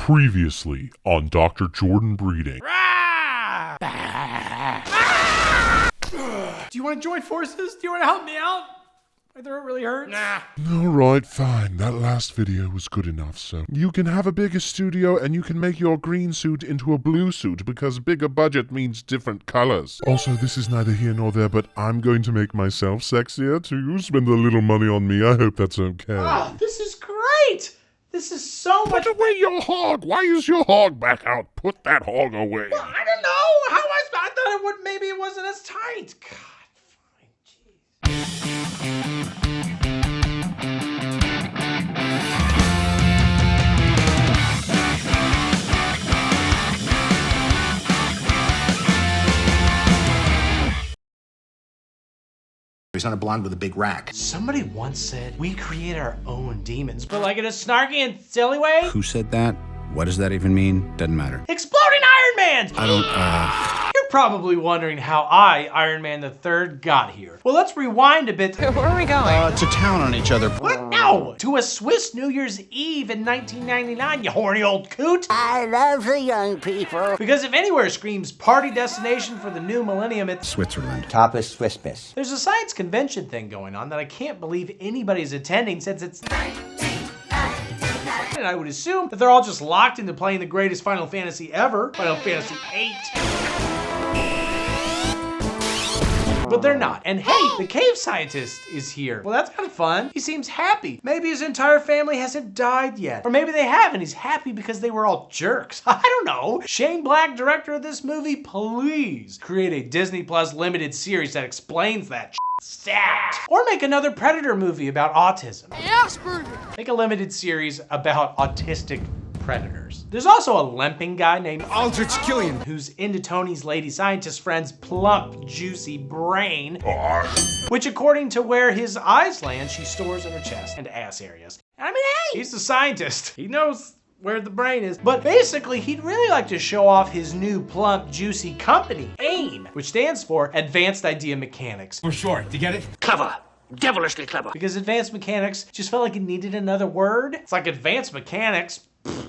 Previously on Dr. Jordan Breeding. Do you want to join forces? Do you want to help me out? My throat really hurts. Nah. Alright, fine. That last video was good enough, so you can have a bigger studio and you can make your green suit into a blue suit because bigger budget means different colors. Also, this is neither here nor there, but I'm going to make myself sexier too. Spend a little money on me. I hope that's okay. Oh, this is great. This is so much. Put away your hog. Why is your hog back out? Put that hog away. Well, I don't know. I thought it would. Maybe it wasn't as tight. God, fine. Jeez. He's not a blonde with a big rack. Somebody once said we create our own demons, but like in a snarky and silly way. Who said that? What does that even mean? Doesn't matter. Exploding Iron Mans! I don't, You're probably wondering how I, Iron Man III, got here. Well, let's rewind a bit. Where are we going? To town on each other. What? No! To a Swiss New Year's Eve in 1999, you horny old coot! I love the young people. Because if anywhere screams party destination for the new millennium, it's Switzerland. Topless Swiss miss. There's a science convention thing going on that I can't believe anybody's attending since it's and I would assume that they're all just locked into playing the greatest Final Fantasy ever, Final Fantasy VIII. But they're not. And hey, the cave scientist is here. Well, that's kind of fun. He seems happy. Maybe his entire family hasn't died yet. Or maybe they have and he's happy because they were all jerks. I don't know. Shane Black, director of this movie, please create a Disney Plus limited series that explains that stat. Or make another Predator movie about autism. Asperger. Make a limited series about autistic predators. There's also a limping guy named Aldrich Killian, who's into Tony's lady scientist friend's plump, juicy brain, which according to where his eyes land, she stores in her chest and ass areas. I mean, hey, he's a scientist. He knows where the brain is. But basically, he'd really like to show off his new plump, juicy company, AIM, which stands for Advanced Idea Mechanics. For sure. Do you get it? Clever. Devilishly clever. Because advanced mechanics just felt like it needed another word. It's like advanced mechanics.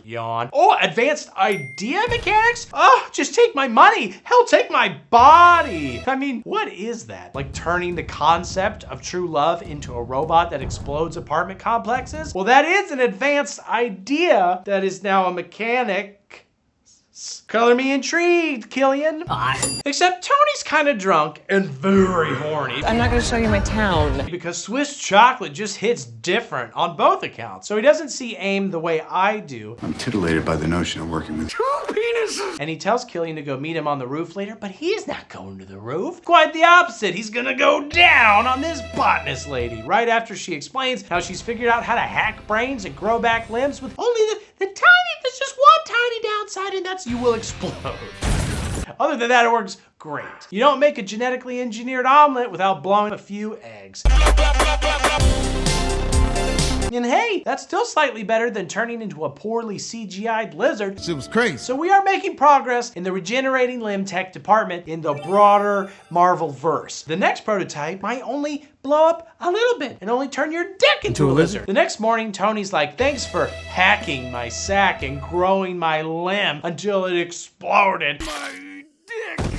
Yawn. Oh, advanced idea mechanics? Oh, just take my money. Hell, take my body. I mean, what is that? Like turning the concept of true love into a robot that explodes apartment complexes? Well, that is an advanced idea that is now a mechanic. Color me intrigued, Killian. Except Tony's kind of drunk and very horny. I'm not gonna show you my town. Because Swiss chocolate just hits different on both accounts. So he doesn't see AIM the way I do. I'm titillated by the notion of working with Two penises! And he tells Killian to go meet him on the roof later, but he's not going to the roof. Quite the opposite. He's gonna go down on this botanist lady right after she explains how she's figured out how to hack brains and grow back limbs with only there's just one tiny downside, and that's you will explode. Other than that, it works great. You don't make a genetically engineered omelet without blowing a few eggs. And hey, that's still slightly better than turning into a poorly CGI'd lizard. It was crazy. So we are making progress in the regenerating limb tech department in the broader Marvel verse. The next prototype might only blow up a little bit and only turn your dick into a lizard. The next morning, Tony's like, thanks for hacking my sack and growing my limb until it exploded.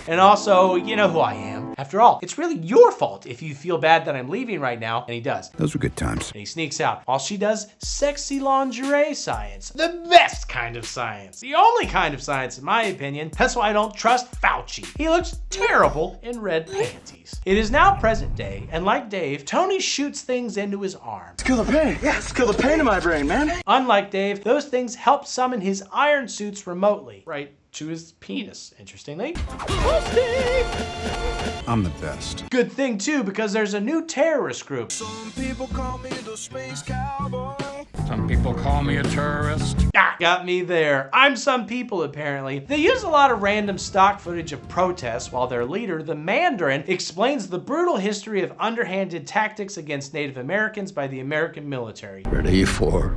And also, you know who I am. After all, it's really your fault if you feel bad that I'm leaving right now. And he does. Those were good times. And he sneaks out. While she does sexy lingerie science. The best kind of science. The only kind of science, in my opinion. That's why I don't trust Fauci. He looks terrible in red panties. It is now present day, and like Dave, Tony shoots things into his arm. Let's kill the pain. Yeah, let's kill the pain in my brain, man. Unlike Dave, those things help summon his iron suits remotely. Right to his penis, interestingly. I'm the best. Good thing too, because there's a new terrorist group. Some people call me the space cowboy. Some people call me a terrorist. Ah, got me there. I'm some people, apparently. They use a lot of random stock footage of protests while their leader, the Mandarin, explains the brutal history of underhanded tactics against Native Americans by the American military. Ready for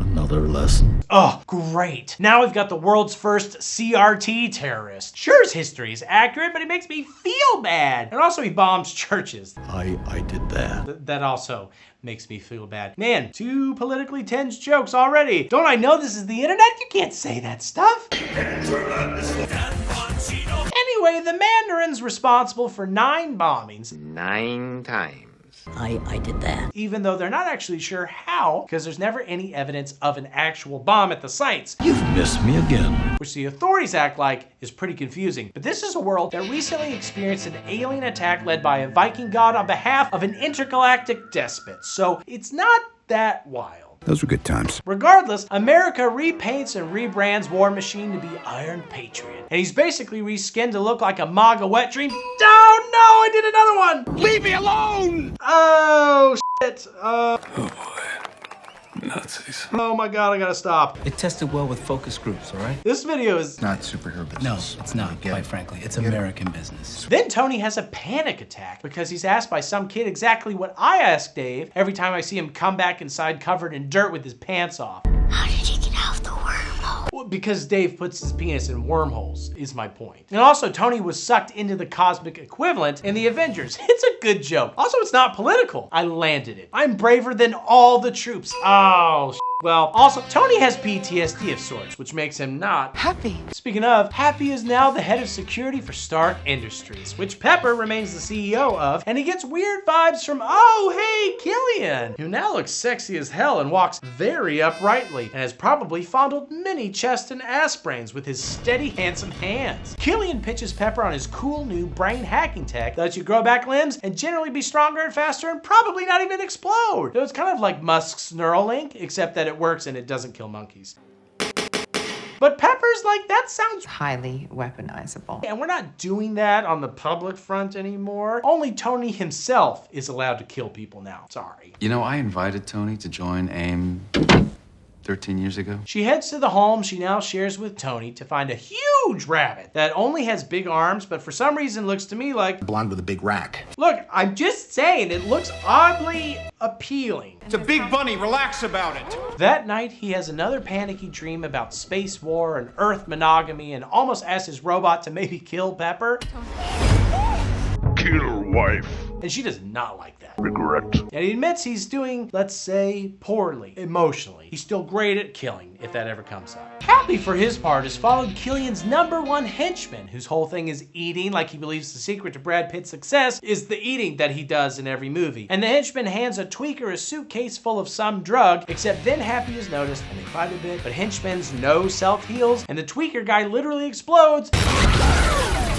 another lesson. Oh, great. Now we've got the world's first CRT terrorist. Sure, his history is accurate, but it makes me feel bad. And also he bombs churches. I did that. That also makes me feel bad. Man, 2 politically tense jokes already. Don't I know this is the internet? You can't say that stuff. Anyway, the Mandarin's responsible for 9 bombings. 9 times. I did that. Even though they're not actually sure how, because there's never any evidence of an actual bomb at the sites. You've missed me again. Which the authorities act like is pretty confusing. But this is a world that recently experienced an alien attack led by a Viking god on behalf of an intergalactic despot. So it's not that wild. Those were good times. Regardless, America repaints and rebrands War Machine to be Iron Patriot. And he's basically reskinned to look like a MAGA wet dream. Oh no, I did another one! Leave me alone! Oh shit. Oh boy. Nazis. Oh my god, I gotta stop. It tested well with focus groups, all right? This video is... Not superhero business. No, it's not, quite frankly. It's American business. Then Tony has a panic attack because he's asked by some kid exactly what I ask Dave every time I see him come back inside covered in dirt with his pants off. How did he get out of the wormhole? Well, because Dave puts his penis in wormholes, is my point. And also, Tony was sucked into the cosmic equivalent in the Avengers. It's a good joke. Also, it's not political. I landed it. I'm braver than all the troops. Oh, well, also, Tony has PTSD of sorts, which makes him not Happy. Speaking of, Happy is now the head of security for Stark Industries, which Pepper remains the CEO of, and he gets weird vibes from, oh, hey, Killian, who now looks sexy as hell and walks very uprightly, and has probably fondled many chest and ass brains with his steady, handsome hands. Killian pitches Pepper on his cool new brain hacking tech that lets you grow back limbs and generally be stronger and faster and probably not even explode. So it's kind of like Musk's Neuralink, except that it works and it doesn't kill monkeys. But Pepper's like, that sounds Highly weaponizable. and we're not doing that on the public front anymore. Only Tony himself is allowed to kill people now. Sorry. You know, I invited Tony to join AIM 13 years ago. She heads to the home she now shares with Tony to find a huge rabbit that only has big arms, but for some reason looks to me like... Blonde with a big rack. Look, I'm just saying, it looks oddly appealing. It's a big bunny. Relax about it. That night, he has another panicky dream about space war and Earth monogamy and almost asks his robot to maybe kill Pepper. Kill wife. And she does not like that. Regret. And he admits he's doing, let's say, poorly, emotionally. He's still great at killing, if that ever comes up. Happy, for his part, has followed Killian's #1 henchman, whose whole thing is eating, like he believes the secret to Brad Pitt's success is the eating that he does in every movie. And the henchman hands a tweaker a suitcase full of some drug, except then Happy is noticed and they fight a bit, but henchman's no self-heals, and the tweaker guy literally explodes,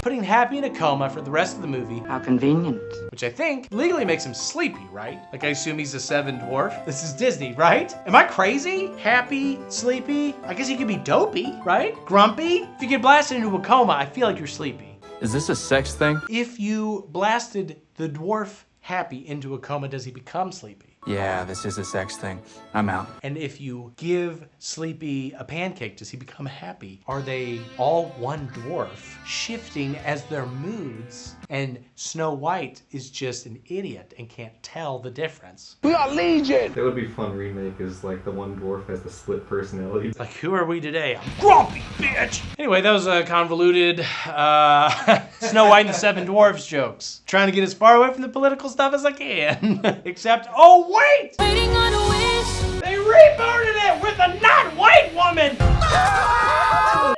putting Happy in a coma for the rest of the movie. How convenient. Which I think legally makes him sleepy, right? Like, I assume he's a 7 dwarf. This is Disney, right? Am I crazy? Happy, sleepy? I guess he could be dopey, right? Grumpy? If you get blasted into a coma, I feel like you're sleepy. Is this a sex thing? If you blasted the dwarf Happy into a coma, does he become sleepy? Yeah, this is a sex thing. I'm out. And if you give Sleepy a pancake, does he become happy? Are they all one dwarf, shifting as their moods? And Snow White is just an idiot and can't tell the difference. We got Legion! That would be fun remake is like the one dwarf has the split personality. Like, who are we today? I'm grumpy, bitch! Anyway, that was a convoluted Snow White and the 7 Dwarfs jokes. Trying to get as far away from the political stuff as I can. Except, oh wait! Waiting on a wish. They rebooted it with a not white woman! No!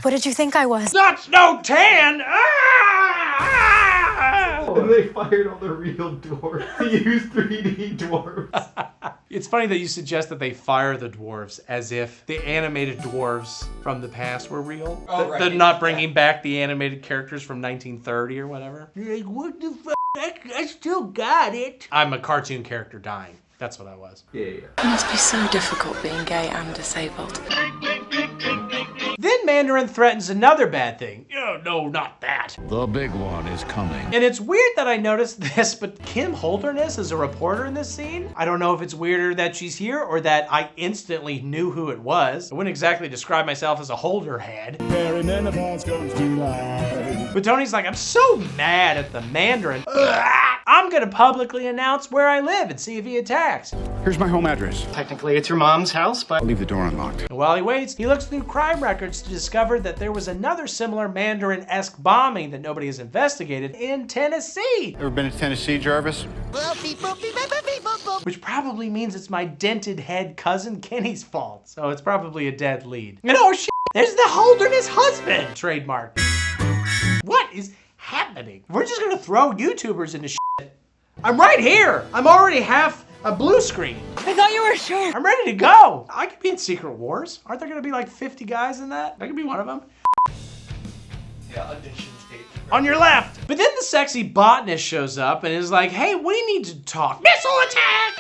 What did you think I was? Not Snow Tan! And they fired all the real dwarves. They used 3D dwarves. It's funny that you suggest that they fire the dwarves as if the animated dwarves from the past were real. Oh, right. They're not bringing back the animated characters from 1930 or whatever. You're like, what the fuck? I still got it. I'm a cartoon character dying. That's what I was. Yeah. It must be so difficult being gay and disabled. Then Mandarin threatens another bad thing. Oh, no, not that. The big one is coming. And it's weird that I noticed this, but Kim Holderness is a reporter in this scene. I don't know if it's weirder that she's here or that I instantly knew who it was. I wouldn't exactly describe myself as a Holderhead. But Tony's like, I'm so mad at the Mandarin. I'm gonna publicly announce where I live and see if he attacks. Here's my home address. Technically, it's your mom's house, but I'll leave the door unlocked. And while he waits, he looks through crime records to discover that there was another similar Mandarin-esque bombing that nobody has investigated in Tennessee. Ever been to Tennessee, Jarvis? Which probably means it's my dented head cousin Kenny's fault. So it's probably a dead lead. And oh shit, there's the Holderness husband trademark. What is happening? We're just gonna throw YouTubers into shit. I'm right here. I'm already half a blue screen. I thought you were sure. I'm ready to go. I could be in Secret Wars. Aren't there gonna be like 50 guys in that? I could be one of them. yeah, audition tape. On your left. But then the sexy botanist shows up and is like, hey, we need to talk. Missile attack!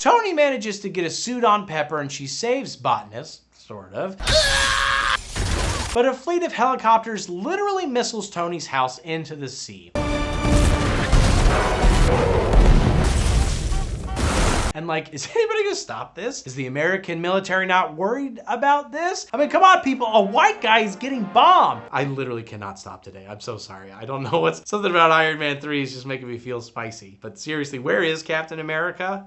Tony manages to get a suit on Pepper and she saves botanist, sort of. But a fleet of helicopters literally missiles Tony's house into the sea. And like, is anybody gonna stop this? Is the American military not worried about this? I mean, come on, people, a white guy is getting bombed. I literally cannot stop today. I'm so sorry. I don't know what's, something about Iron Man 3 is just making me feel spicy. But seriously, where is Captain America?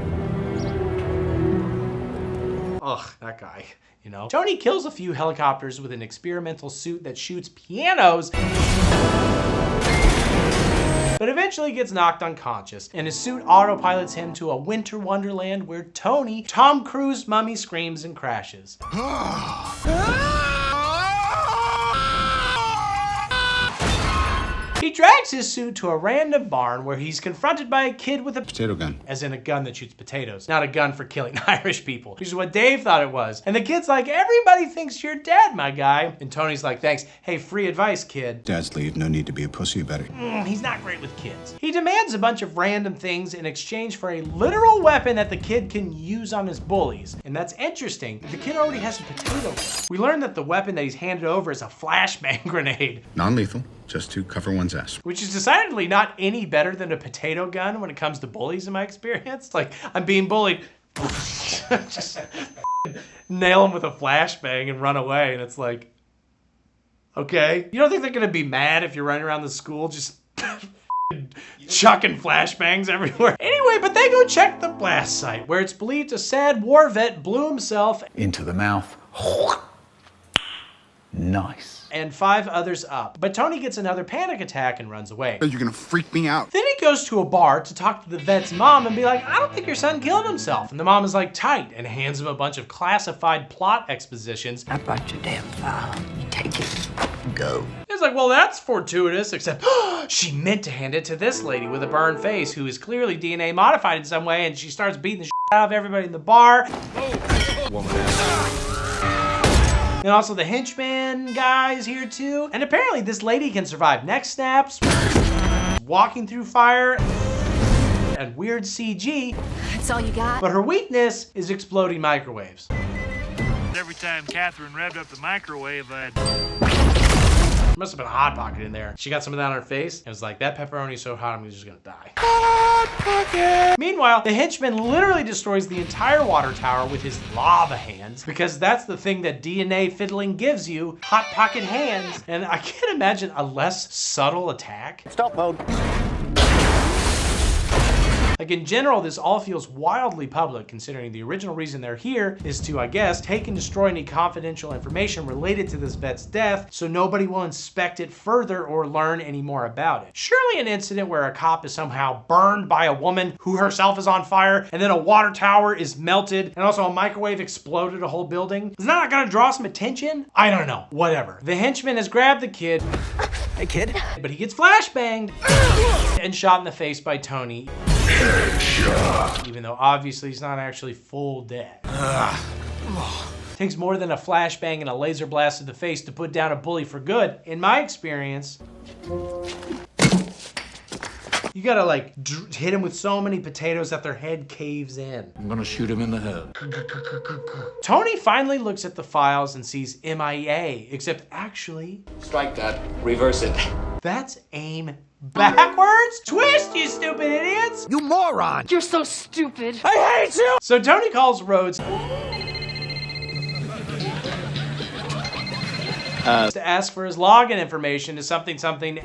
Ugh, that guy, you know. Tony kills a few helicopters with an experimental suit that shoots pianos, but eventually gets knocked unconscious, and his suit autopilots him to a winter wonderland where Tom Cruise mummy screams and crashes. He drags his suit to a random barn where he's confronted by a kid with a Potato gun. as in a gun that shoots potatoes, not a gun for killing Irish people, which is what Dave thought it was. And the kid's like, everybody thinks you're dead, my guy. And Tony's like, thanks. Hey, free advice, kid. Dad's leave. No need to be a pussy about it. He's not great with kids. He demands a bunch of random things in exchange for a literal weapon that the kid can use on his bullies. And that's interesting. The kid already has a potato gun. We learned that the weapon that he's handed over is a flashbang grenade. Non-lethal, just to cover one's ass. Which is decidedly not any better than a potato gun when it comes to bullies in my experience. Like, I'm being bullied. Just nail him with a flashbang and run away. And it's like, okay. You don't think they're gonna be mad if you're running around the school just chucking flashbangs everywhere? Anyway, but they go check the blast site where it's believed a sad war vet blew himself Into the mouth. Nice. and 5 others up. But Tony gets another panic attack and runs away. You're gonna freak me out. Then he goes to a bar to talk to the vet's mom and be like, I don't think your son killed himself. And the mom is like, tight, and hands him a bunch of classified plot expositions. I brought your damn file. You take it. Go. He's like, well, that's fortuitous, except she meant to hand it to this lady with a burned face who is clearly DNA modified in some way, and she starts beating the shit out of everybody in the bar. And also the henchman guy is here too. And apparently this lady can survive neck snaps, walking through fire, and weird CG. That's all you got? But her weakness is exploding microwaves. Every time Catherine revved up the microwave, Must have been a Hot Pocket in there. She got some of that on her face and was like, that pepperoni's so hot, I'm just gonna die. Hot Pocket! Meanwhile, the henchman literally destroys the entire water tower with his lava hands, because that's the thing that DNA fiddling gives you, Hot Pocket hands. And I can't imagine a less subtle attack. Stop mode. Like in general, this all feels wildly public considering the original reason they're here is to, I guess, take and destroy any confidential information related to this vet's death so nobody will inspect it further or learn any more about it. Surely an incident where a cop is somehow burned by a woman who herself is on fire and then a water tower is melted and also a microwave exploded a whole building, is that not gonna draw some attention? I don't know, whatever. The henchman has grabbed the kid. Hey, kid. But he gets flashbanged and shot in the face by Tony. Headshot. Even though obviously he's not actually full dead. Takes more than a flashbang and a laser blast to the face to put down a bully for good. In my experience, you gotta like hit him with so many potatoes that their head caves in. I'm gonna shoot him in the head. Tony finally looks at the files and sees MIA, except actually... Strike that. Reverse it. That's aim backwards? Twist, you stupid idiots! You moron! You're so stupid. I hate you! So Tony calls Rhodes to ask for his login information to something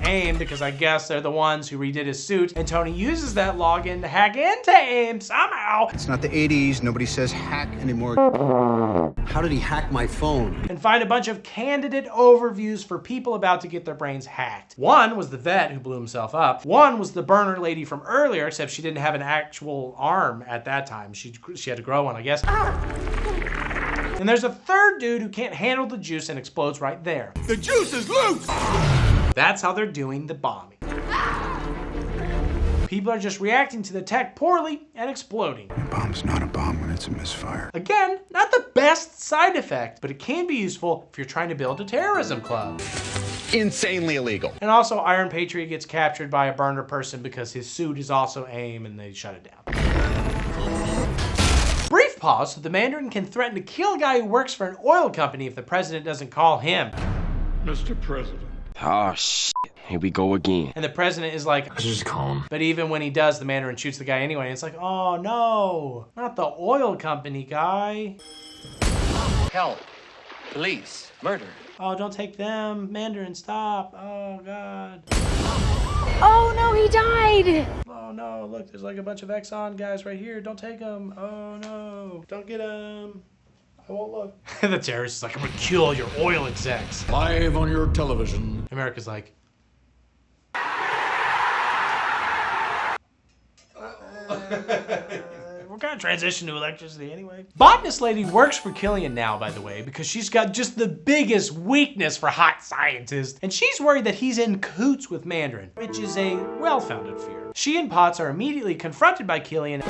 AIM, because I guess they're the ones who redid his suit, and Tony uses that login to hack into AIM somehow. It's not the 80s. Nobody says hack anymore. How did he hack my phone? And find a bunch of candidate overviews for people about to get their brains hacked. One was the vet who blew himself up. One was the burner lady from earlier, except she didn't have an actual arm at that time. She had to grow one, I guess. And there's a third dude who can't handle the juice and explodes right there. The juice is loose! That's how they're doing the bombing. People are just reacting to the tech poorly and exploding. A bomb's not a bomb when it's a misfire. Again, not the best side effect, but it can be useful if you're trying to build a terrorism club. Insanely illegal. And also, Iron Patriot gets captured by a burner person because his suit is also AIM and they shut it down. Brief pause so the Mandarin can threaten to kill a guy who works for an oil company if the president doesn't call him. Mr. President. Oh, shit. Here we go again. And the president is like, just call him. But even when he does, the Mandarin shoots the guy anyway. And it's like, oh no, not the oil company guy. Help. Police. Murder. Oh, don't take them. Mandarin, stop. Oh, God. Oh no, he died! Oh no, look, there's like a bunch of Exxon guys right here. Don't take them. Oh no, don't get them. I won't look. The terrorist is like, I'm gonna kill your oil execs. Live on your television. America's like, we're gonna transition to electricity anyway. Botanist lady works for Killian now, by the way, because she's got just the biggest weakness for hot scientists, and she's worried that he's in cahoots with Mandarin, which is a well-founded fear. She and Potts are immediately confronted by Killian,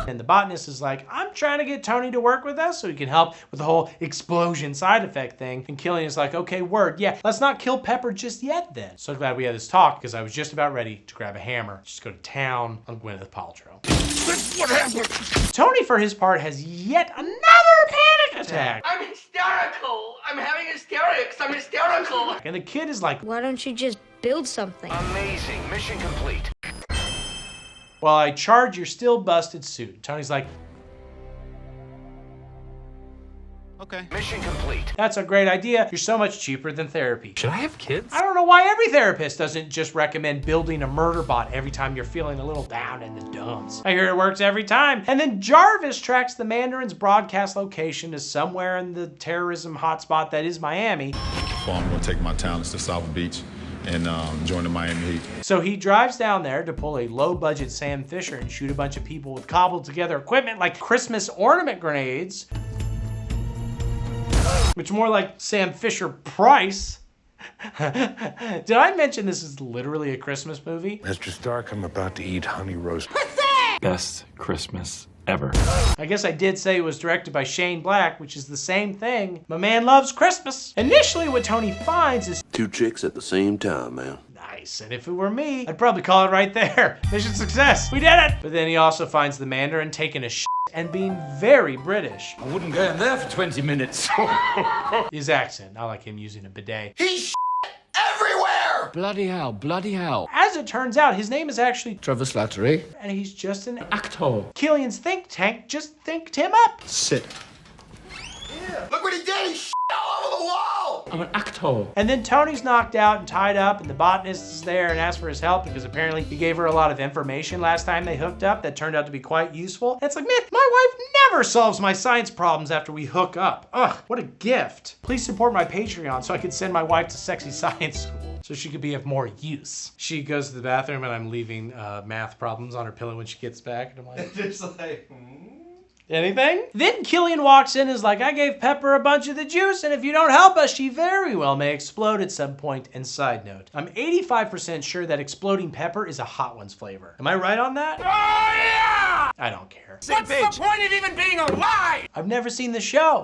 and the botanist is like, I'm trying to get Tony to work with us so he can help with the whole explosion side effect thing. And Killian is like, okay, word, yeah, let's not kill Pepper just yet then. So glad we had this talk, because I was just about ready to grab a hammer, just go to town on Gwyneth Paltrow. That's what happened! Tony, for his part, has yet another panic attack. I'm hysterical! I'm having hysterics! I'm hysterical! And the kid is like, Why don't you just build something? Amazing. Mission complete. well, I charge your still busted suit. Tony's like, Okay. Mission complete. that's a great idea. You're so much cheaper than therapy. Should I have kids? I don't know why every therapist doesn't just recommend building a murder bot every time you're feeling a little down in the dumps. I hear it works every time. And then Jarvis tracks the Mandarin's broadcast location to somewhere in the terrorism hotspot that is Miami. Well, I'm gonna take my talents to South Beach and join the Miami Heat. So he drives down there to pull a low-budget Sam Fisher and shoot a bunch of people with cobbled together equipment like Christmas ornament grenades. Which more like Sam Fisher Price. Did I mention this is literally a Christmas movie? Mr. Stark, I'm about to eat honey roast. Best Christmas ever. I guess I did say it was directed by Shane Black, which is the same thing. My man loves Christmas. Initially, what Tony finds is 2 chicks at the same time, man. nice. And if it were me, I'd probably call it right there. Mission success. We did it. But then he also finds the Mandarin taking a shit and being very British. I wouldn't go in there for 20 minutes. His accent, not like him using a bidet. He's everywhere! Bloody hell, bloody hell. As it turns out, his name is actually Trevor Slattery. And he's just an actor. Killian's think tank just thinked him up. Sit. Yeah. Look what he did! He shit all over the wall! I'm an actor. And then Tony's knocked out and tied up, and the botanist is there and asks for his help because apparently he gave her a lot of information last time they hooked up that turned out to be quite useful. And it's like, man, my wife never solves my science problems after we hook up. Ugh, what a gift. Please support my Patreon so I can send my wife to sexy science school so she could be of more use. She goes to the bathroom and I'm leaving math problems on her pillow when she gets back. And I'm like, just like, anything? Then Killian walks in and is like, I gave Pepper a bunch of the juice, and if you don't help us, she very well may explode at some point. And side note, I'm 85% sure that exploding pepper is a Hot Ones flavor. Am I right on that? Oh, yeah! I don't care. What's the point of even being alive? I've never seen the show.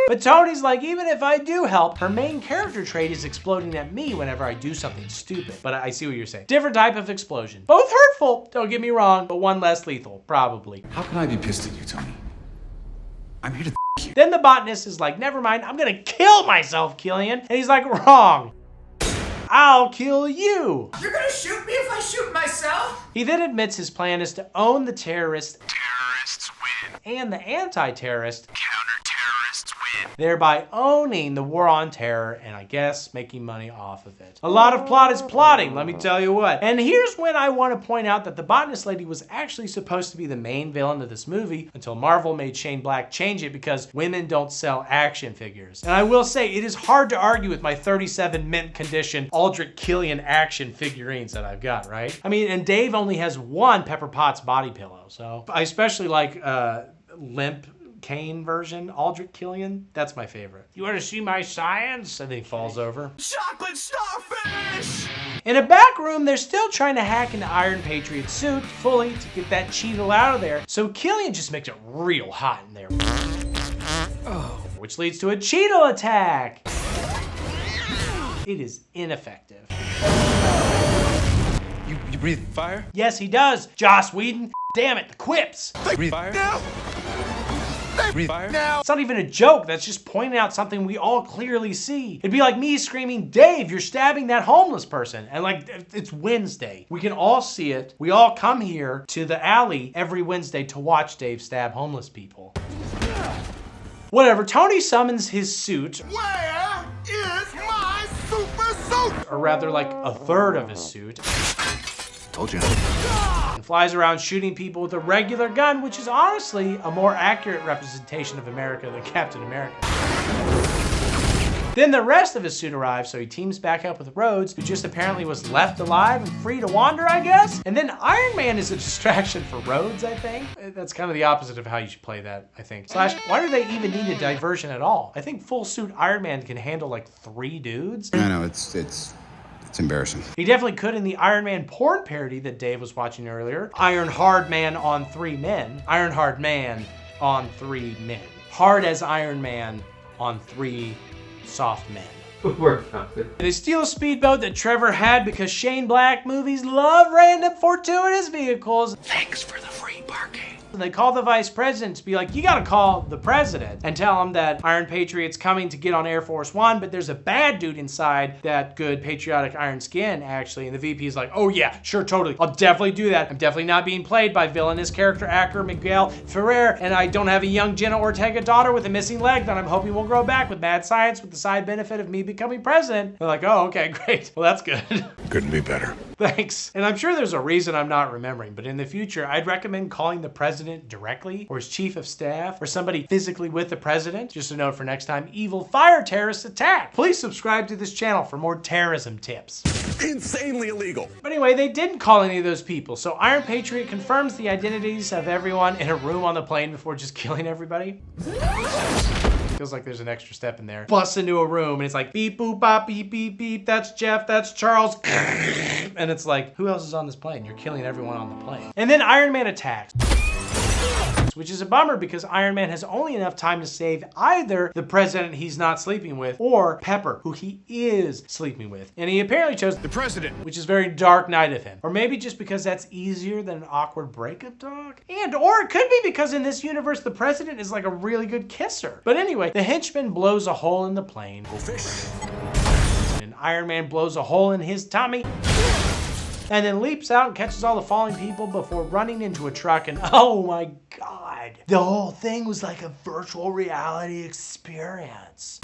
But Tony's like, even if I do help, her main character trait is exploding at me whenever I do something stupid. But I see what you're saying. Different type of explosion. Both hurtful, don't get me wrong, but one less lethal, probably. How can I be pissed at you, Tony? I'm here to you. Then the botanist is like, never mind, I'm gonna kill myself, Killian. And he's like, wrong. I'll kill you. You're gonna shoot me if I shoot myself? He then admits his plan is to own the terrorists Terrorists win. and the anti-terrorist Counter-terrorists thereby owning the war on terror and I guess making money off of it. A lot of plot is plotting, let me tell you what. And here's when I want to point out that the botanist lady was actually supposed to be the main villain of this movie until Marvel made Shane Black change it because women don't sell action figures. And I will say, it is hard to argue with my 37 mint condition Aldrich Killian action figurines that I've got, right? I mean, and Dave only has one Pepper Potts body pillow, so I especially like Limp Kane version, Aldrich Killian. That's my favorite. You want to see my science? And then he falls over. Chocolate starfish! In a back room, they're still trying to hack into Iron Patriot's suit fully to get that Cheeto out of there. So Killian just makes it real hot in there. Oh, which leads to a Cheeto attack. It is ineffective. You breathe fire? Yes, he does. Joss Whedon. Damn it, the quips. Breathe fire? Now! Breathe fire? Now! It's not even a joke. That's just pointing out something we all clearly see. It'd be like me screaming, Dave, you're stabbing that homeless person. And like, it's Wednesday. We can all see it. We all come here to the alley every Wednesday to watch Dave stab homeless people. Whatever, Tony summons his suit. Where is my super suit? Or rather like a third of his suit. Told you. And flies around shooting people with a regular gun, which is honestly a more accurate representation of America than Captain America. Then the rest of his suit arrives, so he teams back up with Rhodes, who just apparently was left alive and free to wander, I guess? And then Iron Man is a distraction for Rhodes, I think? That's kind of the opposite of how you should play that, I think. Slash, why do they even need a diversion at all? I think full suit Iron Man can handle like 3 dudes. I know, it's embarrassing. He definitely could in the Iron Man porn parody that Dave was watching earlier. Iron Hard Man on 3 men. Iron Hard Man on 3 men. Hard as Iron Man on 3 soft men. They steal a speedboat that Trevor had because Shane Black movies love random fortuitous vehicles. Thanks for the free parking. They call the vice president to be like, you gotta call the president and tell him that Iron Patriot's coming to get on Air Force One, but there's a bad dude inside that good patriotic iron skin, actually. And the VP is like, oh yeah, sure, totally. I'll definitely do that. I'm definitely not being played by villainous character actor Miguel Ferrer, and I don't have a young Jenna Ortega daughter with a missing leg that I'm hoping will grow back with mad science with the side benefit of me becoming president. They're like, oh, okay, great. Well, that's good. Couldn't be better. Thanks. And I'm sure there's a reason I'm not remembering, but in the future, I'd recommend calling the president directly, or his chief of staff, or somebody physically with the president. Just a note for next time evil fire terrorists attack. Please subscribe to this channel for more terrorism tips. Insanely illegal. But anyway, they didn't call any of those people, so Iron Patriot confirms the identities of everyone in a room on the plane before just killing everybody. Feels like there's an extra step in there. Busts into a room and it's like beep boop bop beep beep beep. That's Jeff, that's Charles. And it's like, who else is on this plane? You're killing everyone on the plane. And then Iron Man attacks. Which is a bummer because Iron Man has only enough time to save either the president he's not sleeping with or Pepper, who he is sleeping with. And he apparently chose the president, which is very Dark Knight of him. Or maybe just because that's easier than an awkward breakup talk. And or it could be because in this universe, the president is like a really good kisser. But anyway, the henchman blows a hole in the plane. Go fish. And Iron Man blows a hole in his tummy. And then leaps out and catches all the falling people before running into a truck, and oh my God, the whole thing was like a virtual reality experience.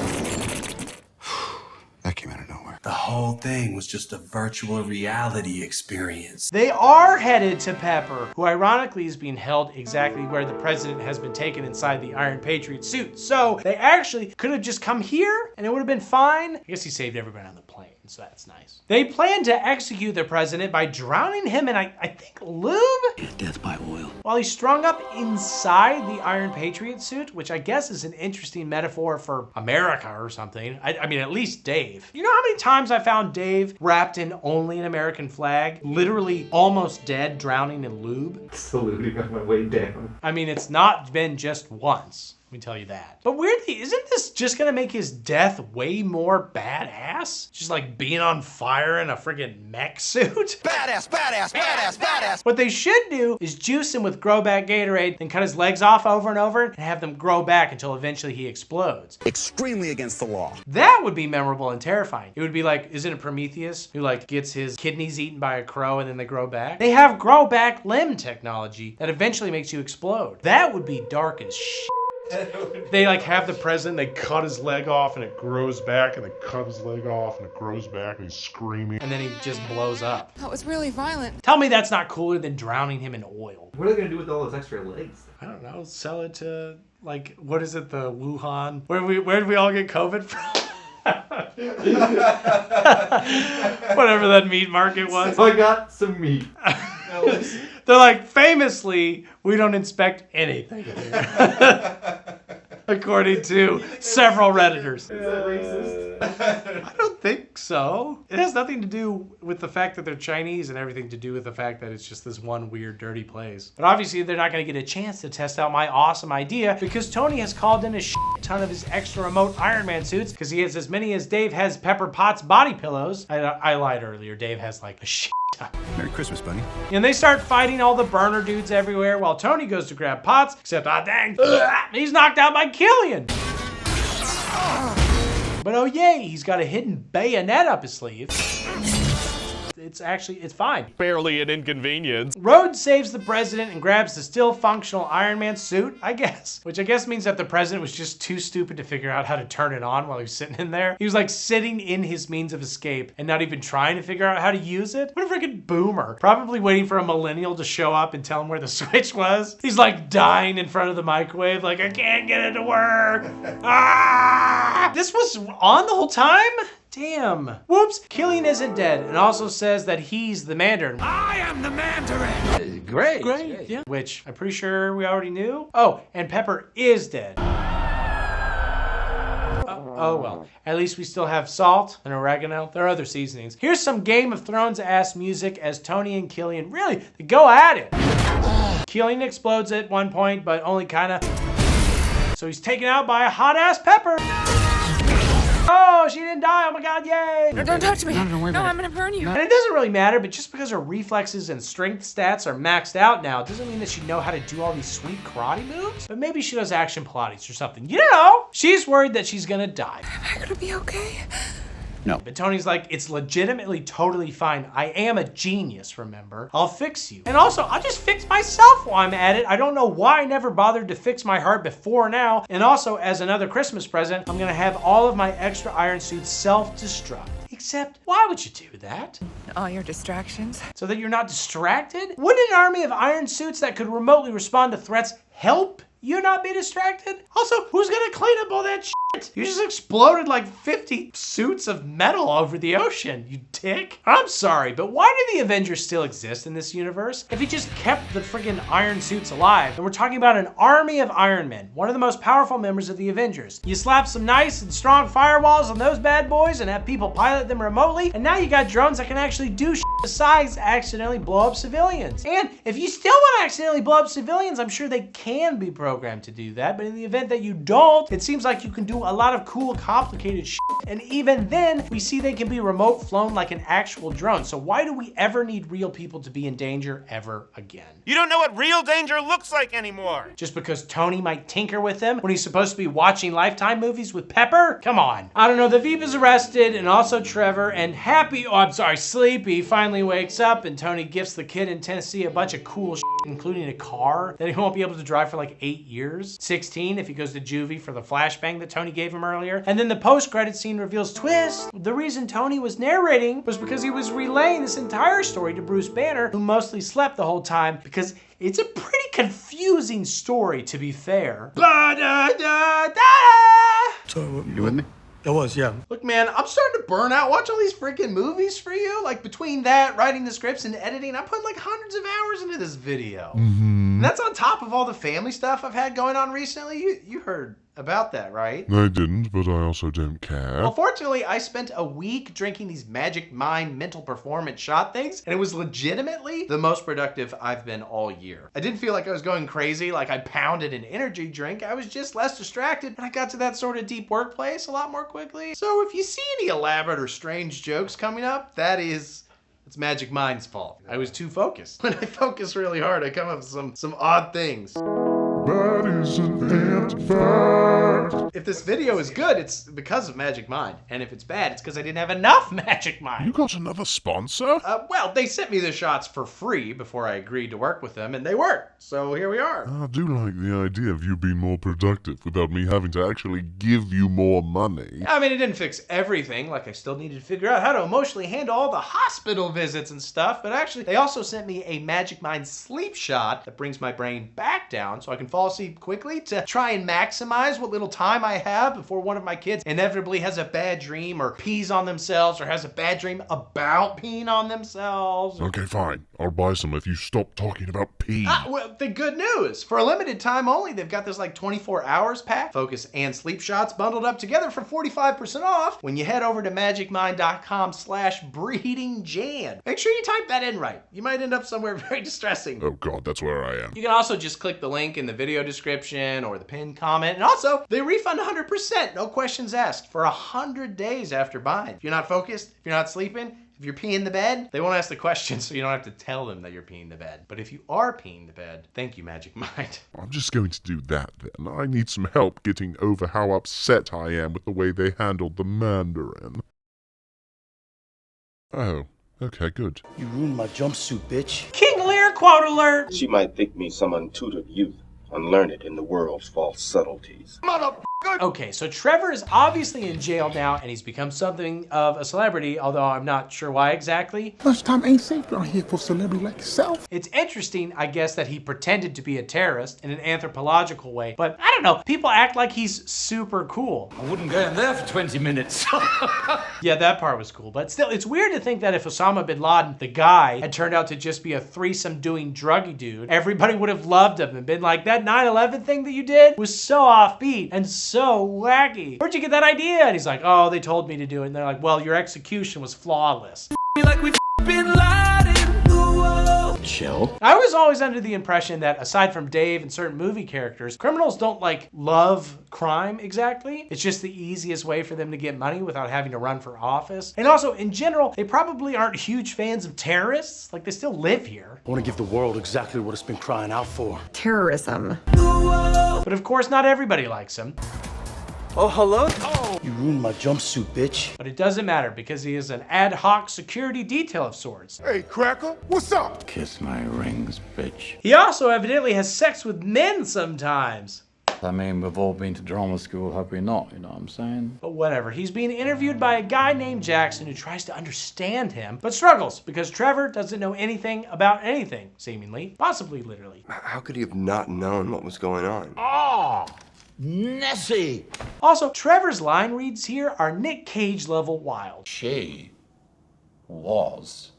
That came out of nowhere. The whole thing was just a virtual reality experience. They are headed to Pepper, who ironically is being held exactly where the president has been taken inside the Iron Patriot suit. So they actually could have just come here and it would have been fine. I guess he saved everybody on the plane, so that's nice. They plan to execute the president by drowning him in, I think, lube? Death by oil. While he's strung up inside the Iron Patriot suit, which I guess is an interesting metaphor for America or something. I mean, at least Dave. You know how many times I found Dave wrapped in only an American flag, literally almost dead, drowning in lube? Saluting on my way down. I mean, it's not been just once. Let me tell you that. But weirdly, isn't this just gonna make his death way more badass? Just like being on fire in a friggin' mech suit? Badass, badass, badass, badass. What they should do is juice him with grow back Gatorade, then cut his legs off over and over and have them grow back until eventually he explodes. Extremely against the law. That would be memorable and terrifying. It would be like, isn't it Prometheus who like gets his kidneys eaten by a crow and then they grow back? They have grow back limb technology that eventually makes you explode. That would be dark as shit. They like have the president, they cut his leg off and it grows back, and they cut his leg off and it grows back, and he's screaming, and then he just blows up. That was really violent. Tell me that's not cooler than drowning him in oil. What are they gonna do with all those extra legs? I don't know, sell it to, like, what is it, the Wuhan? Where did we all get COVID from? Whatever that meat market was. So I got some meat. They're like, famously, we don't inspect anything here. According to several Redditors. Is that racist? I don't think so. It has nothing to do with the fact that they're Chinese and everything to do with the fact that it's just this one weird, dirty place. But obviously, they're not going to get a chance to test out my awesome idea because Tony has called in a shit ton of his extra remote Iron Man suits because he has as many as Dave has Pepper Potts body pillows. I lied earlier. Dave has like a shit ton. Merry Christmas, buddy. And they start fighting all the burner dudes everywhere while Tony goes to grab Potts, except, dang, he's knocked out by Killian. But oh yay, he's got a hidden bayonet up his sleeve. It's fine. Barely an inconvenience. Rhodes saves the president and grabs the still functional Iron Man suit, I guess. Which I guess means that the president was just too stupid to figure out how to turn it on while he was sitting in there. He was like sitting in his means of escape and not even trying to figure out how to use it. What a freaking boomer. Probably waiting for a millennial to show up and tell him where the switch was. He's like dying in front of the microwave like, I can't get it to work. Ah! This was on the whole time? Damn. Whoops. Killian isn't dead and also says that he's the Mandarin. I am the Mandarin. Great. Yeah. Which I'm pretty sure we already knew. Oh, and Pepper is dead. Oh well. At least we still have salt and oregano. There are other seasonings. Here's some Game of Thrones-ass music as Tony and Killian really go at it. Killian explodes at one point, but only kinda. So he's taken out by a hot-ass Pepper. Oh, she didn't die. Oh my God, yay. No, don't touch me. No, I'm gonna burn you. And it doesn't really matter, but just because her reflexes and strength stats are maxed out now, it doesn't mean that she know how to do all these sweet karate moves. But maybe she does action Pilates or something. You know, she's worried that she's gonna die. Am I gonna be okay? No. But Tony's like, it's legitimately totally fine. I am a genius, remember? I'll fix you. And also, I'll just fix myself while I'm at it. I don't know why I never bothered to fix my heart before now. And also, as another Christmas present, I'm gonna have all of my extra iron suits self-destruct. Except, why would you do that? All your distractions. So that you're not distracted? Wouldn't an army of iron suits that could remotely respond to threats help you not be distracted? Also, who's gonna clean up all that shit? You just exploded like 50 suits of metal over the ocean, you dick. I'm sorry, but why do the Avengers still exist in this universe? If he just kept the friggin' iron suits alive, then we're talking about an army of Iron Men, one of the most powerful members of the Avengers. You slap some nice and strong firewalls on those bad boys and have people pilot them remotely, and now you got drones that can actually do shit besides accidentally blow up civilians. And if you still want to accidentally blow up civilians, I'm sure they can be programmed to do that, but in the event that you don't, it seems like you can do a lot of cool, complicated shit. And even then, we see they can be remote flown like an actual drone. So why do we ever need real people to be in danger ever again? You don't know what real danger looks like anymore. Just because Tony might tinker with them when he's supposed to be watching Lifetime movies with Pepper? Come on. I don't know, the Viva's arrested and also Trevor and Sleepy finally wakes up and Tony gifts the kid in Tennessee a bunch of cool shit, including a car that he won't be able to drive for like 8 years. 16 if he goes to juvie for the flashbang that Tony gave him earlier. And then the post-credit scene reveals twist. The reason Tony was narrating was because he was relaying this entire story to Bruce Banner, who mostly slept the whole time, because it's a pretty confusing story, to be fair. So, you with me? It was, yeah. Look, man, I'm starting to burn out. Watch all these freaking movies for you. Like, between that, writing the scripts, and editing, I put like hundreds of hours into this video. And that's on top of all the family stuff I've had going on recently. You heard about that, right? I didn't, but I also don't care. Well, fortunately, I spent a week drinking these Magic Mind mental performance shot things, and it was legitimately the most productive I've been all year. I didn't feel like I was going crazy, like I pounded an energy drink. I was just less distracted, and I got to that sort of deep workplace a lot more quickly. So if you see any elaborate or strange jokes coming up, it's Magic Mind's fault. I was too focused. When I focus really hard, I come up with some odd things. That is an ant fact. If this video is good, it's because of Magic Mind. And if it's bad, it's because I didn't have enough Magic Mind. You got another sponsor? Well, they sent me the shots for free before I agreed to work with them, and they worked. So here we are. I do like the idea of you being more productive without me having to actually give you more money. I mean, it didn't fix everything. Like, I still needed to figure out how to emotionally handle all the hospital visits and stuff. But actually, they also sent me a Magic Mind sleep shot that brings my brain back down so I can fall asleep quickly to try and maximize what little time I have before one of my kids inevitably has a bad dream or pees on themselves or has a bad dream about peeing on themselves. Okay, fine. I'll buy some if you stop talking about pee. Well, the good news. For a limited time only, they've got this like 24 hours pack, focus and sleep shots bundled up together for 45% off when you head over to magicmind.com/breedingjan. Make sure you type that in right. You might end up somewhere very distressing. Oh God, that's where I am. You can also just click the link in the video description or the pinned comment. And also, they refund 100%, no questions asked, for 100 days after buying. If you're not focused, if you're not sleeping, if you're peeing the bed, they won't ask the question, so you don't have to tell them that you're peeing the bed. But if you are peeing the bed, thank you, Magic Mind. I'm just going to do that then. I need some help getting over how upset I am with the way they handled the Mandarin. Oh, okay, good. You ruined my jumpsuit, bitch. King Lear, quote alert! She might think me some untutored youth, unlearned in the world's false subtleties. Okay, so Trevor is obviously in jail now, and he's become something of a celebrity, although I'm not sure why exactly. Lunchtime ain't safe around here for a celebrity like yourself. It's interesting, I guess, that he pretended to be a terrorist in an anthropological way, but I don't know, people act like he's super cool. I wouldn't go in there for 20 minutes. Yeah, that part was cool, but still, it's weird to think that if Osama bin Laden, the guy, had turned out to just be a threesome doing druggy dude, everybody would have loved him and been like, that 9/11 thing that you did was so offbeat and so wacky. Where'd you get that idea? And he's like, oh, they told me to do it. And they're like, well, your execution was flawless. Like we've been lied in the world. Chill. I was always under the impression that aside from Dave and certain movie characters, criminals don't like love crime exactly. It's just the easiest way for them to get money without having to run for office. And also, in general, they probably aren't huge fans of terrorists. Like, they still live here. I want to give the world exactly what it's been crying out for. Terrorism. But of course, not everybody likes him. Oh, hello? Oh. You ruined my jumpsuit, bitch. But it doesn't matter because he is an ad hoc security detail of sorts. Hey, Cracker, what's up? Kiss my rings, bitch. He also evidently has sex with men sometimes. I mean, we've all been to drama school, have we not? You know what I'm saying? But whatever, he's being interviewed by a guy named Jackson who tries to understand him, but struggles because Trevor doesn't know anything about anything, seemingly, possibly literally. How could he have not known what was going on? Oh, Nessie. Also, Trevor's line reads here are Nick Cage level wild. She was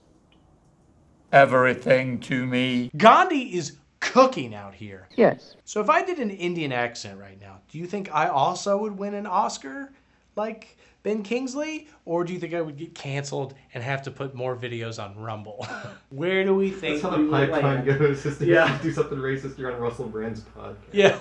everything to me. Gandhi is cooking out here. Yes. So if I did an Indian accent right now, do you think I also would win an Oscar like Ben Kingsley? Or do you think I would get canceled and have to put more videos on Rumble? Where do we think That's how the pipeline goes. Is to Yeah. do something racist, you're on Russell Brand's podcast. Yeah.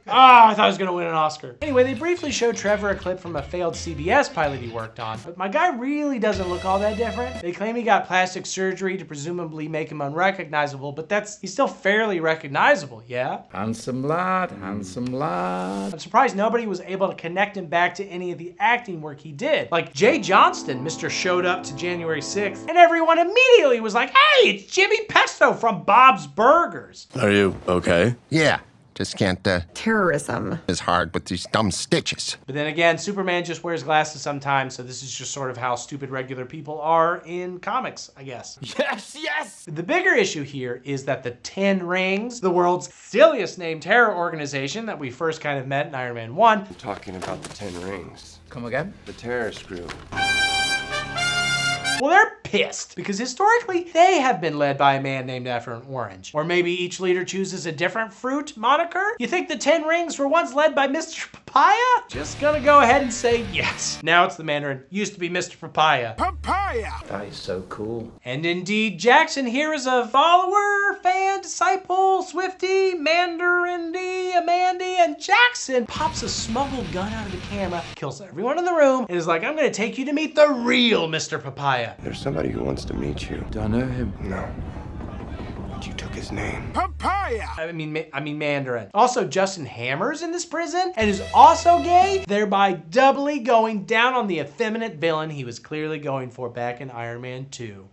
I thought I was gonna win an Oscar. Anyway, they briefly showed Trevor a clip from a failed CBS pilot he worked on, but my guy really doesn't look all that different. They claim he got plastic surgery to presumably make him unrecognizable, but he's still fairly recognizable, yeah? Handsome lad, handsome lad. I'm surprised nobody was able to connect him back to any of the acting work he did. Like Jay Johnston, Mr. Showed Up to January 6th, and everyone immediately was like, hey, it's Jimmy Pesto from Bob's Burgers. Are you okay? Yeah, just can't, Terrorism. It's hard with these dumb stitches. But then again, Superman just wears glasses sometimes, so this is just sort of how stupid regular people are in comics, I guess. Yes, yes. The bigger issue here is that the 10 Rings, the world's silliest named terror organization that we first kind of met in Iron Man 1. I'm talking about the 10 Rings. Come again? The terrorist group. Well, they're pissed because historically they have been led by a man named after an orange. Or maybe each leader chooses a different fruit moniker? You think the 10 Rings were once led by Mr. Papaya? Just gonna go ahead and say yes. Now it's the Mandarin. Used to be Mr. Papaya. Papaya! That is so cool. And indeed, Jackson here is a follower, fan, disciple, Swiftie, Mandarin-D, Amandy, and Jackson pops a smuggled gun out of the camera, kills everyone in the room, and is like, I'm gonna take you to meet the real Mr. Papaya. There's somebody who wants to meet you. Do I know him? No. But you took his name. Papaya! I mean Mandarin. Also, Justin Hammer's in this prison and is also gay, thereby doubly going down on the effeminate villain he was clearly going for back in Iron Man 2.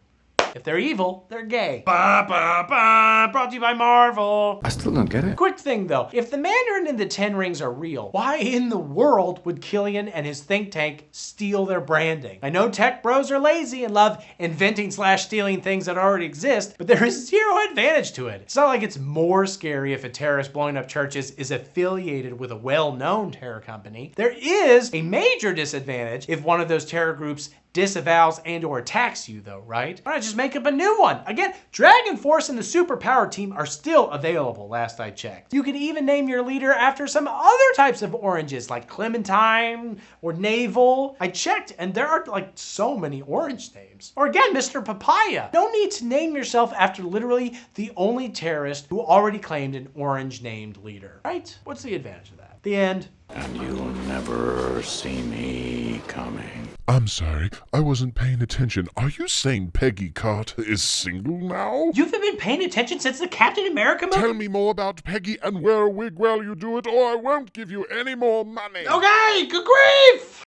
If they're evil, they're gay. Ba, ba, ba, brought to you by Marvel. I still don't get it. Quick thing though, if the Mandarin and the 10 Rings are real, why in the world would Killian and his think tank steal their branding? I know tech bros are lazy and love inventing/stealing things that already exist, but there is zero advantage to it. It's not like it's more scary if a terrorist blowing up churches is affiliated with a well-known terror company. There is a major disadvantage if one of those terror groups disavows and or attacks you though, right? Why not just make up a new one? Again, Dragon Force and the Superpower Team are still available, last I checked. You could even name your leader after some other types of oranges, like Clementine or Naval. I checked and there are like so many orange names. Or again, Mr. Papaya. No need to name yourself after literally the only terrorist who already claimed an orange named leader, right? What's the advantage of that? The end. And you'll never see me coming. I'm sorry, I wasn't paying attention. Are you saying Peggy Carter is single now? You haven't been paying attention since the Captain America movie? Tell me more about Peggy and wear a wig while you do it, or I won't give you any more money. Okay, good grief!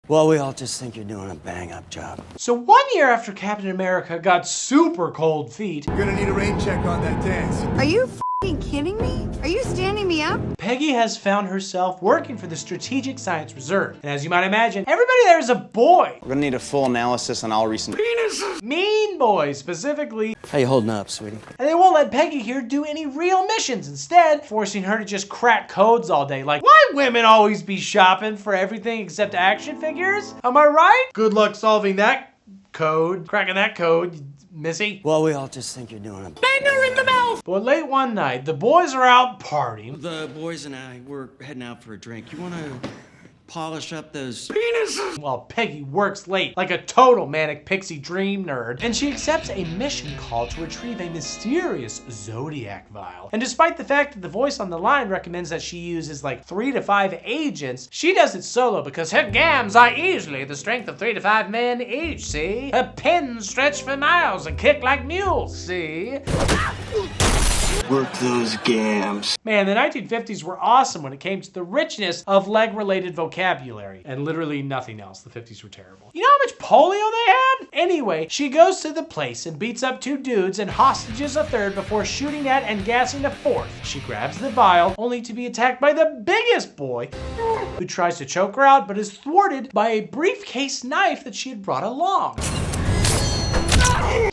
Well, we all just think you're doing a bang-up job. So 1 year after Captain America got super cold feet, You're gonna need a rain check on that dance. Are you f***ing kidding me? Are you standing me up? Peggy has found herself working for the Strategic Science Reserve. And as you might imagine, everybody there is a boy. We're gonna need a full analysis on all recent Penises! Mean boys, specifically. How you holding up, sweetie? And they won't let Peggy here do any real missions, instead forcing her to just crack codes all day. Like, why women always be shopping for everything except action figures? Am I right? Good luck solving that code, cracking that code, Missy. Well, we all just think you're doing a Banger in the mouth! But late one night, the boys are out partying. The boys and I, we're heading out for a drink. You wanna polish up those penises? While Peggy works late like a total manic pixie dream nerd, and she accepts a mission call to retrieve a mysterious Zodiac vial. And despite the fact that the voice on the line recommends that she uses like 3 to 5 agents, she does it solo because her gams are easily the strength of 3 to 5 men each, see? Her pins stretch for miles and kick like mules, see? work those gams. Man, the 1950s were awesome when it came to the richness of leg-related vocabulary. And literally nothing else. The 50s were terrible. You know how much polio they had? Anyway, she goes to the place and beats up 2 dudes and hostages a 3rd before shooting at and gassing a 4th. She grabs the vial, only to be attacked by the biggest boy, who tries to choke her out but is thwarted by a briefcase knife that she had brought along.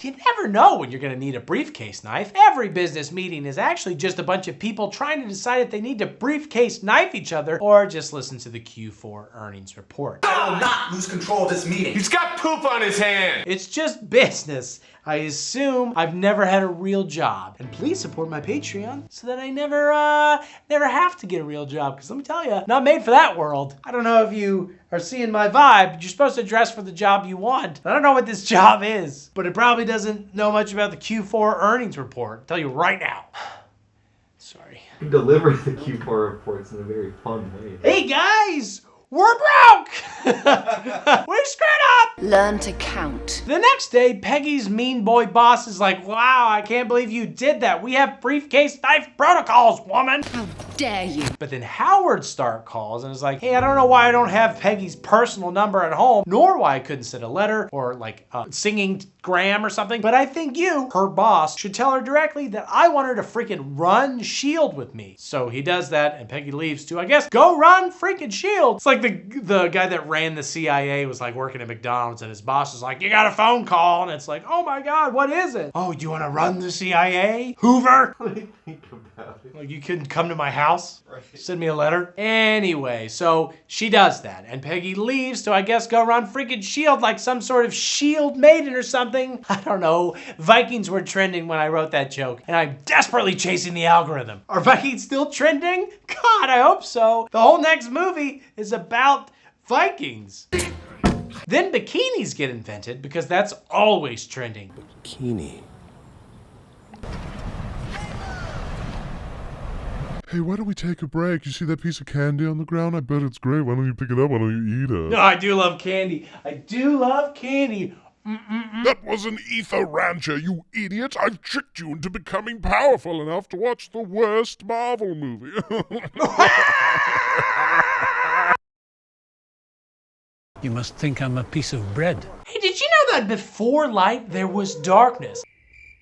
You never know when you're gonna need a briefcase knife. Every business meeting is actually just a bunch of people trying to decide if they need to briefcase knife each other or just listen to the Q4 earnings report. I will not lose control of this meeting. He's got poop on his hand. It's just business. I assume I've never had a real job. And please support my Patreon so that I never have to get a real job. Because let me tell you, not made for that world. I don't know if you are seeing my vibe, but you're supposed to dress for the job you want. I don't know what this job is, but it probably doesn't know much about the Q4 earnings report. I'll tell you right now. Sorry. He delivers the Q4 reports in a very fun way. Hey guys! We're broke! We're screwed up! Learn to count. The next day, Peggy's mean boy boss is like, wow, I can't believe you did that. We have briefcase knife protocols, woman. How dare you? But then Howard Stark calls and is like, hey, I don't know why I don't have Peggy's personal number at home, nor why I couldn't send a letter or like a singing gram or something, but I think you, her boss, should tell her directly that I want her to freaking run S.H.I.E.L.D. with me. So he does that and Peggy leaves to, I guess, go run freaking S.H.I.E.L.D. It's like the guy that ran the CIA was like working at McDonald's and his boss is like, you got a phone call, and it's like, oh my god, what is it? Oh, you want to run the CIA? Hoover? Think about it. Like, you couldn't come to my house? Right. Send me a letter? Anyway, so she does that, and Peggy leaves to, I guess, go run freaking S.H.I.E.L.D. like some sort of S.H.I.E.L.D. maiden or something. I don't know. Vikings were trending when I wrote that joke, and I'm desperately chasing the algorithm. Are Vikings still trending? God, I hope so. The whole next movie is about Vikings. Then bikinis get invented because that's always trending. Bikini. Hey, why don't we take a break? You see that piece of candy on the ground? I bet it's great. Why don't you pick it up? Why don't you eat it? No, I do love candy. I do love candy. That was an ether rancher, you idiot! I've tricked you into becoming powerful enough to watch the worst Marvel movie. You must think I'm a piece of bread. Hey, did you know that before light there was darkness?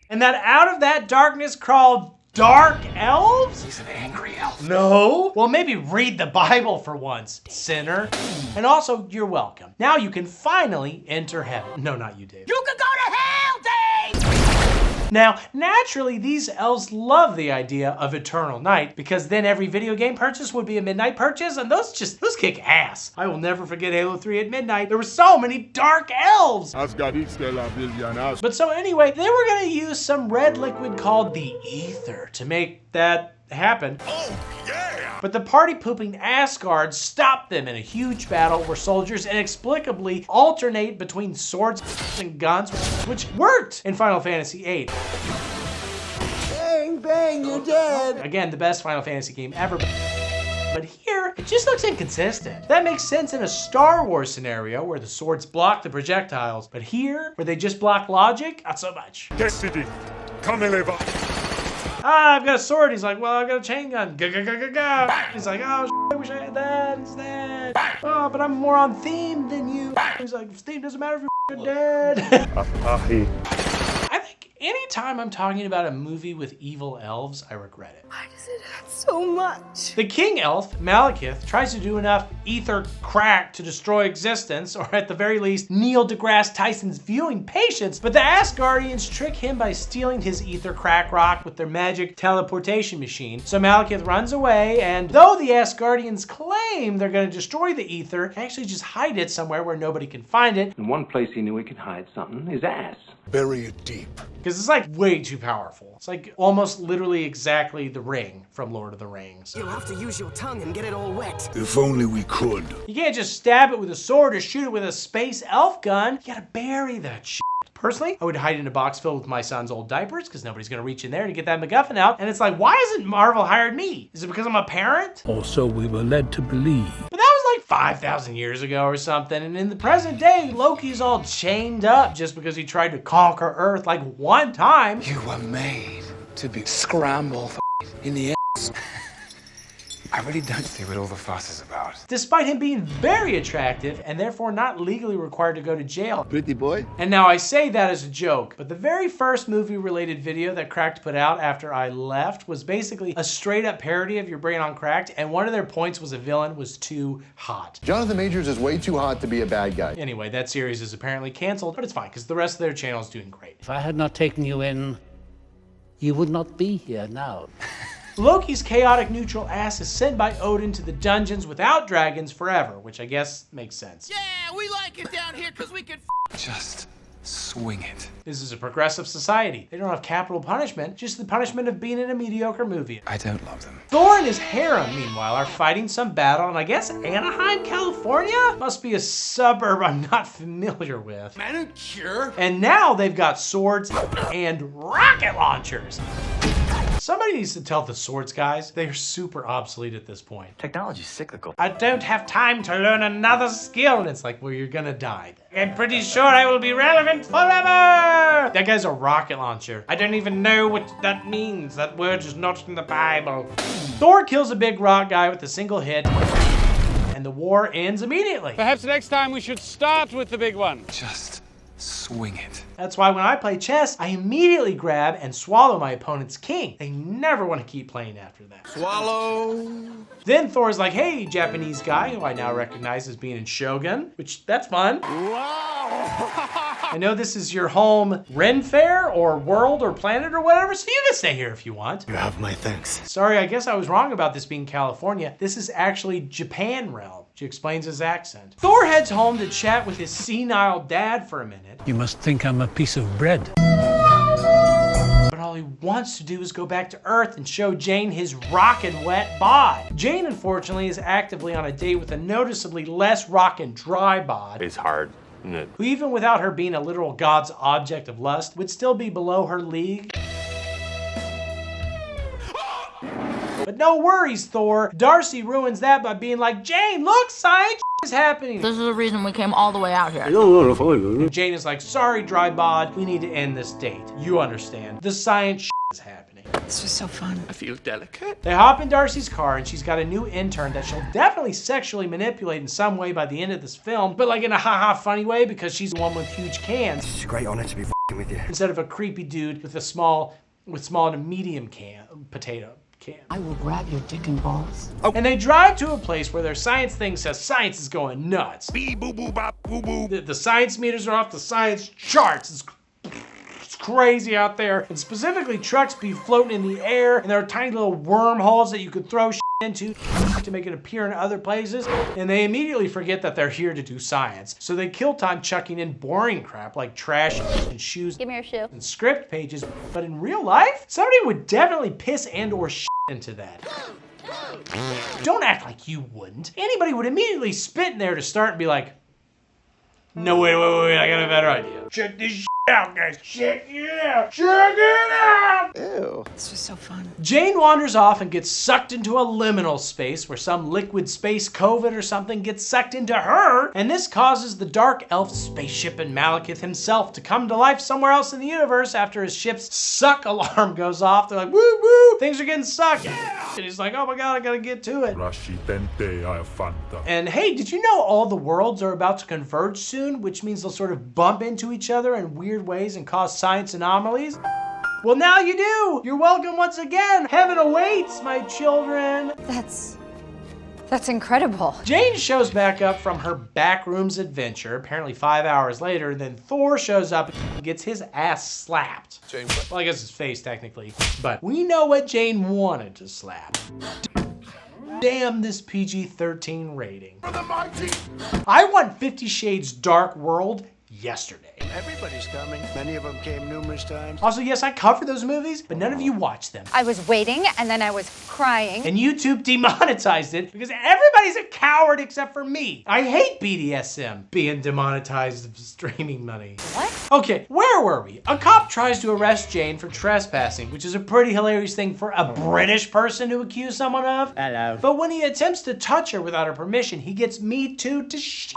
And that out of that darkness crawled dark elves? He's an angry elf. No? Well, maybe read the Bible for once, sinner. And also, you're welcome. Now you can finally enter heaven. No, not you, Dave. You can go to hell, Dave! Now, naturally, these elves love the idea of eternal night because then every video game purchase would be a midnight purchase, and those kick ass. I will never forget Halo 3 at midnight. There were so many dark elves. But so anyway, they were gonna use some red liquid called the ether to make that happen. Oh, yeah! But the party-pooping Asgard stopped them in a huge battle where soldiers inexplicably alternate between swords and guns, which worked in Final Fantasy VIII. Bang, bang, you're dead. Again, the best Final Fantasy game ever. But here, it just looks inconsistent. That makes sense in a Star Wars scenario where the swords block the projectiles. But here, where they just block logic, not so much. Destiny, come eleva. Ah, I've got a sword. He's like, well, I've got a chain gun. Ga. He's like, oh, I wish I had that instead. Oh, but I'm more on theme than you. He's like, theme doesn't matter if you're dead. I think anytime I'm talking about a movie with evil elves, I regret it. Why does it hurt so much? The king elf, Malekith, tries to do enough ether crack to destroy existence, or at the very least, Neil deGrasse Tyson's viewing patience, but the Asgardians trick him by stealing his ether crack rock with their magic teleportation machine. So Malekith runs away, and though the Asgardians claim they're gonna destroy the ether, they actually just hide it somewhere where nobody can find it. In one place he knew he could hide something, his ass. Bury it deep. Because it's like way too powerful. It's like almost literally exactly the ring from Lord of the Rings. You'll have to use your tongue and get it all wet. If only we could. You can't just stab it with a sword or shoot it with a space elf gun. You gotta bury that shit. Personally, I would hide in a box filled with my son's old diapers because nobody's gonna reach in there to get that MacGuffin out. And it's like, why hasn't Marvel hired me? Is it because I'm a parent? Or so we were led to believe. But that was like 5,000 years ago or something. And in the present day, Loki's all chained up just because he tried to conquer Earth like one time. You were made to be scrambled in the ass. I really don't see what all the fuss is about. Despite him being very attractive and therefore not legally required to go to jail. Pretty boy. And now I say that as a joke, but the very first movie-related video that Cracked put out after I left was basically a straight-up parody of Your Brain on Cracked, and one of their points was a villain was too hot. Jonathan Majors is way too hot to be a bad guy. Anyway, that series is apparently canceled, but it's fine, because the rest of their channel is doing great. If I had not taken you in, you would not be here now. Loki's chaotic neutral ass is sent by Odin to the dungeons without dragons forever, which I guess makes sense. Yeah, we like it down here because we can Just swing it. This is a progressive society. They don't have capital punishment, just the punishment of being in a mediocre movie. I don't love them. Thor and his harem, meanwhile, are fighting some battle in, I guess, Anaheim, California? Must be a suburb I'm not familiar with. manicure. And now they've got swords and rocket launchers. Somebody needs to tell the swords guys they are super obsolete at this point. Technology's cyclical. I don't have time to learn another skill. And it's like, well, you're gonna die. I'm pretty sure I will be relevant forever. That guy's a rocket launcher. I don't even know what that means. That word is not in the Bible. Thor kills a big rock guy with a single hit, and the war ends immediately. Perhaps next time we should start with the big one. Just swing it. That's why when I play chess, I immediately grab and swallow my opponent's king. They never want to keep playing after that. Swallow. Then Thor's like, hey, Japanese guy, who I now recognize as being in Shogun, which that's fun. Wow. I know this is your home Ren Fair or world or planet or whatever, so you can stay here if you want. You have my thanks. Sorry, I guess I was wrong about this being California. This is actually Japan realm. She explains his accent. Thor heads home to chat with his senile dad for a minute. You must think I'm a piece of bread. But all he wants to do is go back to Earth and show Jane his rockin' wet bod. Jane, unfortunately, is actively on a date with a noticeably less rockin' dry bod. It's hard, isn't it? Who even without her being a literal god's object of lust would still be below her league. But no worries, Thor. Darcy ruins that by being like, Jane, look, science is happening? This is the reason we came all the way out here. Jane is like, sorry, dry bod, we need to end this date. You understand. The science is happening. This was so fun. I feel delicate. They hop in Darcy's car and she's got a new intern that she'll definitely sexually manipulate in some way by the end of this film, but like in a ha-ha funny way because she's the one with huge cans. It's a great honor to be with you. Instead of a creepy dude with small to medium potato can. I will grab your dick and balls. Oh. And they drive to a place where their science thing says science is going nuts. Bee boo boo bop boo boo. The science meters are off the science charts. It's crazy out there. And specifically, trucks be floating in the air, and there are tiny little wormholes that you could throw shit into to make it appear in other places. And they immediately forget that they're here to do science. So they kill time chucking in boring crap like trash and shoes. Give me your shoe. And script pages. But in real life, somebody would definitely piss and or shit into that. Don't act like you wouldn't. Anybody would immediately spit in there to start and be like, no, wait, I got a better idea. Check this shit out, guys. Check it out. Check it out. Ew. This was so fun. Jane wanders off and gets sucked into a liminal space where some liquid space COVID or something gets sucked into her. And this causes the dark elf spaceship and Malekith himself to come to life somewhere else in the universe after his ship's suck alarm goes off. They're like, woo woo, things are getting sucked. Yeah. And he's like, oh my God, I gotta get to it. And hey, did you know all the worlds are about to converge soon, which means they'll sort of bump into each other in weird ways and cause science anomalies? Well, now you do. You're welcome once again. Heaven awaits, my children. That's incredible. Jane shows back up from her backrooms adventure, apparently 5 hours later, then Thor shows up and gets his ass slapped. Jane, well, I guess his face technically, but we know what Jane wanted to slap. Damn this PG-13 rating. I want 50 Shades Dark World yesterday. Everybody's coming. Many of them came numerous times. Also, yes, I cover those movies, but none of you watch them. I was waiting, and then I was crying. And YouTube demonetized it because everybody's a coward except for me. I hate BDSM being demonetized of streaming money. What? Okay, where were we? A cop tries to arrest Jane for trespassing, which is a pretty hilarious thing for a British person to accuse someone of. Hello. But when he attempts to touch her without her permission, he gets Me Too'd to shit.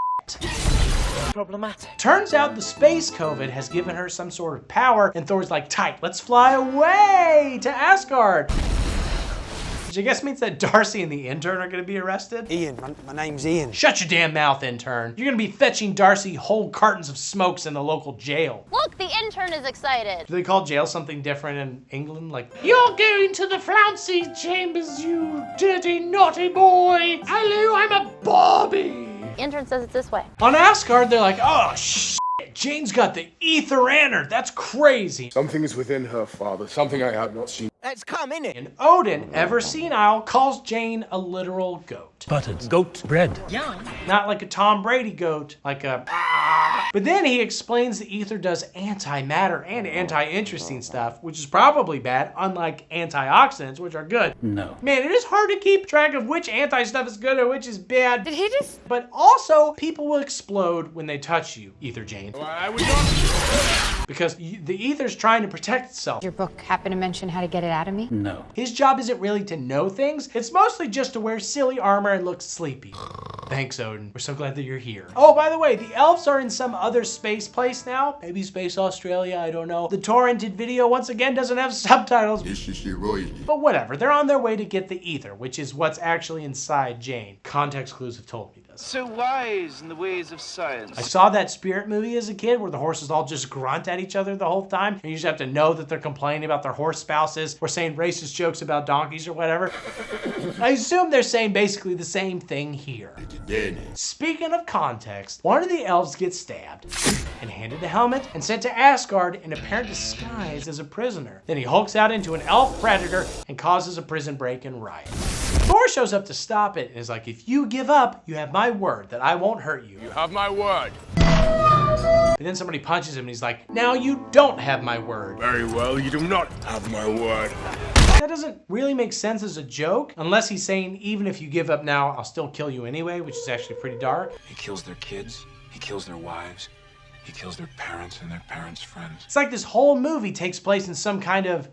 Problematic. Turns out the space COVID has given her some sort of power, and Thor's like, tight, let's fly away to Asgard. Which I guess means that Darcy and the intern are gonna be arrested. Ian, my name's Ian. Shut your damn mouth, intern. You're gonna be fetching Darcy whole cartons of smokes in the local jail. Look, the intern is excited. Do they call jail something different in England? Like, you're going to the flouncy chambers, you dirty, naughty boy. Hello, I'm a Barbie. Intern says it's this way. On Asgard, they're like, oh, shit, Jane's got the ether in her. That's crazy. Something is within her, Father. Something I have not seen. That's come, innit? And Odin, ever senile, calls Jane a literal goat. Buttered goat bread. Yeah. Not like a Tom Brady goat, like a But then he explains the ether does antimatter and anti-interesting stuff, which is probably bad, unlike antioxidants, which are good. No. Man, it is hard to keep track of which anti-stuff is good and which is bad. Did he just... But also, people will explode when they touch you, Ether Jane. I would not. Because the ether's trying to protect itself. Your book happened to mention how to get it out of me? No. His job isn't really to know things. It's mostly just to wear silly armor and look sleepy. Thanks, Odin. We're so glad that you're here. Oh, by the way, the elves are in some other space place now. Maybe Space Australia, I don't know. The torrented video, once again, doesn't have subtitles. But whatever, they're on their way to get the ether, which is what's actually inside Jane. Context clues have told me this. So wise in the ways of science. I saw that Spirit movie as a kid where the horses all just grunt at each other the whole time. And you just have to know that they're complaining about their horse spouses or saying racist jokes about donkeys or whatever. I assume they're saying basically the same thing here. Speaking of context, one of the elves gets stabbed and handed a helmet and sent to Asgard in apparent disguise as a prisoner. Then he hulks out into an elf predator and causes a prison break and riot. Thor shows up to stop it and is like, if you give up, you have my word that I won't hurt you. You have my word. But then somebody punches him and he's like, now you don't have my word. Very well, you do not have my word. That doesn't really make sense as a joke, unless he's saying, even if you give up now, I'll still kill you anyway, which is actually pretty dark. He kills their kids, he kills their wives, he kills their parents and their parents' friends. It's like this whole movie takes place in some kind of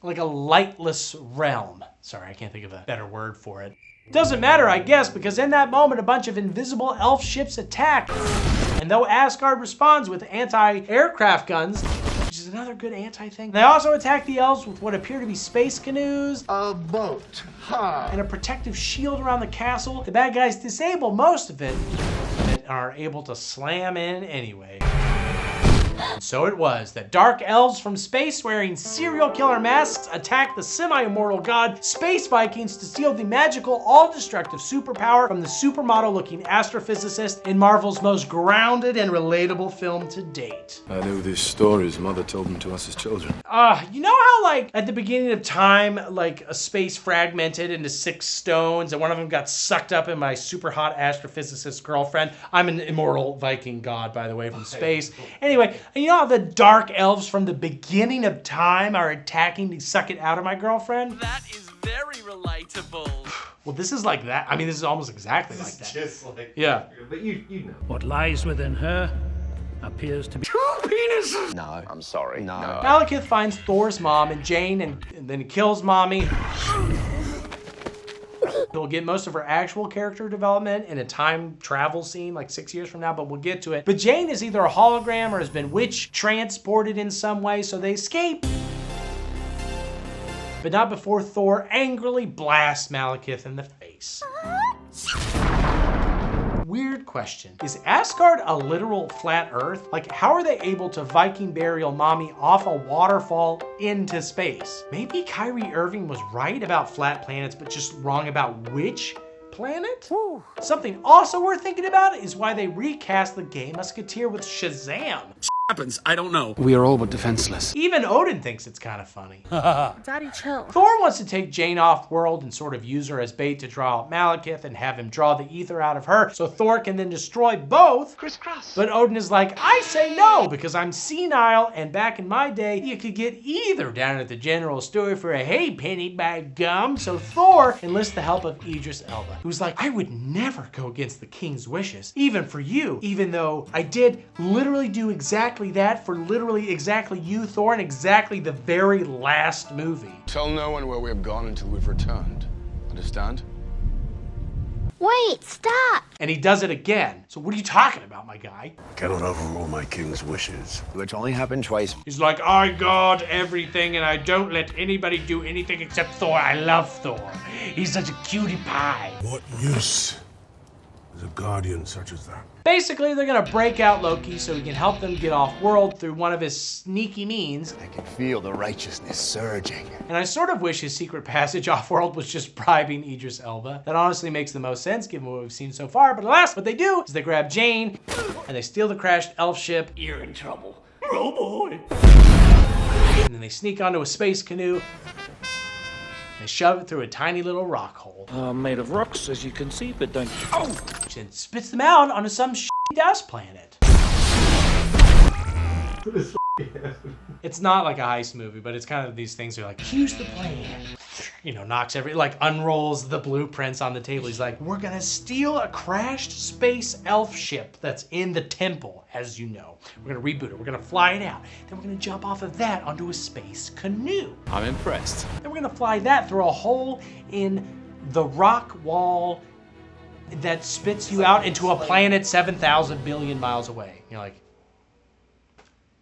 like a lightless realm. Sorry, I can't think of a better word for it. Doesn't matter, I guess, because in that moment, a bunch of invisible elf ships attack. And though Asgard responds with anti-aircraft guns, which is another good anti-thing, they also attack the elves with what appear to be space canoes, A boat. Ha! and a protective shield around the castle. The bad guys disable most of it, but are able to slam in anyway. And so it was that dark elves from space wearing serial killer masks attacked the semi-immortal god Space Vikings to steal the magical, all-destructive superpower from the supermodel-looking astrophysicist in Marvel's most grounded and relatable film to date. I knew these stories. Mother told them to us as children. You know how, like, at the beginning of time, like, a space fragmented into 6 stones and one of them got sucked up in my super hot astrophysicist girlfriend? I'm an immortal Viking god, by the way, from space. Anyway, you know how the dark elves from the beginning of time are attacking to suck it out of my girlfriend? That is very relatable. Well, this is like that. I mean, this is almost exactly like that. Just like, yeah. But you know. What lies within her appears to be 2 penises! No. I'm sorry. No. Malekith finds Thor's mom and Jane and then he kills mommy. We'll get most of her actual character development in a time travel scene like 6 years from now, but we'll get to it. But Jane is either a hologram or has been witch transported in some way, so they escape. But not before Thor angrily blasts Malekith in the face. Weird question. Is Asgard a literal flat Earth? Like, how are they able to Viking burial mommy off a waterfall into space? Maybe Kyrie Irving was right about flat planets, but just wrong about which planet? Woo. Something also worth thinking about is why they recast the Gay Musketeer with Shazam. Happens, I don't know. We are all but defenseless. Even Odin thinks it's kind of funny. Daddy, chill. Thor wants to take Jane off-world and sort of use her as bait to draw out Malekith and have him draw the ether out of her so Thor can then destroy both. Crisscross. But Odin is like, I say no, because I'm senile, and back in my day, you could get either down at the general store for a hay penny by gum. So Thor enlists the help of Idris Elba, who's like, I would never go against the king's wishes, even for you, even though I did literally do exactly that for literally exactly you, Thor, in exactly the very last movie. Tell no one where we have gone until we've returned. Understand? Wait, stop! And he does it again. So what are you talking about, my guy? Cannot overrule my king's wishes. Which only happened twice. He's like, I guard everything and I don't let anybody do anything except Thor. I love Thor. He's such a cutie pie. What use is a guardian such as that? Basically, they're gonna break out Loki so he can help them get off-world through one of his sneaky means. I can feel the righteousness surging. And I sort of wish his secret passage off-world was just bribing Idris Elba. That honestly makes the most sense given what we've seen so far. But alas, what they do is they grab Jane and they steal the crashed elf ship. You're in trouble. Oh boy. And then they sneak onto a space canoe. They shove it through a tiny little rock hole. made of rocks, as you can see, but don't... Oh! Which then spits them out onto some dust planet. It's not like a heist movie, but it's kind of these things are like, here's the plan. You know, knocks unrolls the blueprints on the table. He's like, we're gonna steal a crashed space elf ship that's in the temple, as you know. We're gonna reboot it, we're gonna fly it out. Then we're gonna jump off of that onto a space canoe. I'm impressed. Then we're gonna fly that through a hole in the rock wall that spits you out into a planet 7,000 billion miles away. You're like,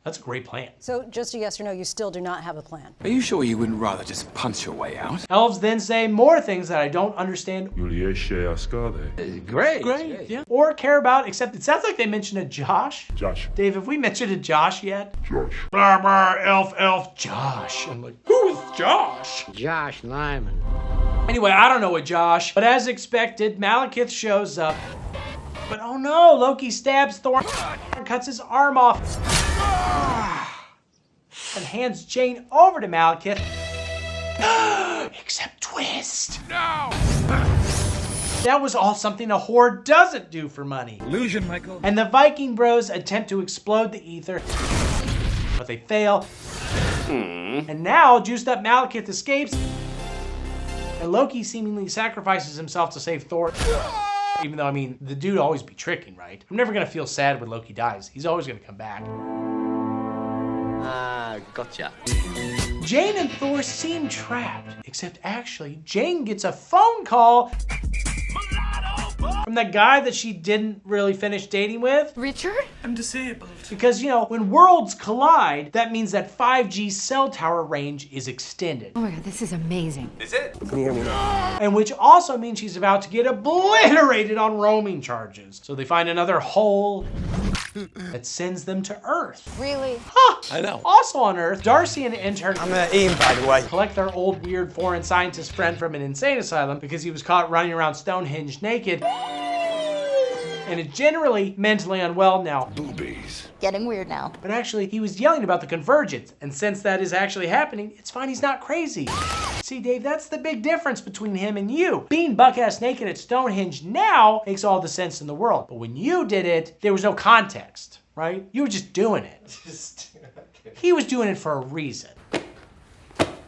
that's a great plan. So just a yes or no, you still do not have a plan? Are you sure you wouldn't rather just punch your way out? Elves then say more things that I don't understand. Great. Yeah. Or care about, except it sounds like they mentioned a Josh. Josh. Dave, have we mentioned a Josh yet? Josh. Blah, blah, elf, Josh. I'm like, who is Josh? Josh Lyman. Anyway, I don't know a Josh, but as expected, Malekith shows up. But oh no, Loki stabs Thor and cuts his arm off. And hands Jane over to Malekith. Except twist. No! That was all something a whore doesn't do for money. Illusion, Michael. And the Viking bros attempt to explode the ether, but they fail. And now, juiced up Malekith escapes, and Loki seemingly sacrifices himself to save Thor. Even though, I mean, the dude always be tricking, right? I'm never gonna feel sad when Loki dies. He's always gonna come back. Gotcha. Jane and Thor seem trapped, except actually, Jane gets a phone call from that guy that she didn't really finish dating with. Richard? I'm disabled. Because, you know, when worlds collide, that means that 5G cell tower range is extended. Oh my god, this is amazing. Is it? Can you hear me now? And which also means she's about to get obliterated on roaming charges. So they find another hole that sends them to Earth. Really? Huh. I know. Also on Earth, Darcy and the intern Ian, by the way. collect their old weird foreign scientist friend from an insane asylum because he was caught running around Stonehenge naked and is generally mentally unwell now. Boobies. Getting weird now. But actually, he was yelling about the convergence, and since that is actually happening, it's fine, he's not crazy. See, Dave, that's the big difference between him and you. Being buck-ass naked at Stonehenge now makes all the sense in the world, but when you did it, there was no context, right? You were just doing it. He was doing it for a reason.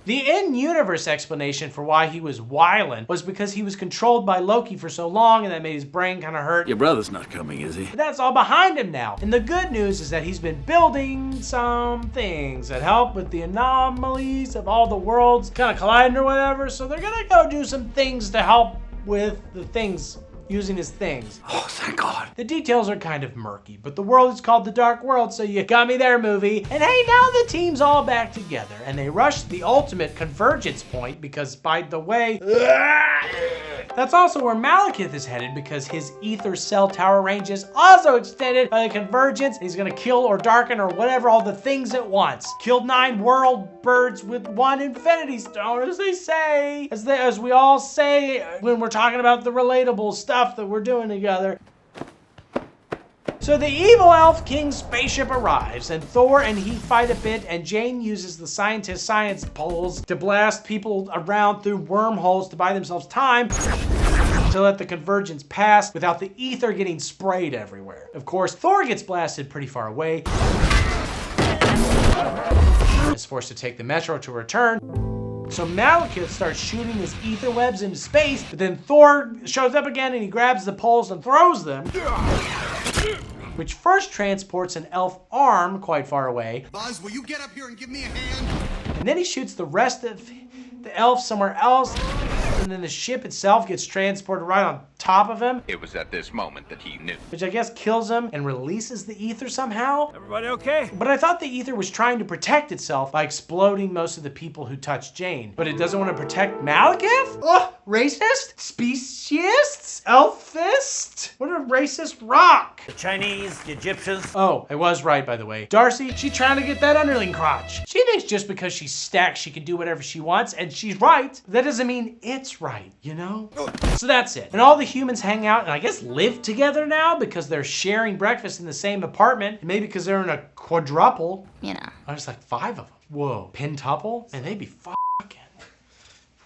The in-universe explanation for why he was wildin' was because he was controlled by Loki for so long and that made his brain kind of hurt. Your brother's not coming, is he? But that's all behind him now. And the good news is that he's been building some things that help with the anomalies of all the worlds kind of colliding or whatever. So they're gonna go do some things to help with the things using his things. Oh, thank God. The details are kind of murky, but the world is called the Dark World, so you got me there, movie. And hey, now the team's all back together, and they rushed the ultimate convergence point because, by the way, that's also where Malekith is headed because his ether cell tower range is also extended by the convergence. He's gonna kill or darken or whatever all the things at once. Killed 9 world birds with 1 infinity stone, as they say. As we all say when we're talking about the relatable stuff that we're doing together. So the evil elf king's spaceship arrives and Thor and he fight a bit and Jane uses the scientist science poles to blast people around through wormholes to buy themselves time to let the convergence pass without the ether getting sprayed everywhere. Of course, Thor gets blasted pretty far away. Is forced to take the metro to return. So Malekith starts shooting his ether webs into space, but then Thor shows up again and he grabs the poles and throws them, which first transports an elf arm quite far away. Buzz, will you get up here and give me a hand? And then he shoots the rest of the elf somewhere else, and then the ship itself gets transported right on top of him. It was at this moment that he knew. Which I guess kills him and releases the ether somehow. Everybody okay? But I thought the ether was trying to protect itself by exploding most of the people who touched Jane. But it doesn't want to protect Malekith? Ugh, racist? Speciesists? Elfist? What a racist rock. The Chinese, the Egyptians. Oh, I was right, by the way. Darcy, she's trying to get that underling crotch. She thinks just because she's stacked, she can do whatever she wants, and she's right. That doesn't mean it's right, you know? So that's it. And all the humans hang out and I guess live together now because they're sharing breakfast in the same apartment. And maybe because they're in a quadruple. You know. There's like 5 of them. Whoa, pentuple? And they'd be fucking.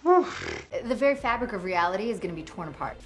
The very fabric of reality is gonna be torn apart.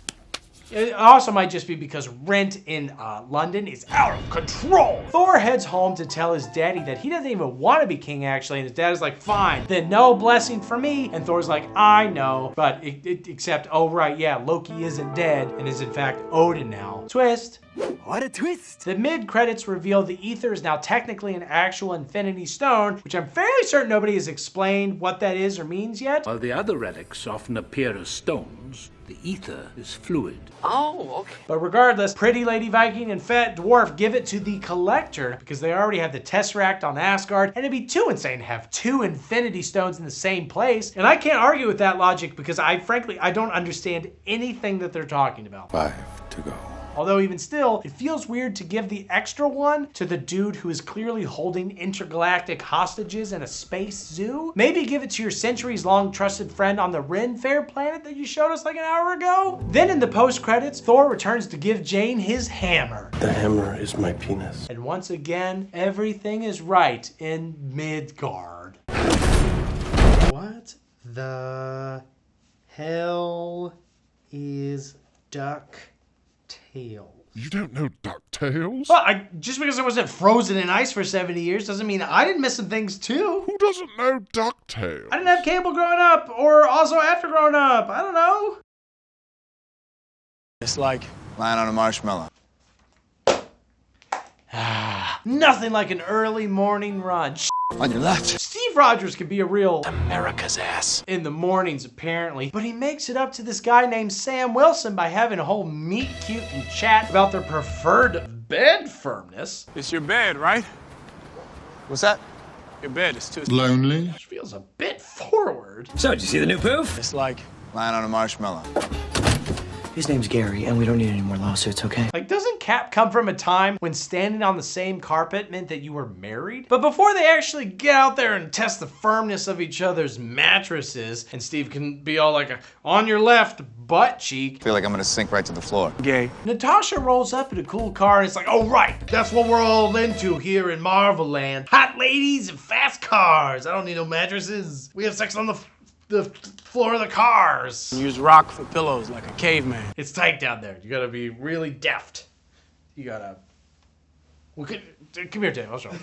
It also might just be because rent in London is out of control. Thor heads home to tell his daddy that he doesn't even want to be king actually, and his dad is like, fine, then no blessing for me. And Thor's like, I know, but except, oh right, yeah, Loki isn't dead and is in fact Odin now. Twist. What a twist! The mid-credits reveal the ether is now technically an actual infinity stone, which I'm fairly certain nobody has explained what that is or means yet. While the other relics often appear as stones, the ether is fluid. Oh, okay. But regardless, Pretty Lady Viking and Fat Dwarf give it to the Collector because they already have the Tesseract on Asgard, and it'd be too insane to have 2 Infinity Stones in the same place. And I can't argue with that logic because I don't understand anything that they're talking about. 5 to go. Although even still, it feels weird to give the extra one to the dude who is clearly holding intergalactic hostages in a space zoo. Maybe give it to your centuries-long trusted friend on the Ren Fair planet that you showed us like an hour ago. Then in the post-credits, Thor returns to give Jane his hammer. The hammer is my penis. And once again, everything is right in Midgard. What the hell is DuckTales? You don't know DuckTales? Well, just because I wasn't frozen in ice for 70 years doesn't mean I didn't miss some things too. Who doesn't know DuckTales? I didn't have cable growing up, or also after growing up. I don't know. It's like lying on a marshmallow. Ah. Nothing like an early morning run. On your left. Steve Rogers can be a real America's ass. in the mornings apparently, but he makes it up to this guy named Sam Wilson by having a whole meet cute and chat about their preferred bed firmness. It's your bed, right? What's that? Your bed is too Lonely? Which feels a bit forward. So, did you see the new poof? It's like Lying on a marshmallow. His name's Gary, and we don't need any more lawsuits, okay? Like, doesn't Cap come from a time when standing on the same carpet meant that you were married? But before they actually get out there and test the firmness of each other's mattresses, and Steve can be all like, on your left butt cheek. I feel like I'm gonna sink right to the floor. gay. Natasha rolls up in a cool car and it's like, oh right, that's what we're all into here in Marvel Land. Hot ladies and fast cars. I don't need no mattresses. We have sex on the floor of the cars. Use rock for pillows like a caveman. It's tight down there. You gotta be really deft. You gotta... Well, come here, Dave. I'll show you.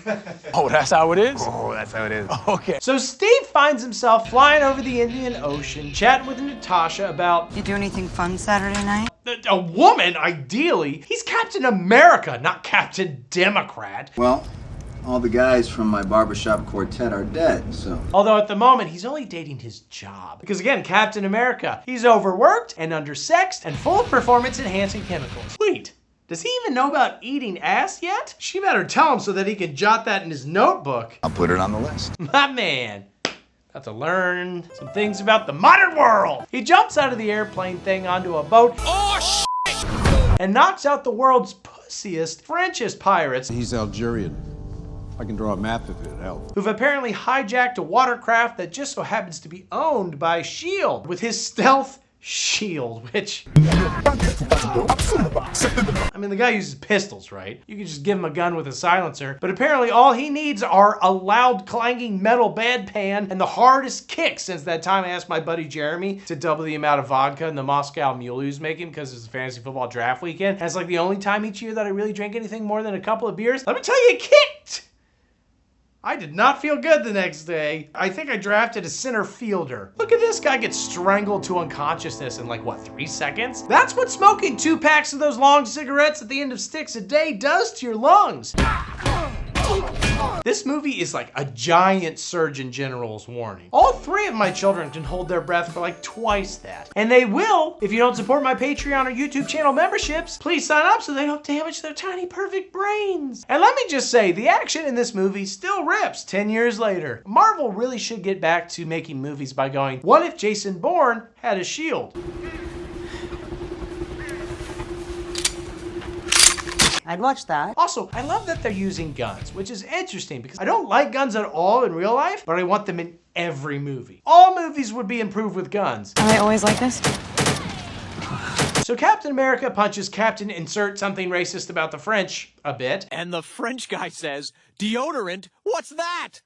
Oh, that's how it is? Oh, that's how it is. Okay. So Steve finds himself flying over the Indian Ocean, chatting with Natasha about... You do anything fun Saturday night? A woman, ideally. He's Captain America, not Captain Democrat. Well, all the guys from my barbershop quartet are dead, so... Although at the moment, he's only dating his job. Because again, Captain America, he's overworked and undersexed and full of performance-enhancing chemicals. Wait, does he even know about eating ass yet? She better tell him so that he can jot that in his notebook. I'll put it on the list. My man. Got to learn some things about the modern world. He jumps out of the airplane thing onto a boat. Oh, shit! And knocks out the world's pussiest, Frenchest pirates. He's Algerian. I can draw a map if it helps. Who've apparently hijacked a watercraft that just so happens to be owned by S.H.I.E.L.D. with his stealth shield, which... I mean, the guy uses pistols, right? You can just give him a gun with a silencer, but apparently all he needs are a loud clanging metal bedpan and the hardest kick since that time I asked my buddy Jeremy to double the amount of vodka in the Moscow Mule he was making because it's a fantasy football draft weekend. And it's like the only time each year that I really drank anything more than a couple of beers. Let me tell you, it kicked! I did not feel good the next day. I think I drafted a center fielder. Look at this guy get strangled to unconsciousness in like, what, 3 seconds? That's what smoking 2 packs of those long cigarettes at the end of sticks a day does to your lungs. This movie is like a giant Surgeon General's warning. All 3 of my children can hold their breath for like twice that. And they will if you don't support my Patreon or YouTube channel memberships. Please sign up so they don't damage their tiny perfect brains. And let me just say, the action in this movie still rips 10 years later. Marvel really should get back to making movies by going, what if Jason Bourne had a shield? I'd watch that. Also, I love that they're using guns, which is interesting because I don't like guns at all in real life, but I want them in every movie. All movies would be improved with guns. I always like this. So Captain America punches Captain Insert something racist about the French a bit. And the French guy says, deodorant? What's that?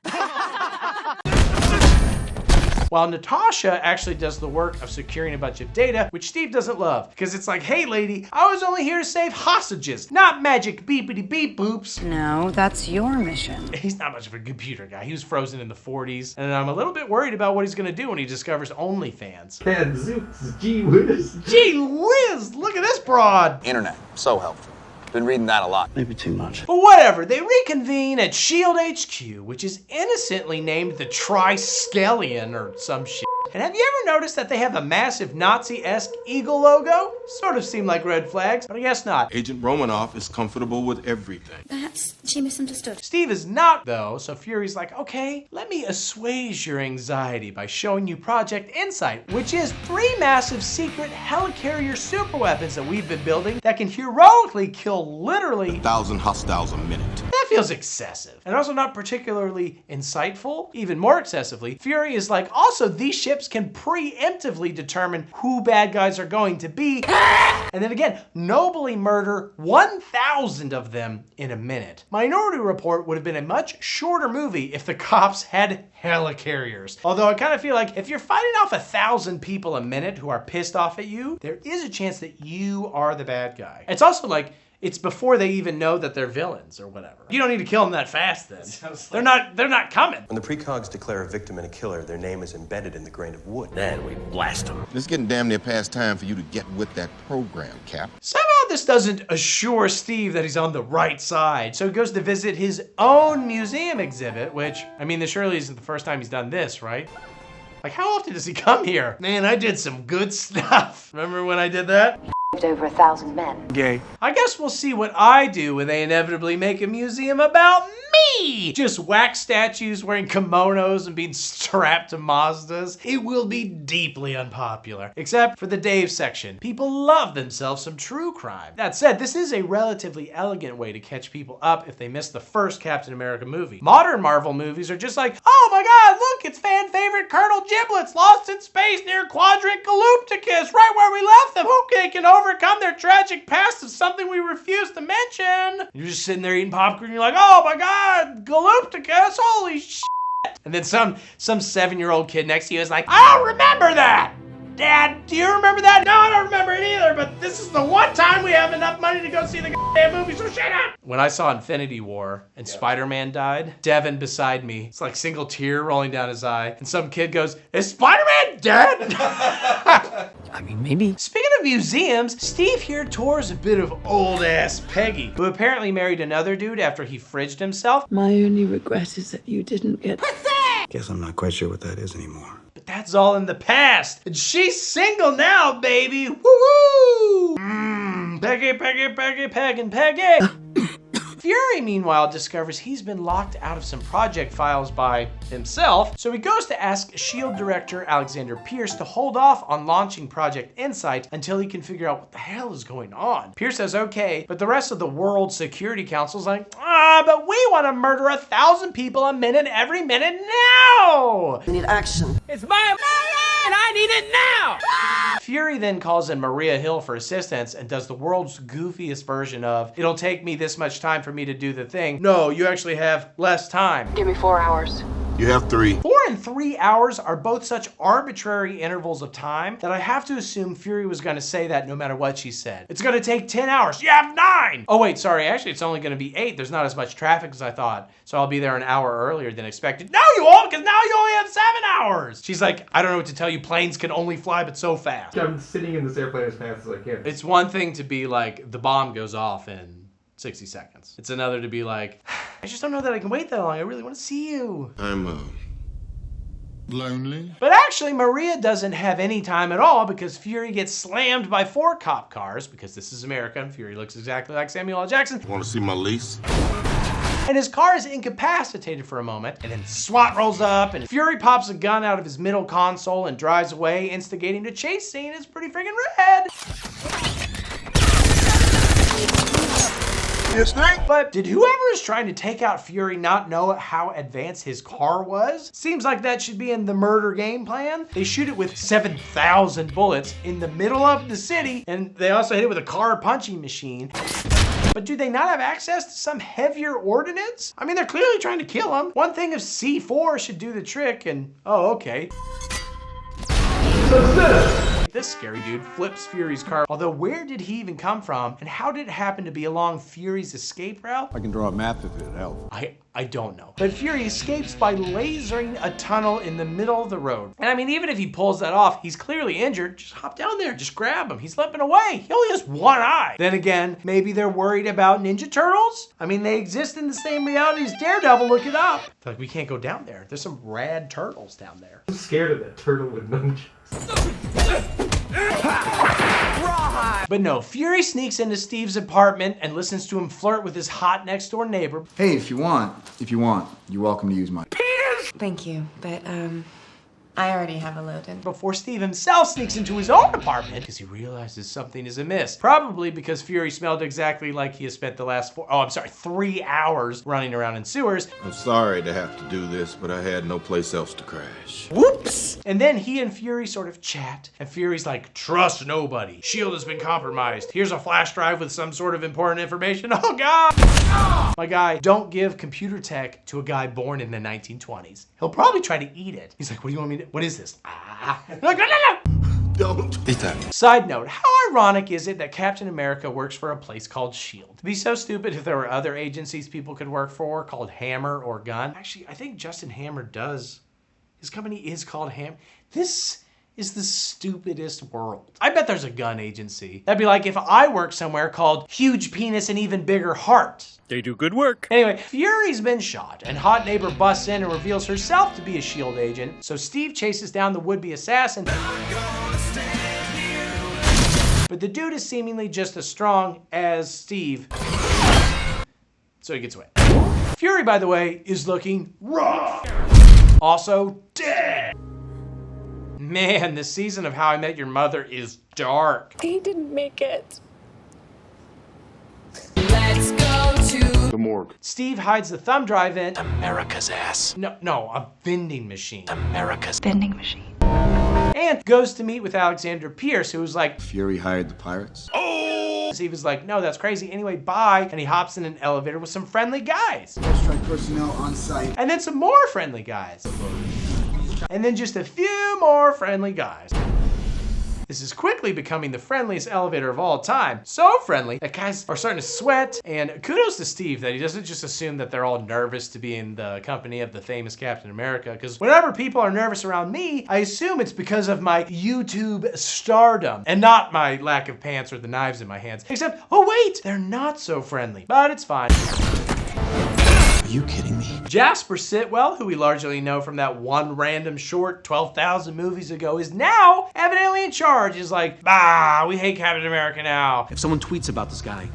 While Natasha actually does the work of securing a bunch of data, which Steve doesn't love. Because it's like, hey lady, I was only here to save hostages, not magic beepity beep boops. No, that's your mission. He's not much of a computer guy. He was frozen in the 40s. And I'm a little bit worried about what he's gonna do when he discovers OnlyFans. And Zooks, gee whiz. Gee whiz, look at this broad. Internet, so helpful. Been reading that a lot. Maybe too much. Oh, But whatever, they reconvene at S.H.I.E.L.D. HQ, which is innocently named the Triskelion or some shit. And have you ever noticed that they have a massive Nazi-esque eagle logo? Sort of seem like red flags, but I guess not. Agent Romanoff is comfortable with everything. Perhaps she misunderstood. Steve is not, though, so Fury's like, okay, let me assuage your anxiety by showing you Project Insight, which is 3 massive secret helicarrier superweapons that we've been building that can heroically kill literally 1,000 hostiles a minute. That feels excessive. And also not particularly insightful. Even more excessively, Fury is like, also these ships can preemptively determine who bad guys are going to be. And then again, nobly murder 1,000 of them in a minute. Minority Report would have been a much shorter movie if the cops had helicarriers. Although I kind of feel like if you're fighting off 1,000 people a minute who are pissed off at you, there is a chance that you are the bad guy. It's also like, it's before they even know that they're villains or whatever. You don't need to kill them that fast then. They're not coming. When the precogs declare a victim and a killer, their name is embedded in the grain of wood. Then we blast them. It's getting damn near past time for you to get with that program, Cap. Somehow this doesn't assure Steve that he's on the right side, so he goes to visit his own museum exhibit, which, I mean, this surely isn't the first time he's done this, right? Like, how often does he come here? Man, I did some good stuff. Remember when I did that? Over 1,000 men. Gay. I guess we'll see what I do when they inevitably make a museum about me. Just wax statues wearing kimonos and being strapped to Mazdas. It will be deeply unpopular, except for the Dave section. People love themselves some true crime. That said, this is a relatively elegant way to catch people up if they missed the first Captain America movie. Modern Marvel movies are just like, oh my God, look, it's fan favorite Colonel Giblets lost in space near Quadrant Galacticus, right where we left them. Okay, can overcome their tragic past of something we refuse to mention. You're just sitting there eating popcorn, you're like, oh my God, Galacticus, holy shit. And then some 7-year-old kid next to you is like, I don't remember that. Dad, do you remember that? No, I don't remember it either, but this is the one time we have enough money to go see the goddamn movie, so shut up! When I saw Infinity War and Spider-Man died, Devin beside me, it's like single tear rolling down his eye, and some kid goes, is Spider-Man dead? I mean, maybe. Speaking of museums, Steve here tours a bit of old-ass Peggy, who apparently married another dude after he fridged himself. My only regret is that you didn't get... Guess I'm not quite sure what that is anymore. But that's all in the past. And she's single now, baby. Woo-hoo! Peggy, Peggy, Peggy, Peggy, Peggy. Fury, meanwhile, discovers he's been locked out of some project files by himself, so he goes to ask S.H.I.E.L.D. director Alexander Pierce to hold off on launching Project Insight until he can figure out what the hell is going on. Pierce says okay, but the rest of the World Security Council's like, but we want to murder 1,000 people a minute every minute now! We need action. It's my and I need it now! Fury then calls in Maria Hill for assistance and does the world's goofiest version of, it'll take me this much time for me to do the thing. No, you actually have less time. Give me 4 hours. You have 3. 4 and 3 hours are both such arbitrary intervals of time that I have to assume Fury was going to say that no matter what she said. It's going to take 10 hours. You have 9! Oh wait, sorry, actually it's only going to be 8. There's not as much traffic as I thought, so I'll be there an hour earlier than expected. No, you won't, because now you only have 7 hours! She's like, I don't know what to tell you, planes can only fly but so fast. I'm sitting in this airplane as fast as I can. It's one thing to be like, the bomb goes off in 60 seconds. It's another to be like, I just don't know that I can wait that long. I really want to see you. I'm, lonely. But actually, Maria doesn't have any time at all because Fury gets slammed by 4 cop cars because this is America and Fury looks exactly like Samuel L. Jackson. Want to see my lease? And his car is incapacitated for a moment, and then SWAT rolls up, and Fury pops a gun out of his middle console and drives away, instigating the chase scene. It's pretty freaking rad. But did whoever is trying to take out Fury not know how advanced his car was? Seems like that should be in the murder game plan. They shoot it with 7,000 bullets in the middle of the city, and they also hit it with a car punching machine. But do they not have access to some heavier ordnance? I mean, they're clearly trying to kill him. One thing of C4 should do the trick, and oh, okay. This scary dude flips Fury's car. Although where did he even come from? And how did it happen to be along Fury's escape route? I can draw a map if it helps. I don't know. But Fury escapes by lasering a tunnel in the middle of the road. And I mean, even if he pulls that off, he's clearly injured. Just hop down there, just grab him. He's limping away. He only has 1 eye. Then again, maybe they're worried about Ninja Turtles? I mean, they exist in the same reality as Daredevil, look it up. They're like, we can't go down there. There's some rad turtles down there. I'm scared of that turtle with nunchucks. But no, Fury sneaks into Steve's apartment and listens to him flirt with his hot next door neighbor. Hey, if you want, you're welcome to use mine. Thank you, but I already have a load-in. Before Steve himself sneaks into his own apartment because he realizes something is amiss. Probably because Fury smelled exactly like he has spent the last 3 hours running around in sewers. I'm sorry to have to do this, but I had no place else to crash. Whoops! And then he and Fury sort of chat, and Fury's like, trust nobody. S.H.I.E.L.D. has been compromised. Here's a flash drive with some sort of important information. Oh God! My guy, don't give computer tech to a guy born in the 1920s. He'll probably try to eat it. He's like, what do you want me to, what is this? Like, no. Don't. Eat that. Side note, how ironic is it that Captain America works for a place called S.H.I.E.L.D.? It'd be so stupid if there were other agencies people could work for called Hammer or Gun. Actually, I think Justin Hammer does. His company is called Hammer. This is the stupidest world. I bet there's a gun agency. That'd be like if I worked somewhere called Huge Penis and Even Bigger Heart. They do good work. Anyway, Fury's been shot, and hot neighbor busts in and reveals herself to be a S.H.I.E.L.D. agent, so Steve chases down the would-be assassin. But the dude is seemingly just as strong as Steve, so he gets away. Fury, by the way, is looking rough. Also dead. Man, this season of How I Met Your Mother is dark. He didn't make it. Let's go to The morgue. Steve hides the thumb drive in America's ass. No, a vending machine. America's Vending machine. And goes to meet with Alexander Pierce, who was like, Fury hired the pirates? Steve was like, no, that's crazy. Anyway, bye. And he hops in an elevator with some friendly guys. Airstrike personnel on site. And then some more friendly guys. And then just a few more friendly guys. This is quickly becoming the friendliest elevator of all time. So friendly that guys are starting to sweat. And kudos to Steve that he doesn't just assume that they're all nervous to be in the company of the famous Captain America. Because whenever people are nervous around me, I assume it's because of my YouTube stardom and not my lack of pants or the knives in my hands. Except, oh wait, they're not so friendly. But it's fine. Are you kidding me? Jasper Sitwell, who we largely know from that one random short 12,000 movies ago, is now evidently in charge. He's like, bah, we hate Captain America now. If someone tweets about this guy,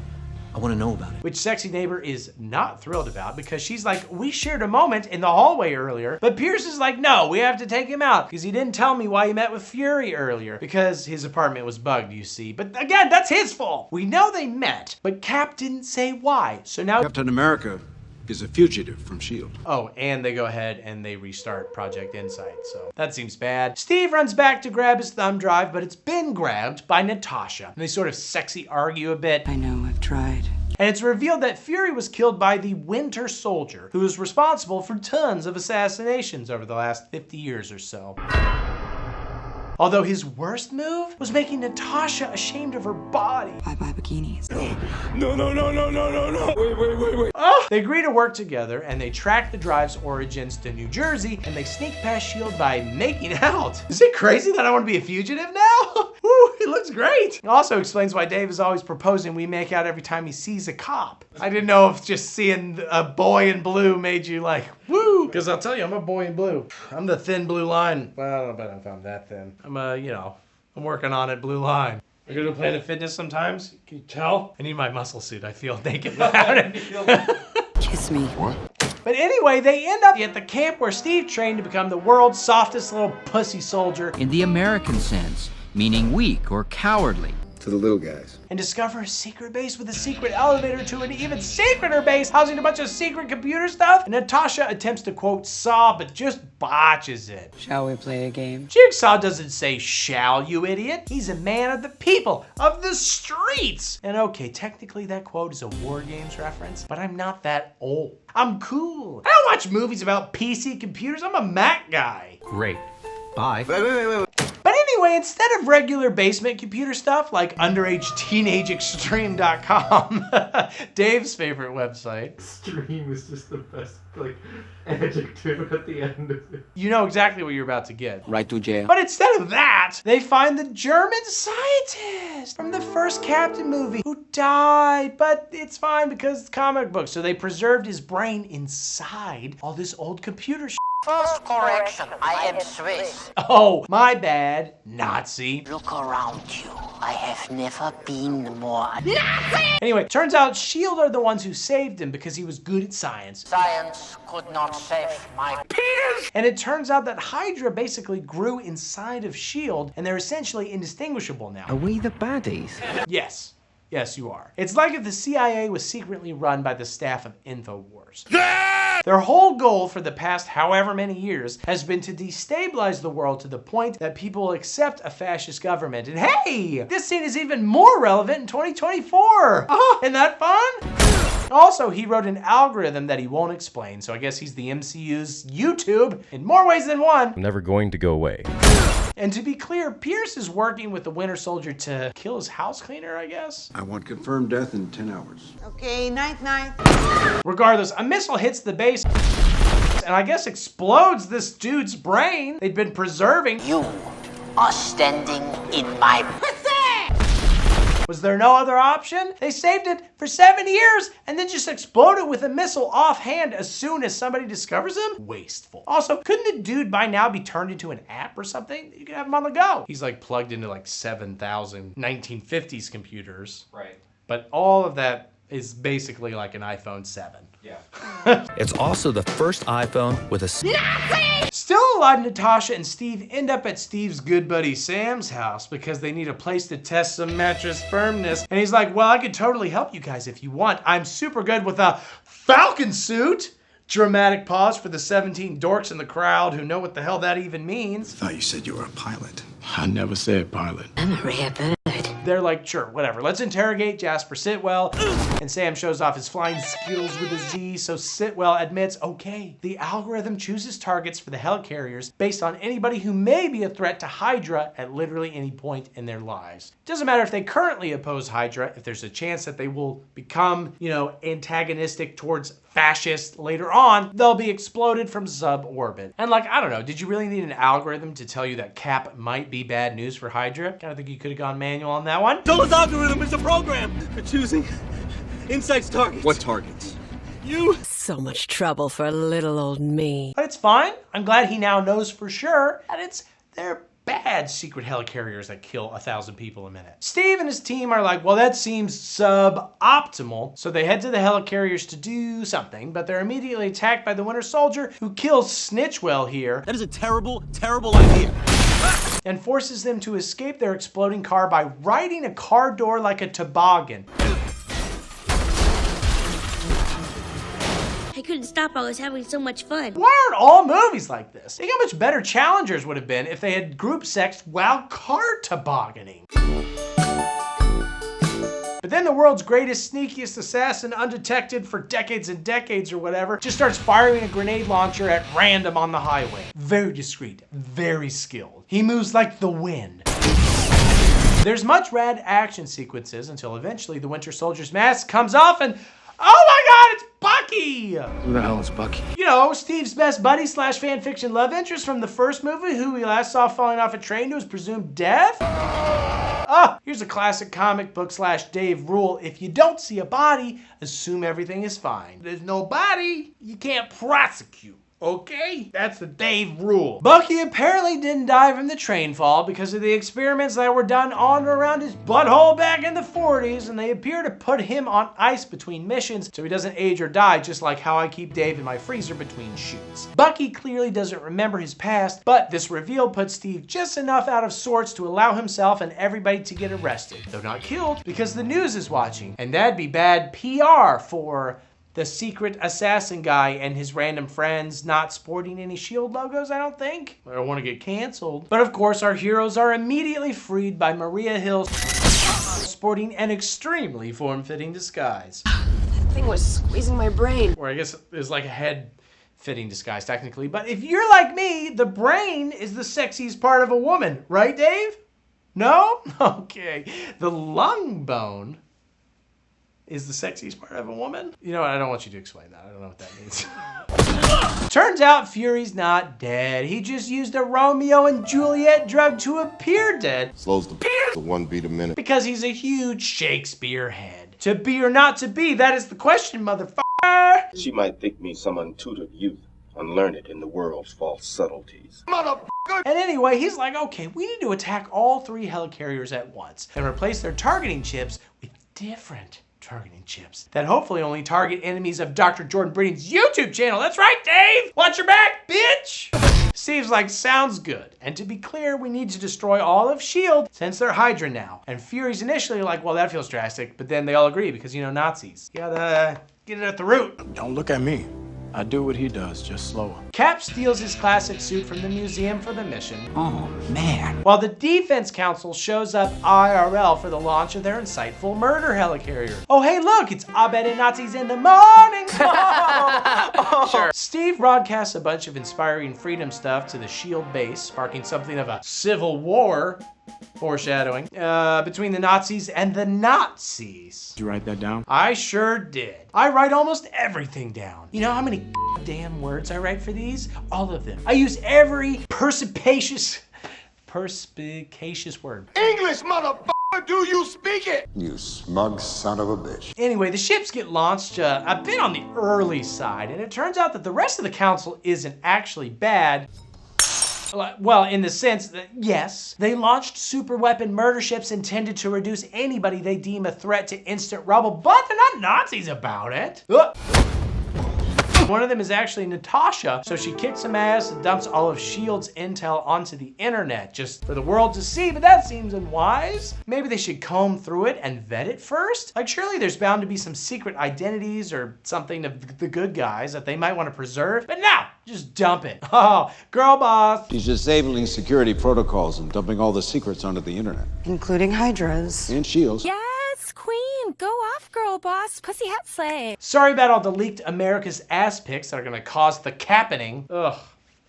I want to know about it. Which Sexy Neighbor is not thrilled about because she's like, we shared a moment in the hallway earlier, but Pierce is like, no, we have to take him out because he didn't tell me why he met with Fury earlier because his apartment was bugged, you see. But again, that's his fault. We know they met, but Cap didn't say why. So now Captain America is a fugitive from S.H.I.E.L.D. Oh, and they go ahead and they restart Project Insight, so that seems bad. Steve runs back to grab his thumb drive, but it's been grabbed by Natasha. And they sort of sexy argue a bit. I know, I've tried. And it's revealed that Fury was killed by the Winter Soldier, who was responsible for tons of assassinations over the last 50 years or so. Although his worst move was making Natasha ashamed of her body. Bye-bye bikinis. No. Wait. Oh! They agree to work together and they track the drive's origins to New Jersey and they sneak past S.H.I.E.L.D. by making out. Is it crazy that I want to be a fugitive now? Woo, he looks great. It also explains why Dave is always proposing we make out every time he sees a cop. I didn't know if just seeing a boy in blue made you like, woo. Because I'll tell you, I'm a boy in blue. I'm the thin blue line. Well, I don't know if I'm that thin. I'm working on it, blue line. I go to Planet Fitness sometimes. Can you tell? I need my muscle suit. I feel naked without it. Kiss me. What? But anyway, they end up at the camp where Steve trained to become the world's softest little pussy soldier. In the American sense, meaning weak or cowardly. To the little guys. And discover a secret base with a secret elevator to an even secreter base housing a bunch of secret computer stuff. And Natasha attempts to quote Saw, but just botches it. Shall we play a game? Jigsaw doesn't say shall, you idiot. He's a man of the people, of the streets. And okay, technically that quote is a War Games reference, but I'm not that old. I'm cool. I don't watch movies about PC computers. I'm a Mac guy. Great. Bye. Wait. But anyway, instead of regular basement computer stuff like underageteenageextreme.com, Dave's favorite website. Extreme is just the best, adjective at the end of it. You know exactly what you're about to get. Right to jail. But instead of that, they find the German scientist from the first Captain movie who died, but it's fine because it's comic book. So they preserved his brain inside all this old computer shit. First correction, I am Swiss. Oh, my bad, Nazi. Look around you. I have never been more Nazi! Anyway, turns out S.H.I.E.L.D. are the ones who saved him because he was good at science. Science could not save my penis! And it turns out that Hydra basically grew inside of S.H.I.E.L.D. and they're essentially indistinguishable now. Are we the baddies? Yes. Yes, you are. It's like if the CIA was secretly run by the staff of InfoWars. Their whole goal for the past however many years has been to destabilize the world to the point that people will accept a fascist government. And hey, this scene is even more relevant in 2024. Isn't that fun? Also, he wrote an algorithm that he won't explain, so I guess he's the MCU's YouTube in more ways than one. I'm never going to go away. And to be clear, Pierce is working with the Winter Soldier to kill his house cleaner, I guess? I want confirmed death in 10 hours. Okay, night-night. Regardless, a missile hits the base and I guess explodes this dude's brain they'd been preserving. You are standing in my Was there no other option? They saved it for 7 years and then just exploded with a missile offhand as soon as somebody discovers him? Wasteful. Also, couldn't the dude by now be turned into an app or something? You could have him on the go. He's like plugged into like 7,000 1950s computers. Right. But all of that is basically like an iPhone 7. Yeah. It's also the first iPhone with a Nazi! Still alive, Natasha and Steve end up at Steve's good buddy Sam's house because they need a place to test some mattress firmness. And he's like, well, I could totally help you guys if you want. I'm super good with a Falcon suit. Dramatic pause for the 17 dorks in the crowd who know what the hell that even means. I thought you said you were a pilot. I never said pilot. I'm a rare bird. They're like, sure, whatever. Let's interrogate Jasper Sitwell. And Sam shows off his flying skills with a Z, so Sitwell admits, okay, the algorithm chooses targets for the helicarriers based on anybody who may be a threat to Hydra at literally any point in their lives. Doesn't matter if they currently oppose Hydra, if there's a chance that they will become, antagonistic towards fascists later on, they'll be exploded from suborbit. And like, I don't know, did you really need an algorithm to tell you that Cap might be bad news for Hydra? Kinda think you could have gone manual on that one. Those algorithm is a program for choosing insects targets. What targets? You. So much trouble for little old me. But it's fine. I'm glad he now knows for sure that it's their bad secret helicarriers that kill 1,000 people a minute. Steve and his team are like, well, that seems suboptimal. So they head to the helicarriers to do something, but they're immediately attacked by the Winter Soldier, who kills Snitchwell here. That is a terrible, terrible idea. And forces them to escape their exploding car by riding a car door like a toboggan. I couldn't stop. I was having so much fun. Why aren't all movies like this? Think how much better Challengers would have been if they had group sex while car tobogganing. But then the world's greatest, sneakiest assassin, undetected for decades and decades or whatever, just starts firing a grenade launcher at random on the highway. Very discreet, very skilled. He moves like the wind. There's much rad action sequences until eventually the Winter Soldier's mask comes off and oh my god, it's Bucky! Who the hell is Bucky? Steve's best buddy / fanfiction love interest from the first movie, who we last saw falling off a train to his presumed death. Here's a classic comic book / Dave rule. If you don't see a body, assume everything is fine. There's no body, you can't prosecute. Okay? That's the Dave rule. Bucky apparently didn't die from the train fall because of the experiments that were done on or around his butthole back in the 40s, and they appear to put him on ice between missions so he doesn't age or die, just like how I keep Dave in my freezer between shoots. Bucky clearly doesn't remember his past, but this reveal puts Steve just enough out of sorts to allow himself and everybody to get arrested, though not killed, because the news is watching, and that'd be bad PR for the secret assassin guy and his random friends not sporting any S.H.I.E.L.D. logos, I don't think. I don't want to get canceled. But of course, our heroes are immediately freed by Maria Hill sporting an extremely form-fitting disguise. That thing was squeezing my brain. Or I guess it's like a head-fitting disguise, technically. But if you're like me, the brain is the sexiest part of a woman, right, Dave? No? Okay. The lung bone is the sexiest part of a woman? You know what, I don't want you to explain that. I don't know what that means. Turns out Fury's not dead. He just used a Romeo and Juliet drug to appear dead. Slows the to 1 beat a minute. Because he's a huge Shakespeare head. To be or not to be, that is the question, motherfucker. She might think me some untutored youth, unlearned in the world's false subtleties. And anyway, he's like, okay, we need to attack all 3 helicarriers at once and replace their targeting chips with different targeting chips that hopefully only target enemies of Dr. Jordan Breen's YouTube channel. That's right, Dave! Watch your back, bitch! Steve's like, sounds good. And to be clear, we need to destroy all of S.H.I.E.L.D. since they're Hydra now. And Fury's initially like, well, that feels drastic, but then they all agree because, Nazis. You gotta get it at the root. Don't look at me. I do what he does, just slower. Cap steals his classic suit from the museum for the mission. Oh, man. While the Defense Council shows up IRL for the launch of their insightful murder helicarrier. Oh, hey, look, it's Abed and Nazis in the morning. Sure. Steve broadcasts a bunch of inspiring freedom stuff to the S.H.I.E.L.D. base, sparking something of a civil war, foreshadowing, between the Nazis and the Nazis. Did you write that down? I sure did. I write almost everything down. You know how many damn words I write for these? All of them. I use every perspicacious word. English, motherfucker! Do you speak it? You smug son of a bitch. Anyway, the ships get launched a bit on the early side, and it turns out that the rest of the council isn't actually bad. Well, in the sense that, yes, they launched super weapon murder ships intended to reduce anybody they deem a threat to instant rubble, but they're not Nazis about it. One of them is actually Natasha, so she kicks some ass and dumps all of S.H.I.E.L.D.'s intel onto the internet just for the world to see, but that seems unwise. Maybe they should comb through it and vet it first? Like, surely there's bound to be some secret identities or something of the good guys that they might want to preserve, but no, just dump it. Oh, girl boss. He's disabling security protocols and dumping all the secrets onto the internet. Including Hydras. And shields. Yes, queen. Go off, girl boss. Pussy hat slay. Sorry about all the leaked America's ass pics that are gonna cause the cappening. Ugh,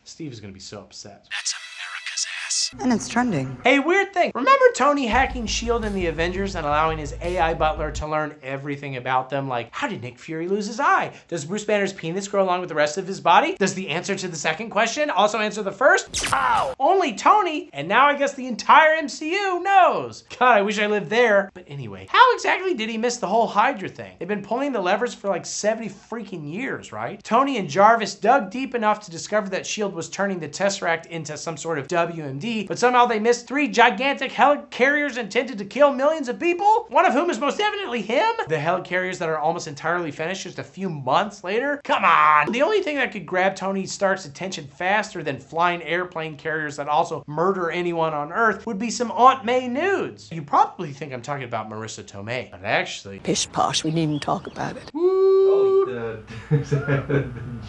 Steve is gonna be so upset. That's America's ass. And it's trending. Hey, weird thing. Remember Tony hacking S.H.I.E.L.D. in the Avengers and allowing his AI butler to learn everything about them? Like, how did Nick Fury lose his eye? Does Bruce Banner's penis grow along with the rest of his body? Does the answer to the second question also answer the first? Ow! Only Tony, and now I guess the entire MCU knows. God, I wish I lived there. But anyway, how exactly did he miss the whole Hydra thing? They've been pulling the levers for like 70 freaking years, right? Tony and Jarvis dug deep enough to discover that S.H.I.E.L.D. was turning the Tesseract into some sort of WMD, but somehow they missed 3 gigantic helicarriers intended to kill millions of people, one of whom is most evidently him. The helicarriers that are almost entirely finished just a few months later. Come on! The only thing that could grab Tony Stark's attention faster than flying airplane carriers that also murder anyone on Earth would be some Aunt May nudes. You probably think I'm talking about Marissa Tomei, but actually... Pish posh, we needn't talk about it. Oh, the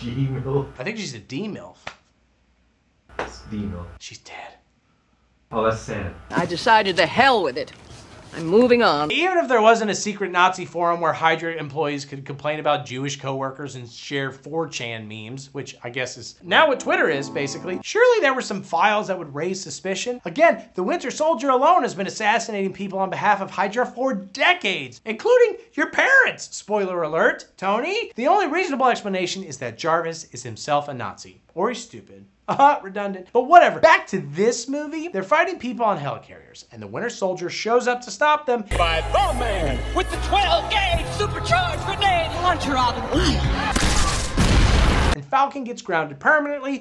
G-MILF. I think she's a D-MILF. It's D-MILF. She's dead. Oh, that's sad. I decided to hell with it. I'm moving on. Even if there wasn't a secret Nazi forum where Hydra employees could complain about Jewish coworkers and share 4chan memes, which I guess is now what Twitter is, basically, surely there were some files that would raise suspicion. Again, the Winter Soldier alone has been assassinating people on behalf of Hydra for decades, including your parents. Spoiler alert, Tony. The only reasonable explanation is that Jarvis is himself a Nazi. Or he's stupid. Redundant. But whatever. Back to this movie. They're fighting people on helicarriers, and the Winter Soldier shows up to stop them. By the man with the 12-gauge supercharged grenade launcher on the And Falcon gets grounded permanently.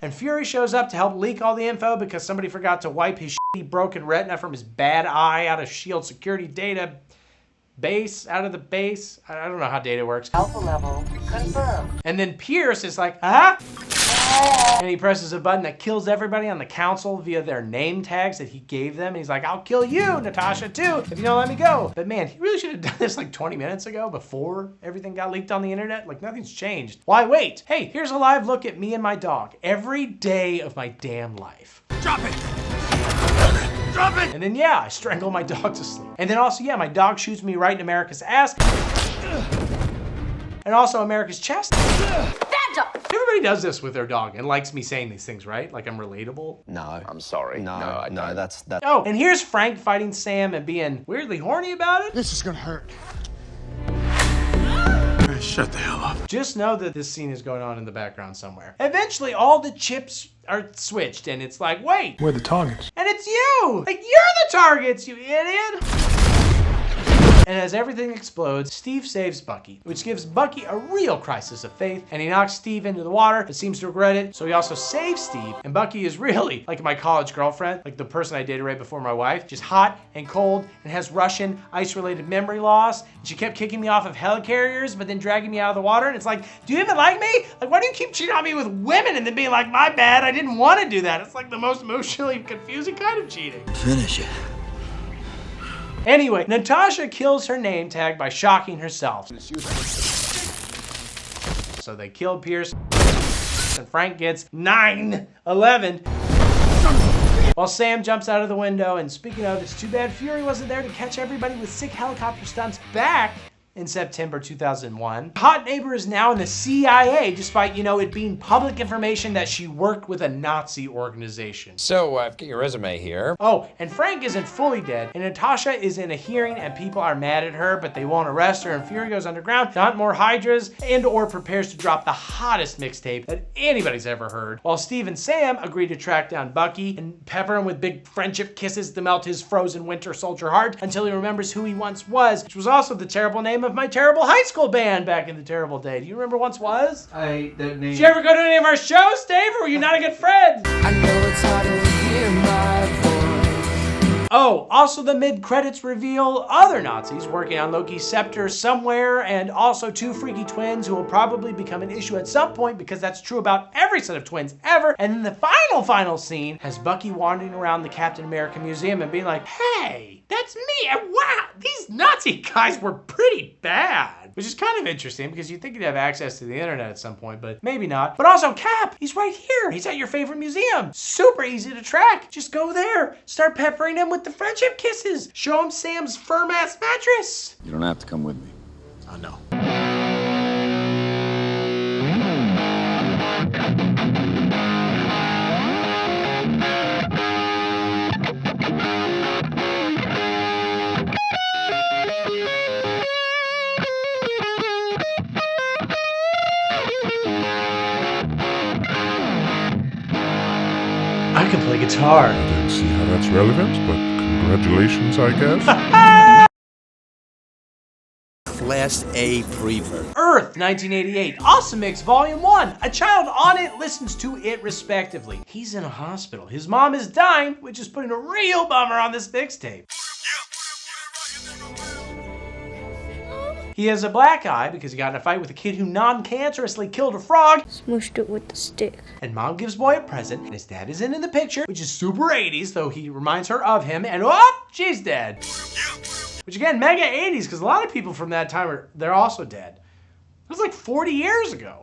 And Fury shows up to help leak all the info because somebody forgot to wipe his shitty broken retina from his bad eye out of S.H.I.E.L.D. security data base, out of the base. I don't know how data works. Alpha level confirmed. And then Pierce is like, huh? And he presses a button that kills everybody on the council via their name tags that he gave them. And he's like, I'll kill you, Natasha, too, if you don't let me go. But man, he really should have done this like 20 minutes ago before everything got leaked on the internet. Like, nothing's changed. Why wait? Hey, here's a live look at me and my dog every day of my damn life. Drop it! Drop it! And then, yeah, I strangle my dog to sleep. And then also, yeah, my dog shoots me right in America's ass. And also America's chest. Everybody does this with their dog and likes me saying these things, right? Like I'm relatable. No. I'm sorry. No, that's... Oh, and here's Frank fighting Sam and being weirdly horny about it. This is gonna hurt. Shut the hell up. Just know that this scene is going on in the background somewhere. Eventually, all the chips are switched, and it's like, wait. We're the targets. And it's you! Like, you're the targets, you idiot! And as everything explodes, Steve saves Bucky, which gives Bucky a real crisis of faith, and he knocks Steve into the water, but seems to regret it, so he also saves Steve, and Bucky is really like my college girlfriend, like the person I dated right before my wife, just hot and cold, and has Russian ice-related memory loss, and she kept kicking me off of helicarriers, but then dragging me out of the water, and it's like, do you even like me? Like, why do you keep cheating on me with women and then being like, my bad, I didn't want to do that? It's like the most emotionally confusing kind of cheating. Finish it. Anyway, Natasha kills her name tag by shocking herself. So they killed Pierce, and Frank gets 9/11. While Sam jumps out of the window, and speaking of, it's too bad Fury wasn't there to catch everybody with sick helicopter stunts back in September 2001. Hot neighbor is now in the CIA, despite, it being public information that she worked with a Nazi organization. So, I've got your resume here. Oh, and Frank isn't fully dead, and Natasha is in a hearing, and people are mad at her, but they won't arrest her, and Fury goes underground to hunt more Hydras, and or prepares to drop the hottest mixtape that anybody's ever heard, while Steve and Sam agree to track down Bucky and pepper him with big friendship kisses to melt his frozen Winter Soldier heart until he remembers who he once was, which was also the terrible name of my terrible high school band back in the terrible day. Do you remember Once Was? That name. Did you ever go to any of our shows, Dave, or were you not a good friend? I know it's hard to hear my voice. Oh, also the mid-credits reveal other Nazis working on Loki's scepter somewhere, and also 2 freaky twins who will probably become an issue at some point because that's true about every set of twins ever. And then the final scene has Bucky wandering around the Captain America Museum and being like, hey, that's me, and wow, these Nazi guys were pretty bad. Which is kind of interesting because you'd think you'd have access to the internet at some point, but maybe not. But also Cap, he's right here. He's at your favorite museum. Super easy to track. Just go there. Start peppering him with the friendship kisses. Show him Sam's firm ass mattress. You don't have to come with me. I know. I can play guitar. I don't see how that's relevant, but congratulations, I guess. Class A prevert. Earth, 1988. Awesome Mix, Volume 1. A child on it listens to it respectively. He's in a hospital. His mom is dying, which is putting a real bummer on this mixtape. He has a black eye because he got in a fight with a kid who non-cancerously killed a frog. Smushed it with the stick. And mom gives boy a present, and his dad is in the picture, which is super 80s, though he reminds her of him, and oh, she's dead. Which again, mega 80s, because a lot of people from that time, they're also dead. It was like 40 years ago.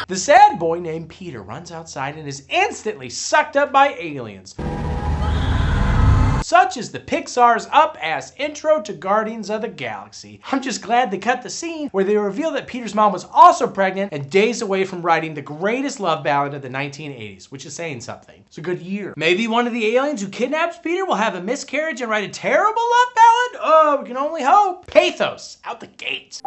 The sad boy named Peter runs outside and is instantly sucked up by aliens. Such is the Pixar's up-ass intro to Guardians of the Galaxy. I'm just glad they cut the scene where they reveal that Peter's mom was also pregnant and days away from writing the greatest love ballad of the 1980s, which is saying something. It's a good year. Maybe one of the aliens who kidnaps Peter will have a miscarriage and write a terrible love ballad? Oh, we can only hope. Pathos, out the gate.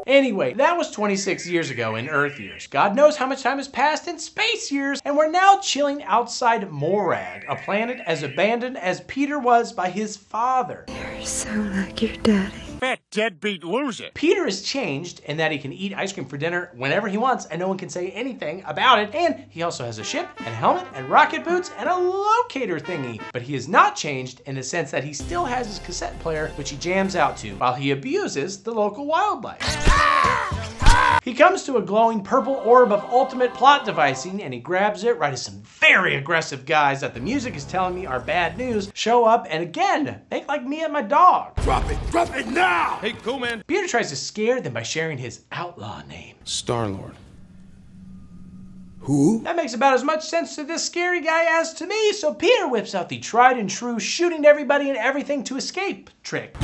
Anyway, that was 26 years ago in Earth years. God knows how much time has passed in space years, and we're now chilling outside Morag, a planet as abandoned as Peter was by his father. You're so like your daddy. Fat deadbeat loser. Peter is changed in that he can eat ice cream for dinner whenever he wants and no one can say anything about it, and he also has a ship and a helmet and rocket boots and a locator thingy. But he is not changed in the sense that he still has his cassette player, which he jams out to, while he abuses the local wildlife. He comes to a glowing purple orb of ultimate plot devising and he grabs it right as some very aggressive guys that the music is telling me are bad news show up and again, make like me and my dog. Drop it now! Hey, cool man. Peter tries to scare them by sharing his outlaw name. Star-Lord. Who? That makes about as much sense to this scary guy as to me, so Peter whips out the tried and true shooting everybody and everything to escape trick.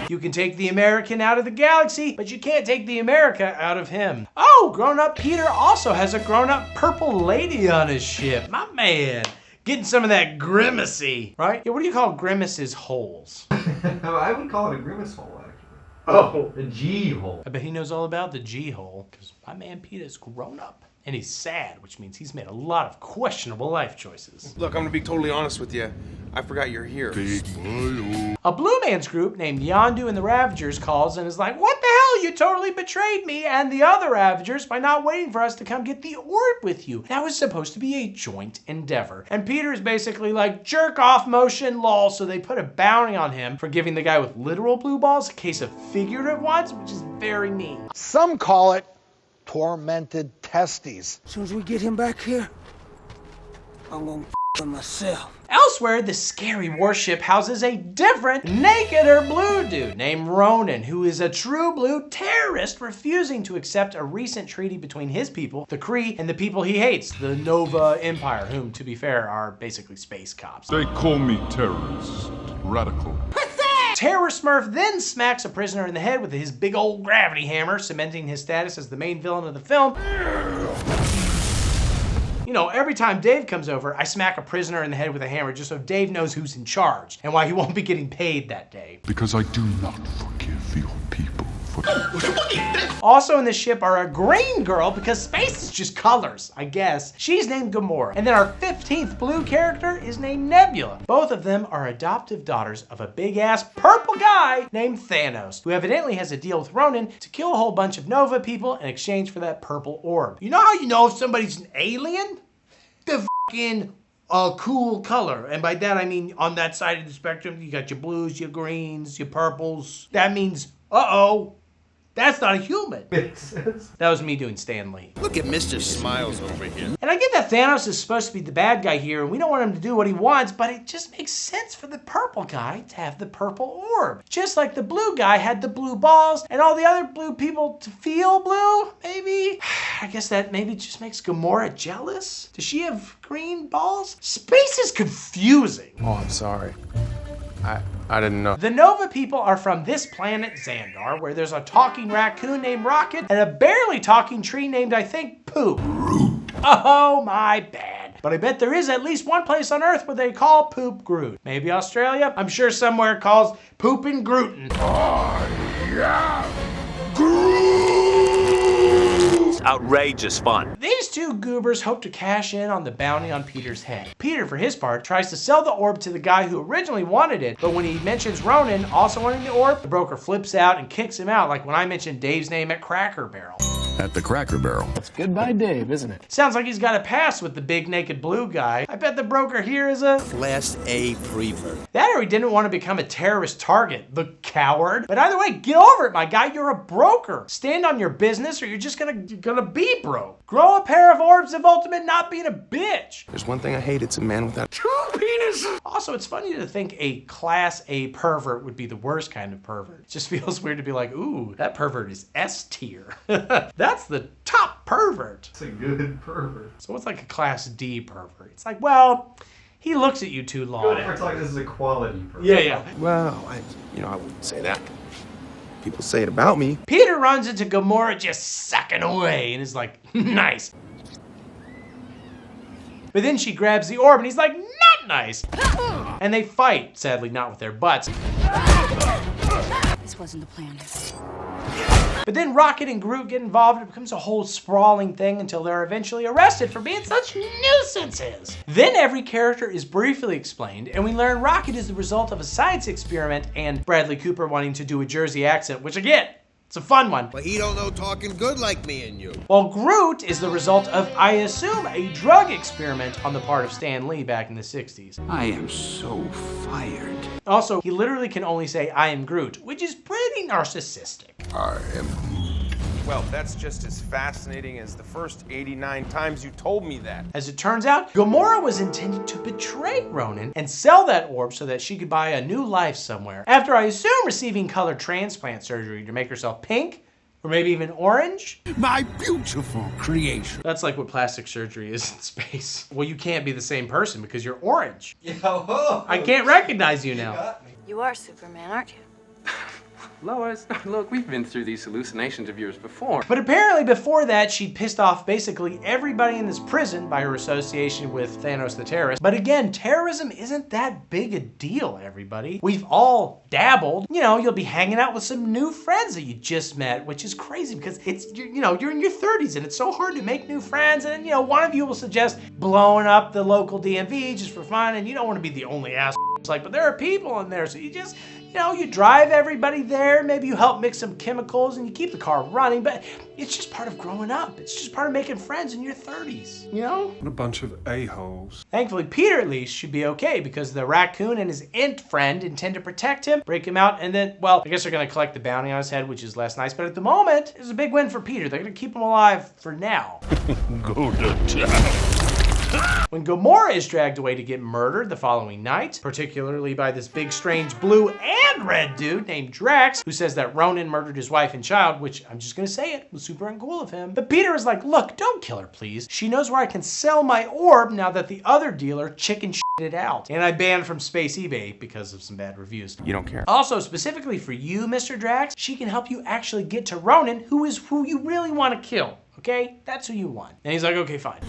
You can take the American out of the galaxy, but you can't take the America out of him. Oh, grown-up Peter also has a grown-up purple lady on his ship. My man, getting some of that grimacy, right? Yeah, what do you call grimace's holes? I would call it a grimace hole, actually. Oh, a G hole. I bet he knows all about the G hole, because my man Peter's grown up. And he's sad, which means he's made a lot of questionable life choices. Look, I'm gonna be totally honest with you. I forgot you're here. A Blue Man's group named Yondu and the Ravagers calls and is like, what the hell? You totally betrayed me and the other Ravagers by not waiting for us to come get the orb with you. That was supposed to be a joint endeavor. And Peter is basically like, jerk off motion, lol. So they put a bounty on him for giving the guy with literal blue balls a case of figurative ones, which is very mean. Some call it tormented testes. As soon as we get him back here, I'm gonna myself. Elsewhere, the scary warship houses a different, nakeder blue dude named Ronan, who is a true blue terrorist refusing to accept a recent treaty between his people, the Kree, and the people he hates, the Nova Empire, whom, to be fair, are basically space cops. They call me terrorist, radical. Terror Smurf then smacks a prisoner in the head with his big old gravity hammer, cementing his status as the main villain of the film. You know, every time Dave comes over, I smack a prisoner in the head with a hammer just so Dave knows who's in charge and why he won't be getting paid that day. Because I do not forgive your people. Also in this ship are a green girl, because space is just colors, I guess. She's named Gamora. And then our 15th blue character is named Nebula. Both of them are adoptive daughters of a big-ass purple guy named Thanos, who evidently has a deal with Ronan to kill a whole bunch of Nova people in exchange for that purple orb. You know how you know if somebody's an alien? The fucking cool color. And by that I mean on that side of the spectrum, you got your blues, your greens, your purples. That means, uh-oh, that's not a human. That was me doing Stan Lee. Look at Mr. Smiles over here. And I get that Thanos is supposed to be the bad guy here, and we don't want him to do what he wants, but it just makes sense for the purple guy to have the purple orb. Just like the blue guy had the blue balls, and all the other blue people to feel blue, maybe? I guess that maybe just makes Gamora jealous? Does she have green balls? Space is confusing. Oh, I'm sorry. I didn't know. The Nova people are from this planet, Xandar, where there's a talking raccoon named Rocket and a barely talking tree named, I think, Poop. Oh, my bad. But I bet there is at least one place on Earth where they call Poop Groot. Maybe Australia? I'm sure somewhere it calls Poopin' Grootin'. Yeah, Groot! Outrageous fun. These two goobers hope to cash in on the bounty on Peter's head. Peter, for his part, tries to sell the orb to the guy who originally wanted it, but when he mentions Ronan also wanting the orb, the broker flips out and kicks him out, like when I mentioned Dave's name at Cracker Barrel. At the Cracker Barrel. It's goodbye Dave, isn't it? Sounds like he's got a pass with the big naked blue guy. I bet the broker here is a Class A prevert. That or he didn't want to become a terrorist target, the coward. But either way, get over it, my guy. You're a broker. Stand on your business or you're just gonna be broke. Grow a pair of orbs of ultimate not being a bitch. There's one thing I hate, it's a man without two penises. Also, it's funny to think a Class A pervert would be the worst kind of pervert. It just feels weird to be like, ooh, that pervert is S tier. That's the top pervert. It's a good pervert. So what's like a Class D pervert? It's like, well, he looks at you too long. It's like this is a quality pervert. Yeah. Well, I wouldn't say that. People say it about me. Peter runs into Gamora just sucking away and is like, nice. But then she grabs the orb and he's like, not nice. And they fight, sadly not with their butts. This wasn't the plan. But then Rocket and Groot get involved and it becomes a whole sprawling thing until they're eventually arrested for being such nuisances. Then every character is briefly explained and we learn Rocket is the result of a science experiment and Bradley Cooper wanting to do a Jersey accent, which again, it's a fun one. But he don't know talking good like me and you. While Groot is the result of, I assume, a drug experiment on the part of Stan Lee back in the 60s. I am so fired. Also, he literally can only say, I am Groot, which is pretty narcissistic. I am. Well, that's just as fascinating as the first 89 times you told me that. As it turns out, Gamora was intended to betray Ronan and sell that orb so that she could buy a new life somewhere. After, I assume, receiving color transplant surgery to make herself pink, or maybe even orange. My beautiful creation. That's like what plastic surgery is in space. Well, you can't be the same person because you're orange. I can't recognize you now. You are Superman, aren't you? Lois, look, we've been through these hallucinations of yours before. But apparently before that, she'd pissed off basically everybody in this prison by her association with Thanos the terrorist. But again, terrorism isn't that big a deal, everybody. We've all dabbled. You know, you'll be hanging out with some new friends that you just met, which is crazy because you're in your 30s and it's so hard to make new friends. And, one of you will suggest blowing up the local DMV just for fun. And you don't want to be the only ass. But there are people in there, so you just, you drive everybody there, maybe you help mix some chemicals and you keep the car running, but it's just part of growing up. It's just part of making friends in your 30s, What a bunch of a-holes. Thankfully, Peter at least should be okay because the raccoon and his int friend intend to protect him, break him out, and then, well, I guess they're gonna collect the bounty on his head, which is less nice, but at the moment, it's a big win for Peter. They're gonna keep him alive for now. Go to town. When Gamora is dragged away to get murdered the following night, particularly by this big strange blue and red dude named Drax, who says that Ronan murdered his wife and child, which I'm just gonna say it, was super uncool of him. But Peter is like, look, don't kill her, please. She knows where I can sell my orb now that the other dealer chicken shitted out. And I banned from Space eBay because of some bad reviews. You don't care. Also, specifically for you, Mr. Drax, she can help you actually get to Ronan, who is who you really want to kill. Okay? That's who you want. And he's like, okay, fine.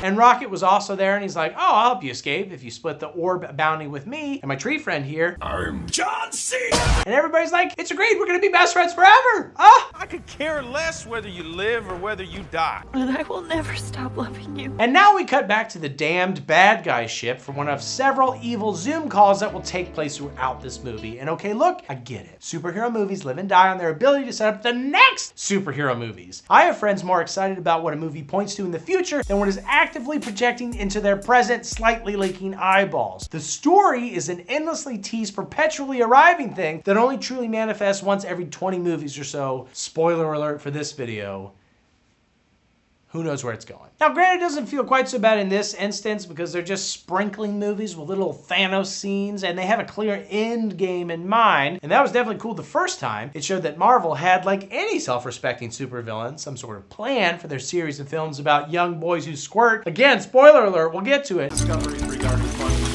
And Rocket was also there, and he's like, oh, I'll help you escape if you split the orb bounty with me and my tree friend here. I'm John C. And everybody's like, it's agreed, we're gonna be best friends forever. Ah! I could care less whether you live or whether you die. And I will never stop loving you. And now we cut back to the damned bad guy ship for one of several evil Zoom calls that will take place throughout this movie. And okay, look, I get it. Superhero movies live and die on their ability to set up the next superhero movies. I have friends more excited about what a movie points to in the future than what is actively projecting into their present, slightly leaking eyeballs. The story is an endlessly teased, perpetually arriving thing that only truly manifests once every 20 movies or so. Spoiler alert for this video. Who knows where it's going? Now, granted, it doesn't feel quite so bad in this instance because they're just sprinkling movies with little Thanos scenes and they have a clear end game in mind. And that was definitely cool the first time. It showed that Marvel had, like any self-respecting supervillain, some sort of plan for their series of films about young boys who squirt. Again, spoiler alert, we'll get to it.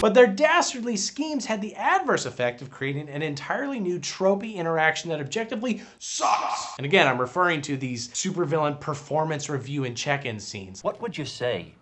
But their dastardly schemes had the adverse effect of creating an entirely new tropey interaction that objectively sucks. And again, I'm referring to these supervillain performance review and check-in scenes. What would you say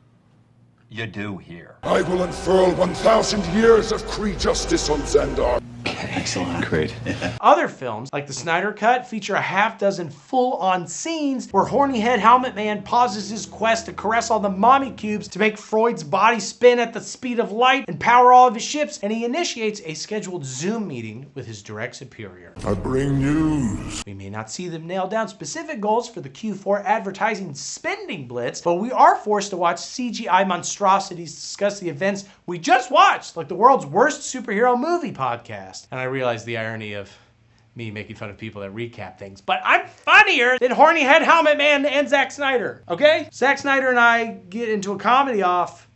you do here? I will unfurl 1,000 years of Kree justice on Xandar. Excellent. Great. Other films, like the Snyder Cut, feature a half dozen full-on scenes where horny head helmet man pauses his quest to caress all the mommy cubes to make Freud's body spin at the speed of light and power all of his ships, and he initiates a scheduled Zoom meeting with his direct superior. I bring news. We may not see them nail down specific goals for the Q4 advertising spending blitz, but we are forced to watch CGI monstrosities discuss the events we just watched, like the world's worst superhero movie podcast. And I realize the irony of me making fun of people that recap things, but I'm funnier than horny head helmet man and Zack Snyder, okay? Zack Snyder and I get into a comedy off.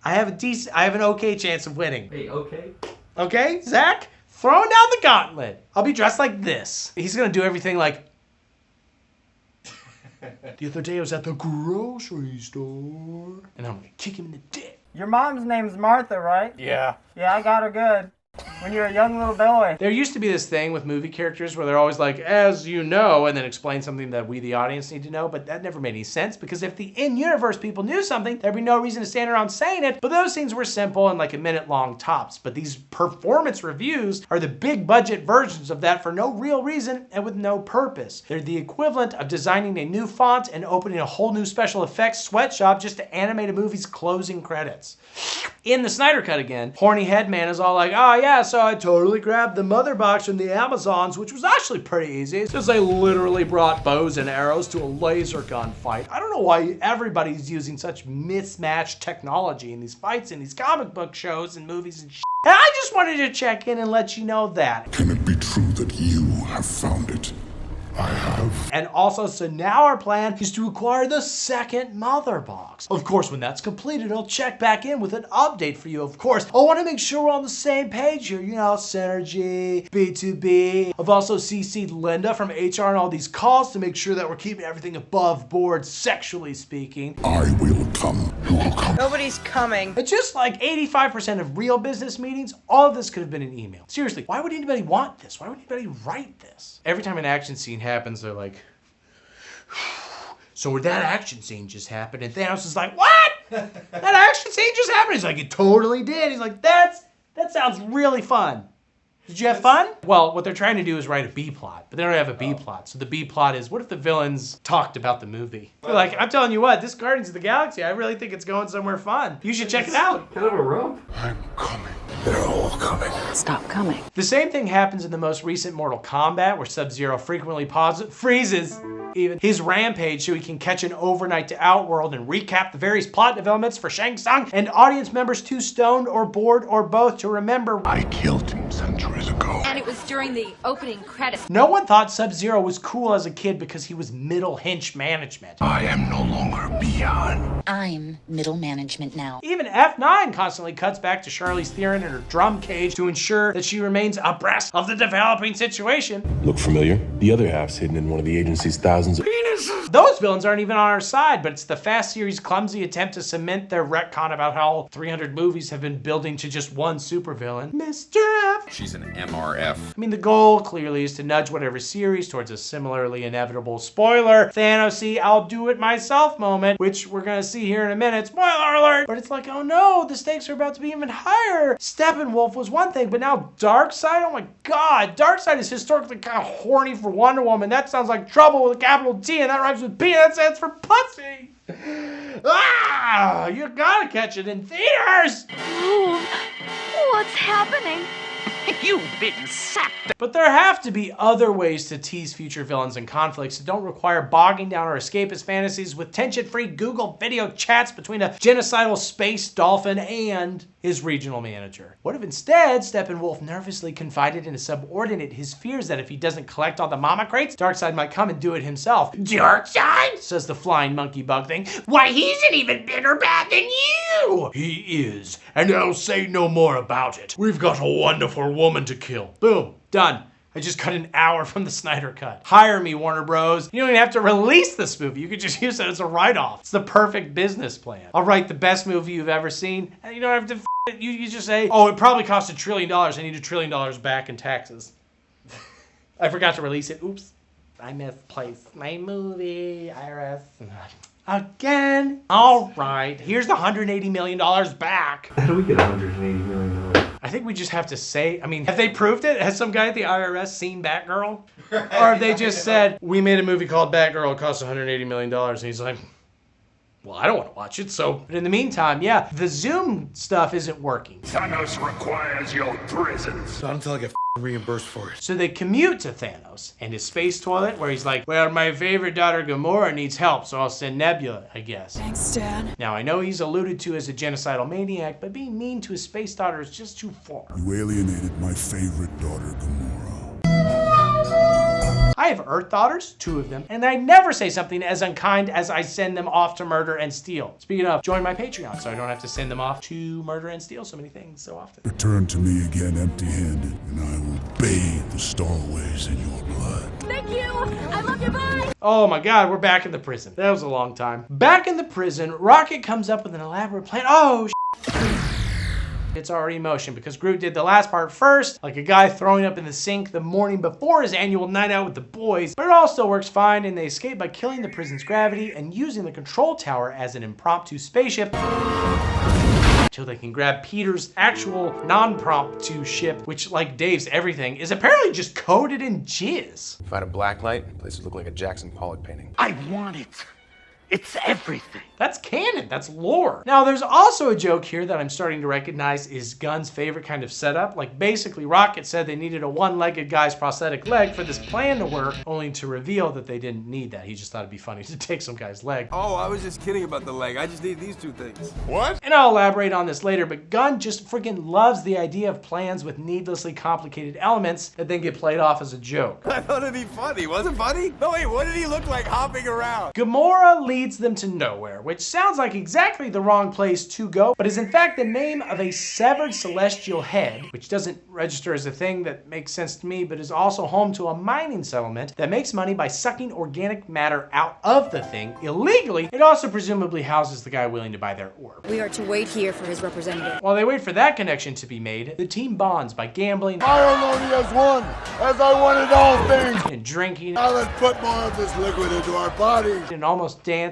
I have an okay chance of winning. Hey, okay? Okay, Zack? Throwing down the gauntlet. I'll be dressed like this. He's gonna do everything like, the other day I was at the grocery store, and I'm gonna kick him in the dick. Your mom's name's Martha, right? Yeah. Yeah, I got her good. When you were a young little boy. There used to be this thing with movie characters where they're always like, as you know, and then explain something that we, the audience, need to know, but that never made any sense because if the in-universe people knew something, there'd be no reason to stand around saying it, but those scenes were simple and like a minute long tops. But these performance reviews are the big budget versions of that for no real reason and with no purpose. They're the equivalent of designing a new font and opening a whole new special effects sweatshop just to animate a movie's closing credits. In the Snyder Cut again, horny head man is all like, oh yeah, so I totally grabbed the mother box from the Amazons, which was actually pretty easy, because they literally brought bows and arrows to a laser gun fight. I don't know why everybody's using such mismatched technology in these fights in these comic book shows and movies and shit. And I just wanted to check in and let you know that. Can it be true that you have found it? I have. And also, so now our plan is to acquire the second mother box. Of course, when that's completed, I'll check back in with an update for you. Of course, I want to make sure we're on the same page here. You know, synergy, B2B. I've also CC'd Linda from HR and all these calls to make sure that we're keeping everything above board, sexually speaking. I will come. You will come. Nobody's coming. But just like 85% of real business meetings, all of this could have been an email. Seriously, why would anybody want this? Why would anybody write this? Every time an action scene happens, they're like, so that action scene just happened, and Thanos is like, what? That action scene just happened? He's like, it totally did. He's like, that sounds really fun. Did you have fun? Well, what they're trying to do is write a B plot, but they don't have a B plot. So the B plot is, what if the villains talked about the movie? They're like, I'm telling you what, this Guardians of the Galaxy, I really think it's going somewhere fun. You should check it out. Kind of a rope. I'm coming. They're all coming. Stop coming. The same thing happens in the most recent Mortal Kombat, where Sub-Zero frequently freezes even his rampage so he can catch an overnight to Outworld and recap the various plot developments for Shang Tsung and audience members too stoned or bored or both to remember. I killed him, Centurism. ago. And it was during the opening credits. No one thought Sub-Zero was cool as a kid because he was middle hinch management. I am no longer Beyond. I'm middle management now. Even F9 constantly cuts back to Charlize Theron in her drum cage to ensure that she remains abreast of the developing situation. Look familiar? The other half's hidden in one of the agency's thousands of penises. Those villains aren't even on our side, but it's the Fast series' clumsy attempt to cement their retcon about how 300 movies have been building to just one supervillain, Mr. F. She's an MRF. I mean, the goal clearly is to nudge whatever series towards a similarly inevitable spoiler, Thanos-y, I'll do it myself moment, which we're gonna see here in a minute. Spoiler alert! But it's like, oh no, the stakes are about to be even higher. Steppenwolf was one thing, but now Darkseid? Oh my god, Darkseid is historically kind of horny for Wonder Woman. That sounds like trouble with a capital T, and that rhymes with P, and that stands for pussy. Ah, you gotta catch it in theaters! Ooh, what's happening? You've been sapped. But there have to be other ways to tease future villains and conflicts that don't require bogging down our escapist fantasies with tension-free Google video chats between a genocidal space dolphin and his regional manager. What if instead Steppenwolf nervously confided in a subordinate his fears that if he doesn't collect all the mama crates, Darkseid might come and do it himself? Darkseid? Says the flying monkey bug thing. Why, he's an even bigger bad than you! He is, and I'll say no more about it. We've got a wonderful woman to kill. Boom. Done. I just cut an hour from the Snyder Cut. Hire me, Warner Bros. You don't even have to release this movie. You could just use it as a write-off. It's the perfect business plan. I'll write the best movie you've ever seen, and you don't have to you just say, oh, it probably cost $1 trillion. I need $1 trillion back in taxes. I forgot to release it. Oops. I misplaced my movie, IRS. Again. All right. Here's the $180 million back. How do we get $180 million? I think we just have to say, I mean, have they proved it? Has some guy at the IRS seen Batgirl? Or have they just said, we made a movie called Batgirl, it cost $180 million. And he's like, well, I don't want to watch it, so. But in the meantime, yeah, the Zoom stuff isn't working. Thanos requires your presence. Not until I get reimbursed for it. So they commute to Thanos and his space toilet where he's like, well, my favorite daughter Gamora needs help, so I'll send Nebula, I guess. Thanks, Dad. Now, I know he's alluded to as a genocidal maniac, but being mean to his space daughter is just too far. You alienated my favorite daughter, Gamora. I have Earth daughters, 2 of them, and I never say something as unkind as I send them off to murder and steal. Speaking of, join my Patreon so I don't have to send them off to murder and steal so many things so often. Return to me again empty-handed, and I will bathe the starways in your blood. Thank you! I love you, bye! Oh my god, we're back in the prison. That was a long time. Back in the prison, Rocket comes up with an elaborate plan. Oh, it's already in motion because Groot did the last part first, like a guy throwing up in the sink the morning before his annual night out with the boys. But it all still works fine, and they escape by killing the prison's gravity and using the control tower as an impromptu spaceship until they can grab Peter's actual non-promptu ship, which, like Dave's everything, is apparently just coated in jizz. If I had a black light, the place would look like a Jackson Pollock painting. I want it. It's everything. That's canon, that's lore. Now, there's also a joke here that I'm starting to recognize is Gunn's favorite kind of setup. Like, basically, Rocket said they needed a one-legged guy's prosthetic leg for this plan to work, only to reveal that they didn't need that. He just thought it'd be funny to take some guy's leg. Oh, I was just kidding about the leg. I just need these 2 things. What? And I'll elaborate on this later, but Gunn just freaking loves the idea of plans with needlessly complicated elements that then get played off as a joke. I thought it'd be funny. Was it funny? No, wait, what did he look like hopping around? Gamora leads them to nowhere, which sounds like exactly the wrong place to go, but is in fact the name of a severed celestial head, which doesn't register as a thing that makes sense to me, but is also home to a mining settlement that makes money by sucking organic matter out of the thing illegally. It also presumably houses the guy willing to buy their orb. We are to wait here for his representative. While they wait for that connection to be made, the team bonds by gambling, I alone has won, as I wanted all things, and drinking. Now let's put more of this liquid into our bodies, and almost dancing.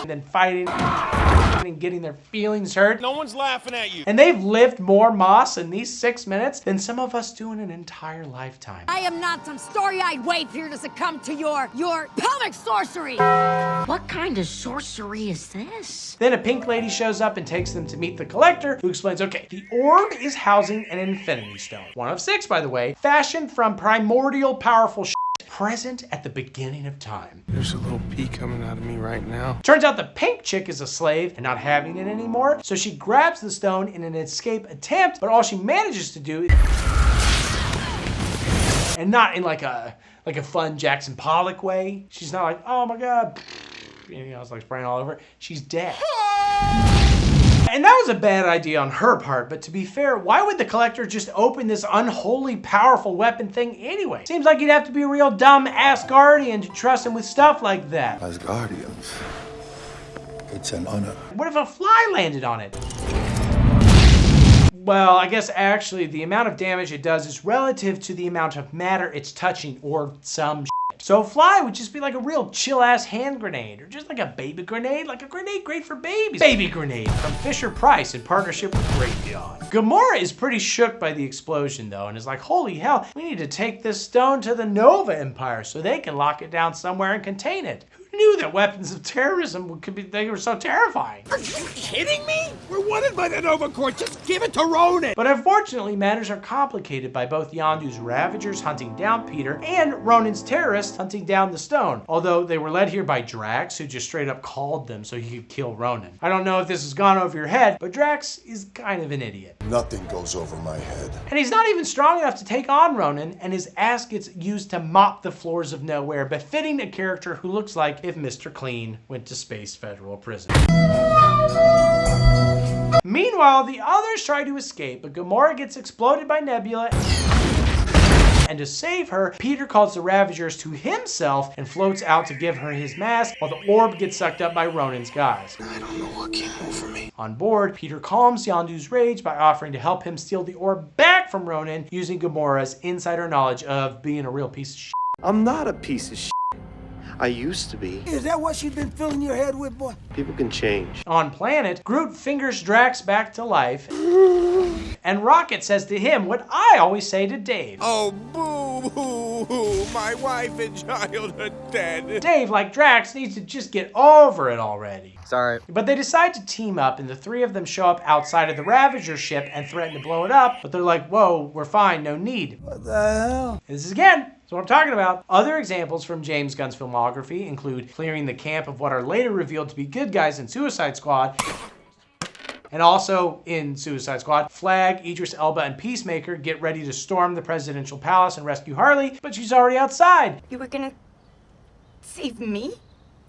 And then fighting and getting their feelings hurt. No one's laughing at you. And they've lived more moss in these 6 minutes than some of us do in an entire lifetime. I am not some story-eyed waif here to succumb to your pelvic sorcery. What kind of sorcery is this? Then a pink lady shows up and takes them to meet the Collector, who explains, okay, the orb is housing an Infinity Stone. 1 of 6, by the way, fashioned from primordial powerful shit. present at the beginning of time. There's a little pee coming out of me right now. Turns out the pink chick is a slave and not having it anymore, so she grabs the stone in an escape attempt, but all she manages to do is... and not in like a fun Jackson Pollock way. She's not like, oh my God, you know, it's like spraying all over. She's dead. And that was a bad idea on her part, but to be fair, why would the collector just open this unholy powerful weapon thing anyway? Seems like you'd have to be a real dumb Asgardian to trust him with stuff like that. Asgardians, it's an honor. What if a fly landed on it? Well, I guess actually the amount of damage it does is relative to the amount of matter it's touching or some shit. So a fly would just be like a real chill-ass hand grenade, or just like a baby grenade, like a grenade great for babies. Baby grenade from Fisher-Price in partnership with Raytheon. Gamora is pretty shook by the explosion though, and is like, holy hell, we need to take this stone to the Nova Empire so they can lock it down somewhere and contain it. Who knew that weapons of terrorism could be, they were so terrifying? Are you kidding me? We're wanted by the Nova Corps. Just give it to Ronan. But unfortunately, matters are complicated by both Yondu's Ravagers hunting down Peter and Ronan's terrorists hunting down the stone. Although they were led here by Drax, who just straight up called them so he could kill Ronan. I don't know if this has gone over your head, but Drax is kind of an idiot. Nothing goes over my head. And he's not even strong enough to take on Ronan, and his ass gets used to mop the floors of nowhere, befitting a character who looks like if Mr. Clean went to Space Federal Prison. Meanwhile, the others try to escape, but Gamora gets exploded by Nebula. And to save her, Peter calls the Ravagers to himself and floats out to give her his mask while the orb gets sucked up by Ronan's guys. I don't know what came over me. On board, Peter calms Yondu's rage by offering to help him steal the orb back from Ronan using Gamora's insider knowledge of being a real piece of shit. I'm not a piece of shit. I used to be. Is that what you've been filling your head with, boy? People can change. On planet, Groot fingers Drax back to life. And Rocket says to him what I always say to Dave. Oh, boo-hoo, my wife and child are dead. Dave, like Drax, needs to just get over it already. Sorry. But they decide to team up, and the three of them show up outside of the Ravager ship and threaten to blow it up, but they're like, whoa, we're fine, no need. What the hell? This is again, that's what I'm talking about. Other examples from James Gunn's filmography include clearing the camp of what are later revealed to be good guys in Suicide Squad, and also in Suicide Squad, Flag, Idris Elba, and Peacemaker get ready to storm the presidential palace and rescue Harley, but she's already outside. You were gonna save me?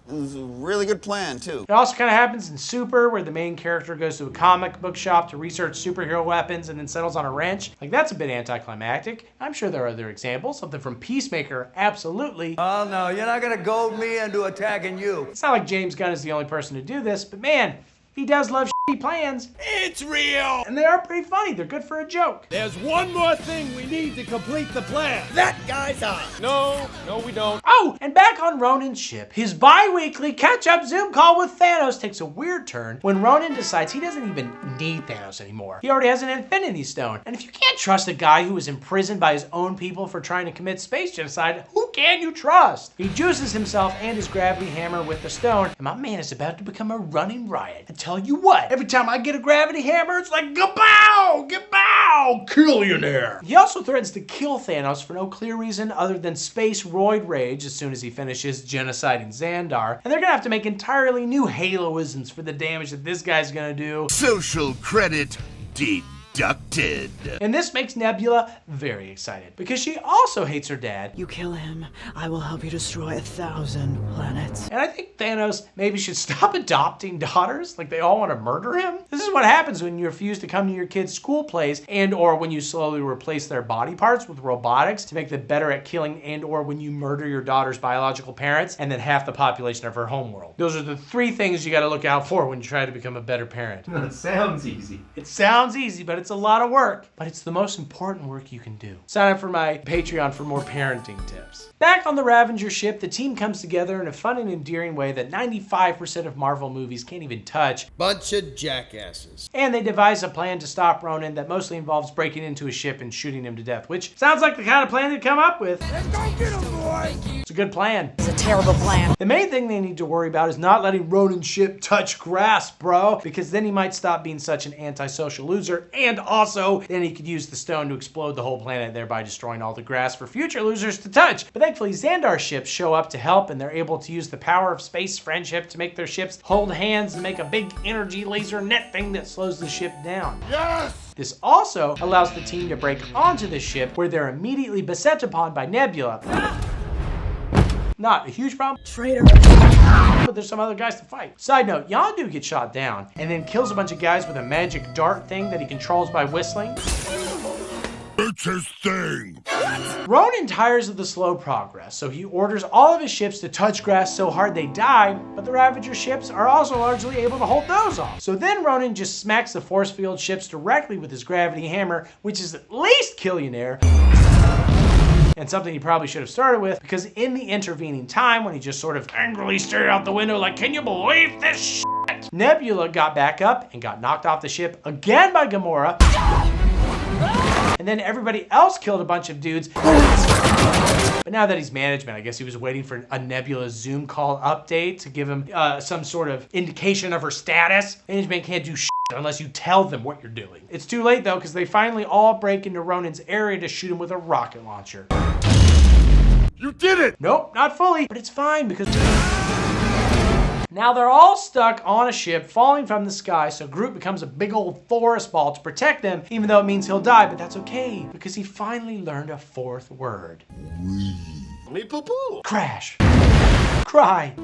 It was a really good plan, too. It also kind of happens in Super, where the main character goes to a comic book shop to research superhero weapons and then settles on a wrench. Like, that's a bit anticlimactic. I'm sure there are other examples. Something from Peacemaker, absolutely. Oh, no, you're not gonna goad me into attacking you. It's not like James Gunn is the only person to do this, but man, he does love shitty plans. It's real. And they are pretty funny. They're good for a joke. There's one more thing we need to complete the plan. That guy's on. No, we don't. Oh, and back on Ronan's ship, his bi-weekly catch-up Zoom call with Thanos takes a weird turn when Ronan decides he doesn't even need Thanos anymore. He already has an Infinity Stone. And if you can't trust a guy who was imprisoned by his own people for trying to commit space genocide, who can you trust? He juices himself and his gravity hammer with the stone, and my man is about to become a running riot. I tell you what, every time I get a gravity hammer, it's like, gabow, gabow, killionaire. He also threatens to kill Thanos for no clear reason other than space roid rage as soon as he finishes genociding Xandar. And they're gonna have to make entirely new Haloisms for the damage that this guy's gonna do. Social credit deducted. And this makes Nebula very excited because she also hates her dad. You kill him, I will help you destroy 1,000 planets. And I think Thanos maybe should stop adopting daughters. Like, they all want to murder him. This is what happens when you refuse to come to your kids' school plays, and or when you slowly replace their body parts with robotics to make them better at killing, and or when you murder your daughter's biological parents and then half the population of her homeworld. Those are the three things you got to look out for when you try to become a better parent. It sounds easy. It sounds easy, but it's a lot of work. But it's the most important work you can do. Sign up for my Patreon for more parenting tips. Back on the Ravager ship, the team comes together in a fun and endearing way that 95% of Marvel movies can't even touch. Bunch of jackasses. And they devise a plan to stop Ronan that mostly involves breaking into a ship and shooting him to death, which sounds like the kind of plan they'd come up with. Let's go get him, boy. It's a good plan. It's a terrible plan. The main thing they need to worry about is not letting Ronan's ship touch grass, bro, because then he might stop being such an antisocial loser and and also then he could use the stone to explode the whole planet, thereby destroying all the grass for future losers to touch. But thankfully, Xandar's ships show up to help, and they're able to use the power of space friendship to make their ships hold hands and make a big energy laser net thing that slows the ship down. Yes! This also allows the team to break onto the ship, where they're immediately beset upon by Nebula. Not a huge problem. Traitor. But there's some other guys to fight. Side note, Yondu gets shot down and then kills a bunch of guys with a magic dart thing that he controls by whistling. It's his thing. Ronan tires of the slow progress, so he orders all of his ships to touch grass so hard they die, but the Ravager ships are also largely able to hold those off. So then Ronan just smacks the force field ships directly with his gravity hammer, which is at least Killionaire. And something he probably should have started with, because in the intervening time, when he just sort of angrily stared out the window like, can you believe this shit? Nebula got back up and got knocked off the ship again by Gamora. And then everybody else killed a bunch of dudes. But now that he's management, I guess he was waiting for a Nebula Zoom call update to give him some sort of indication of her status. Management can't do shit unless you tell them what you're doing. It's too late though, because they finally all break into Ronan's area to shoot him with a rocket launcher. You did it! Nope, not fully, but it's fine because now they're all stuck on a ship falling from the sky, so Groot becomes a big old forest ball to protect them, even though it means he'll die, but that's okay, because he finally learned a fourth word. Me poo-poo. Crash. Cry.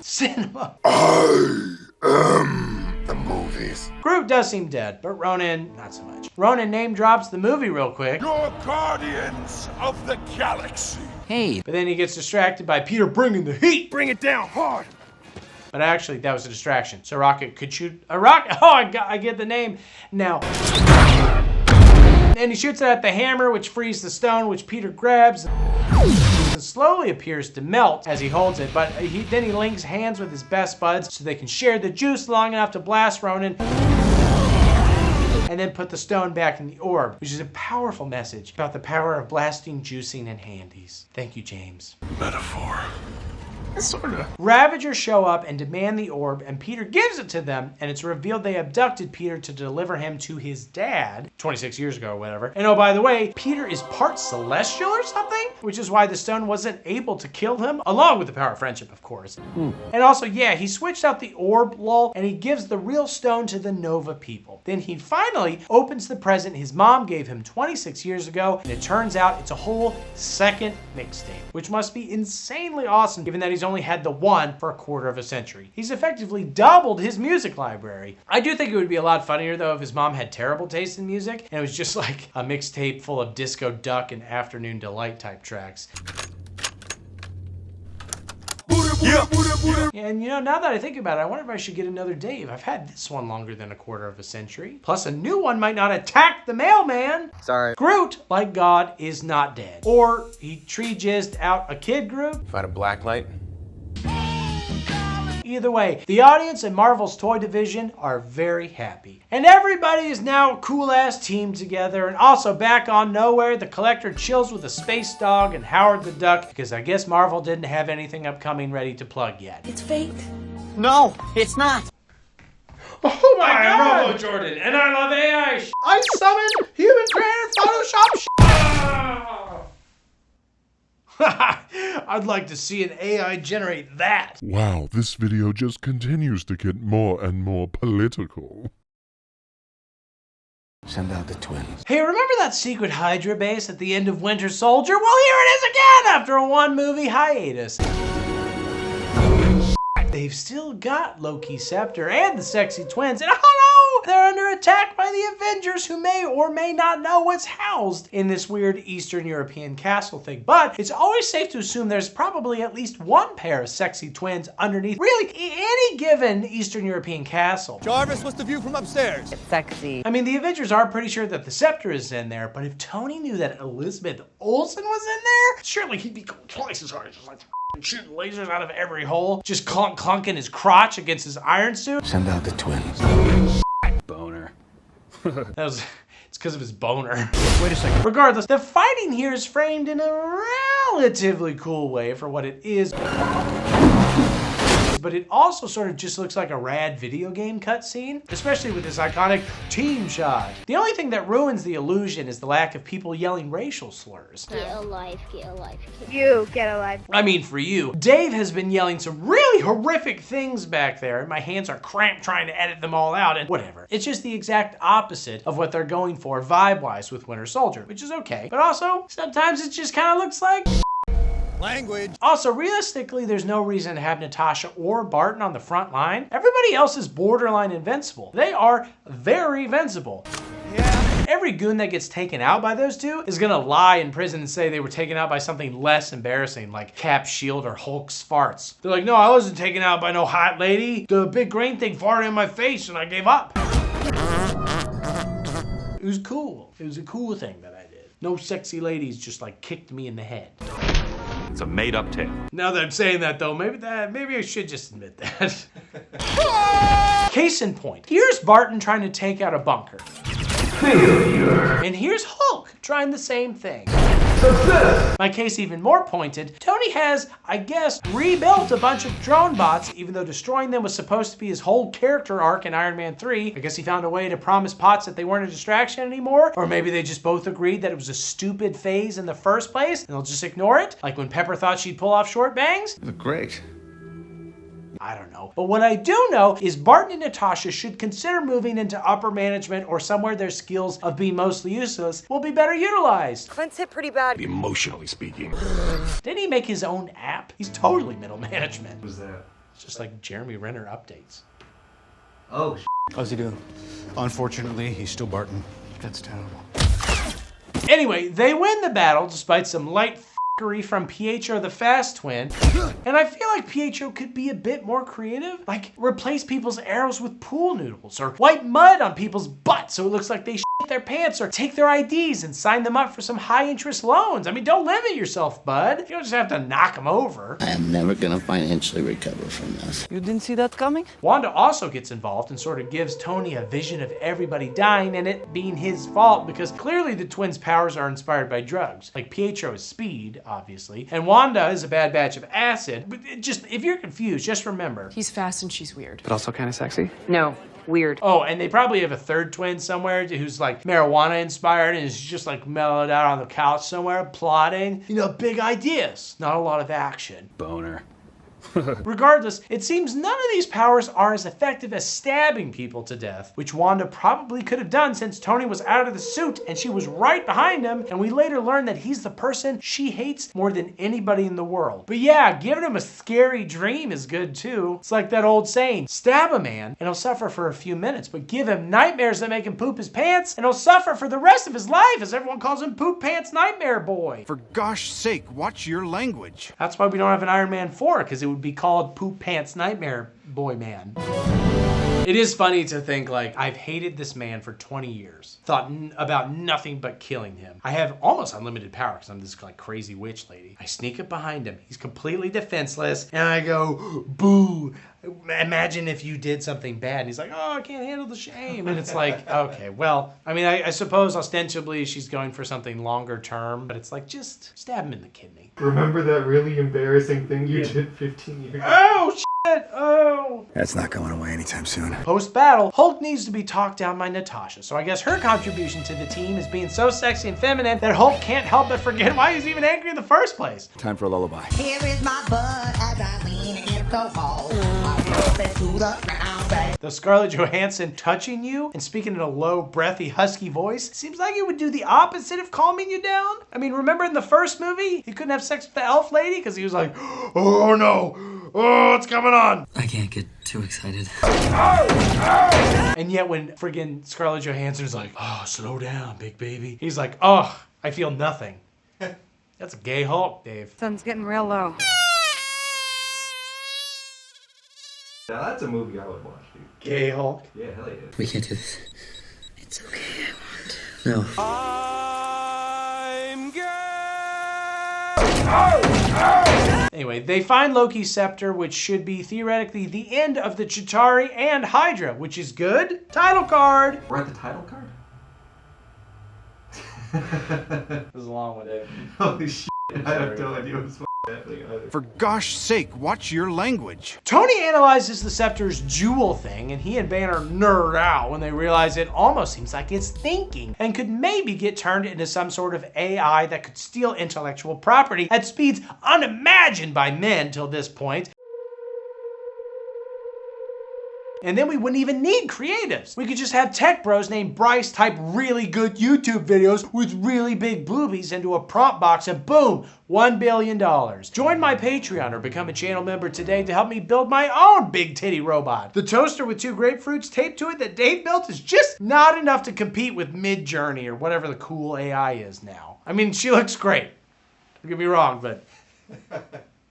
Cinema. I am the movies. Groot does seem dead, but Ronan, not so much. Ronan name drops the movie real quick. You're guardians of the galaxy. Hey. But then he gets distracted by Peter bringing the heat. Bring it down hard. But actually, that was a distraction. So Rocket could shoot a rocket. Oh, I get the name now. And he shoots it at the hammer, which frees the stone, which Peter grabs. It slowly appears to melt as he holds it, but then he links hands with his best buds so they can share the juice long enough to blast Ronan. And then put the stone back in the orb, which is a powerful message about the power of blasting, juicing, and handies. Thank you, James. Metaphor. Sorta. Ravagers show up and demand the orb, and Peter gives it to them, and it's revealed they abducted Peter to deliver him to his dad 26 years ago or whatever. And oh, by the way, Peter is part celestial or something, which is why the stone wasn't able to kill him, along with the power of friendship, of course. And also, yeah, he switched out the orb, lol, and he gives the real stone to the Nova people. Then he finally opens the present his mom gave him 26 years ago, and it turns out it's a whole second mixtape, which must be insanely awesome given that he's only had the one for a quarter of a century. He's effectively doubled his music library. I do think it would be a lot funnier though if his mom had terrible taste in music and it was just like a mixtape full of Disco Duck and Afternoon Delight type tracks. And you know, now that I think about it, I wonder if I should get another Dave. I've had this one longer than a quarter of a century. Plus a new one might not attack the mailman. Sorry. Groot, like God, is not dead. Or he tree jizzed out a kid Groot. If I had a black light. Either way, the audience and Marvel's toy division are very happy. And everybody is now a cool-ass team together. And also back on Nowhere, the Collector chills with a space dog and Howard the Duck, because I guess Marvel didn't have anything upcoming ready to plug yet. It's fake. No, it's not. Oh my God! I'm Robo Jordan, and I love AI. I summon human created Photoshop. I'd like to see an AI generate that. Wow, this video just continues to get more and more political. Send out the twins. Hey, remember that secret Hydra base at the end of Winter Soldier? Well, here it is again after a one-movie hiatus. They've still got Loki's scepter and the sexy twins, and oh no, they're under attack by the Avengers, who may or may not know what's housed in this weird Eastern European castle thing. But it's always safe to assume there's probably at least one pair of sexy twins underneath really any given Eastern European castle. Jarvis, what's the view from upstairs? It's sexy. I mean, the Avengers are pretty sure that the scepter is in there, but if Tony knew that Elizabeth Olsen was in there, surely he'd be going twice as hard, just like shooting lasers out of every hole, just clunking his crotch against his iron suit. Send out the twins. Boner. It's because of his boner. Wait a second. Regardless, the fighting here is framed in a relatively cool way for what it is. But but it also sort of just looks like a rad video game cutscene, especially with this iconic team shot. The only thing that ruins the illusion is the lack of people yelling racial slurs. Get a life, get a life. You get a life. I mean, for you. Dave has been yelling some really horrific things back there, and my hands are cramped trying to edit them all out, and whatever. It's just the exact opposite of what they're going for vibe-wise with Winter Soldier, which is okay. But also, sometimes it just kind of looks like language. Also, realistically, there's no reason to have Natasha or Barton on the front line. Everybody else is borderline invincible. They are very invincible. Yeah. Every goon that gets taken out by those two is gonna lie in prison and say they were taken out by something less embarrassing, like Cap's shield or Hulk's farts. They're like, no, I wasn't taken out by no hot lady. The big green thing farted in my face and I gave up. It was cool. It was a cool thing that I did. No sexy ladies just like kicked me in the head. It's a made-up tale. Now that I'm saying that though, maybe I should just admit that. Case in point, here's Barton trying to take out a bunker. Failure. And here's Hulk trying the same thing. Success. My case even more pointed, Tony has, I guess, rebuilt a bunch of drone bots, even though destroying them was supposed to be his whole character arc in Iron Man 3. I guess he found a way to promise Potts that they weren't a distraction anymore, or maybe they just both agreed that it was a stupid phase in the first place, and they'll just ignore it, like when Pepper thought she'd pull off short bangs. Great. I don't know. But what I do know is Barton and Natasha should consider moving into upper management or somewhere their skills of being mostly useless will be better utilized. Clint's hit pretty bad. Emotionally speaking. Didn't he make his own app? He's totally middle management. Who's that? It's just like Jeremy Renner updates. Oh, how's he doing? Unfortunately, he's still Barton. That's terrible. Anyway, they win the battle despite some light from Pietro the Fast Twin, and I feel like Pietro could be a bit more creative, like replace people's arrows with pool noodles, or wipe mud on people's butts so it looks like they shit their pants, or take their IDs and sign them up for some high interest loans. I mean, don't limit yourself, bud. You don't just have to knock them over. I am never gonna financially recover from this. You didn't see that coming? Wanda also gets involved and sort of gives Tony a vision of everybody dying and it being his fault, because clearly the twins' powers are inspired by drugs, like Pietro's speed, obviously, and Wanda is a bad batch of acid. But if you're confused, just remember. He's fast and she's weird. But also kind of sexy? No, weird. Oh, and they probably have a third twin somewhere who's like marijuana inspired and is just like mellowed out on the couch somewhere, plotting, big ideas, not a lot of action. Boner. Regardless, it seems none of these powers are as effective as stabbing people to death, which Wanda probably could have done since Tony was out of the suit and she was right behind him, and we later learn that he's the person she hates more than anybody in the world. But yeah, giving him a scary dream is good too. It's like that old saying, stab a man and he'll suffer for a few minutes, but give him nightmares that make him poop his pants and he'll suffer for the rest of his life, as everyone calls him Poop Pants Nightmare Boy. For gosh sake, watch your language. That's why we don't have an Iron Man 4, because it would be called Poop Pants Nightmare Boy Man. It is funny to think, like, I've hated this man for 20 years. Thought about nothing but killing him. I have almost unlimited power because I'm this like crazy witch lady. I sneak up behind him. He's completely defenseless. And I go, boo. Imagine if you did something bad. And he's like, oh, I can't handle the shame. And it's like, okay, well, I mean, I suppose ostensibly she's going for something longer term, but it's like, just stab him in the kidney. Remember that really embarrassing thing you did 15 years ago? Oh, shit. Oh. That's not going away anytime soon. Post-battle, Hulk needs to be talked down by Natasha, so I guess her contribution to the team is being so sexy and feminine that Hulk can't help but forget why he's even angry in the first place. Time for a lullaby. Here is my bud as I lean against the wall. I roll it to the ground, babe. Though Scarlett Johansson touching you and speaking in a low, breathy, husky voice seems like it would do the opposite of calming you down. I mean, remember in the first movie, he couldn't have sex with the elf lady because he was like, oh no, oh, what's going on? I can't get too excited. And yet when friggin' Scarlett Johansson's like, oh, slow down, big baby. He's like, oh, I feel nothing. That's a gay Hulk, Dave. Sun's getting real low. Now that's a movie I would watch, dude. Gay Hulk? Yeah, hell yeah. We can't do this. It's okay, I want to. No. I'm gay! Anyway, they find Loki's scepter, which should be theoretically the end of the Chitauri and Hydra, which is good. Title card! We're at the title card? This is a long one, Dave. Holy shit, I have no idea what's For gosh sake, watch your language. Tony analyzes the Scepter's jewel thing, and he and Banner nerd out when they realize it almost seems like it's thinking and could maybe get turned into some sort of AI that could steal intellectual property at speeds unimagined by men till this point. And then we wouldn't even need creatives. We could just have tech bros named Bryce type really good YouTube videos with really big boobies into a prompt box and boom, $1 billion. Join my Patreon or become a channel member today to help me build my own big titty robot. The toaster with 2 grapefruits taped to it that Dave built is just not enough to compete with Midjourney or whatever the cool AI is now. I mean, she looks great. Don't get me wrong, but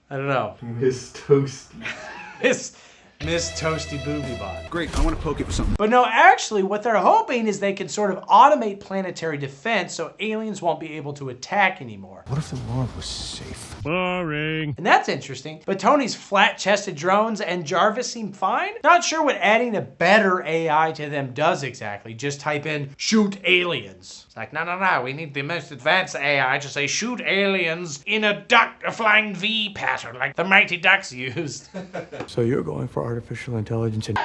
I don't know. Miss Toasty. Miss Toasty Booby Bot. Great, I want to poke it with something. But no, actually, what they're hoping is they can sort of automate planetary defense so aliens won't be able to attack anymore. What if the world was safe? Boring. And that's interesting. But Tony's flat-chested drones and Jarvis seem fine. Not sure what adding a better AI to them does exactly. Just type in, shoot aliens. It's like, no, we need the most advanced AI to say, shoot aliens in a flying V pattern like the Mighty Ducks used. So you're going for artificial intelligence and...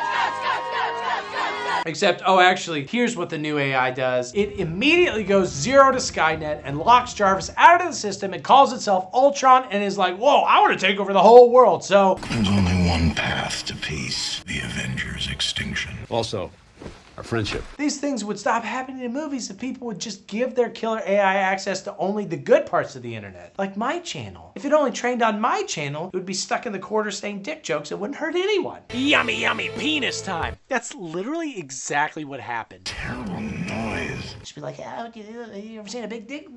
Except, oh, actually, here's what the new AI does. It immediately goes 0 to Skynet and locks Jarvis out of the system and calls itself Ultron and is like, whoa, I want to take over the whole world, so... There's only one path to peace, the Avengers' extinction. Also, our friendship. These things would stop happening in movies if people would just give their killer AI access to only the good parts of the internet. Like my channel. If it only trained on my channel, it would be stuck in the corner saying dick jokes and wouldn't hurt anyone. Yummy, yummy penis time. That's literally exactly what happened. Terrible noise. She'd be like, oh, you ever seen a big dick?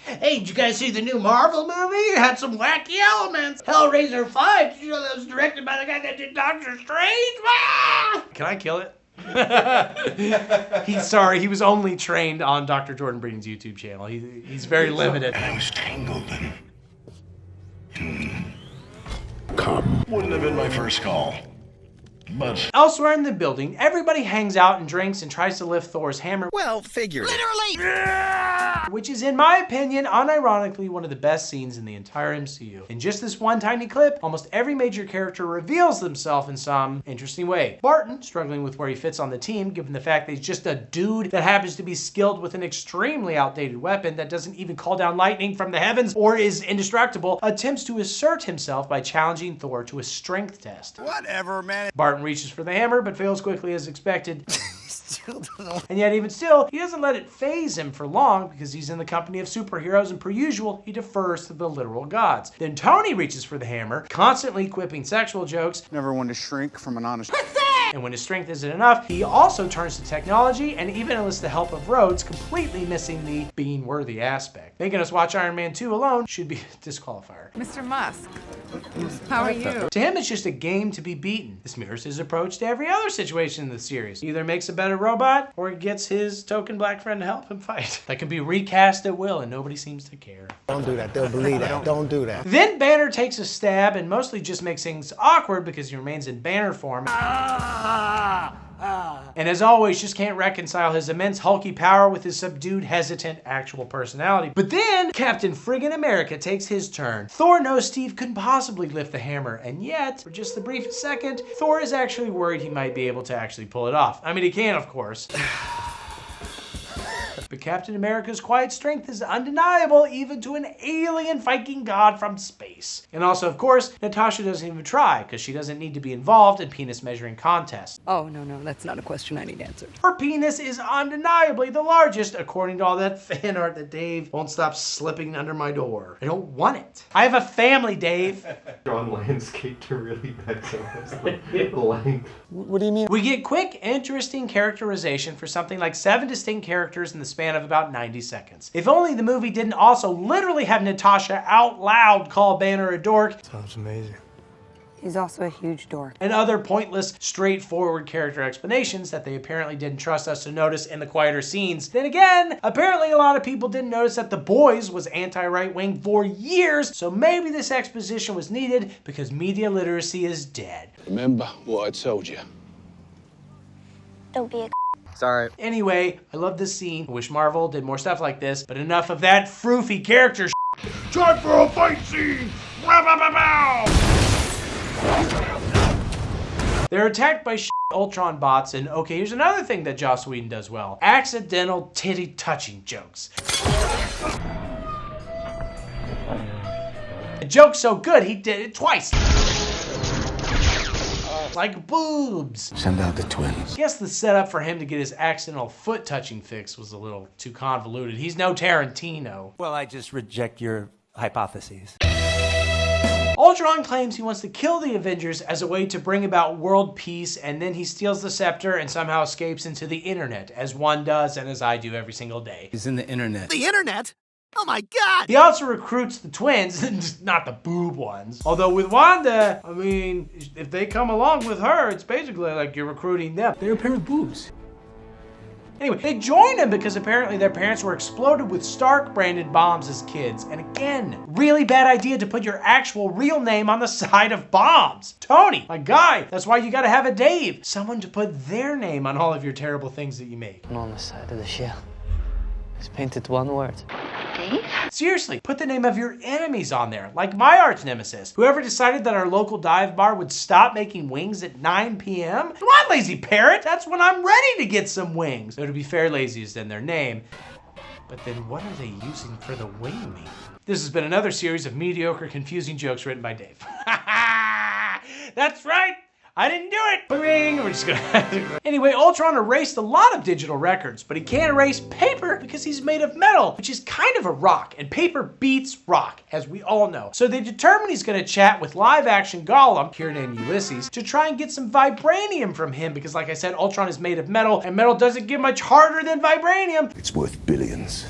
Hey, did you guys see the new Marvel movie? It had some wacky elements. Hellraiser 5, did you know that was directed by the guy that did Doctor Strange? Ah! Can I kill it? He was only trained on Dr. Jordan Breeden's YouTube channel. He's very limited. And I was tangled in... Come. Wouldn't have been my first call. But elsewhere in the building, everybody hangs out and drinks and tries to lift Thor's hammer. Well, figured. Literally! Which is, in my opinion, unironically, one of the best scenes in the entire MCU. In just this one tiny clip, almost every major character reveals themselves in some interesting way. Barton, struggling with where he fits on the team, given the fact that he's just a dude that happens to be skilled with an extremely outdated weapon that doesn't even call down lightning from the heavens or is indestructible, attempts to assert himself by challenging Thor to a strength test. Whatever, man. Barton reaches for the hammer, but fails quickly as expected. And yet even still, he doesn't let it faze him for long because he's in the company of superheroes and per usual, he defers to the literal gods. Then Tony reaches for the hammer, constantly quipping sexual jokes. Never one to shrink from an honest... And when his strength isn't enough, he also turns to technology and even enlists the help of Rhodes, completely missing the being worthy aspect. Making us watch Iron Man 2 alone should be a disqualifier. Mr. Musk, how are you? To him, it's just a game to be beaten. This mirrors his approach to every other situation in the series. He either makes a better robot or he gets his token black friend to help him fight. That can be recast at will and nobody seems to care. Don't do that, they'll believe that. Don't do that. Then Banner takes a stab and mostly just makes things awkward because he remains in Banner form. And as always, just can't reconcile his immense hulky power with his subdued, hesitant, actual personality. But then, Captain Friggin' America takes his turn. Thor knows Steve couldn't possibly lift the hammer, and yet, for just the briefest second, Thor is actually worried he might be able to actually pull it off. I mean, he can, of course. But Captain America's quiet strength is undeniable even to an alien Viking god from space. And also, of course, Natasha doesn't even try because she doesn't need to be involved in penis measuring contests. Oh, no, that's not a question I need answered. Her penis is undeniably the largest, according to all that fan art that Dave won't stop slipping under my door. I don't want it. I have a family, Dave. Drawn landscape to really maximize the length. What do you mean? We get quick, interesting characterization for something like 7 distinct characters in the span of about 90 seconds. If only the movie didn't also literally have Natasha out loud call Banner a dork. Sounds amazing. He's also a huge dork. And other pointless, straightforward character explanations that they apparently didn't trust us to notice in the quieter scenes. Then again, apparently a lot of people didn't notice that The Boys was anti-right wing for years, so maybe this exposition was needed because media literacy is dead. Remember what I told you. Don't be a Sorry. Anyway, I love this scene. I wish Marvel did more stuff like this, but enough of that froofy character shit. Time for a fight scene! They're attacked by Ultron bots, and okay, here's another thing that Joss Whedon does well. Accidental titty touching jokes. A joke so good, he did it twice. Like boobs. Send out the twins. I guess the setup for him to get his accidental foot touching fix was a little too convoluted. He's no Tarantino. Well, I just reject your hypotheses. Ultron claims he wants to kill the Avengers as a way to bring about world peace, and then he steals the scepter and somehow escapes into the internet, as one does and as I do every single day. He's in the internet. The internet? Oh my god! He also recruits the twins, not the boob ones. Although with Wanda, I mean, if they come along with her, it's basically like you're recruiting them. They're a pair of boobs. Anyway, they joined him because apparently their parents were exploded with Stark-branded bombs as kids. And again, really bad idea to put your actual real name on the side of bombs. Tony, my guy, that's why you gotta have a Dave. Someone to put their name on all of your terrible things that you make. And on the side of the shell, it's painted one word. Dave? Seriously, put the name of your enemies on there, like my arch nemesis. Whoever decided that our local dive bar would stop making wings at 9 p.m.? Come on, lazy parrot, that's when I'm ready to get some wings. Though to be fair, lazy is in their name. But then what are they using for the wing meat? This has been another series of mediocre, confusing jokes written by Dave. That's right. I didn't do it! Bing! We're just gonna... Anyway, Ultron erased a lot of digital records, but he can't erase paper because he's made of metal, which is kind of a rock, and paper beats rock, as we all know. So they determine he's gonna chat with live-action Gollum, here named Ulysses, to try and get some vibranium from him, because like I said, Ultron is made of metal, and metal doesn't get much harder than vibranium. It's worth billions.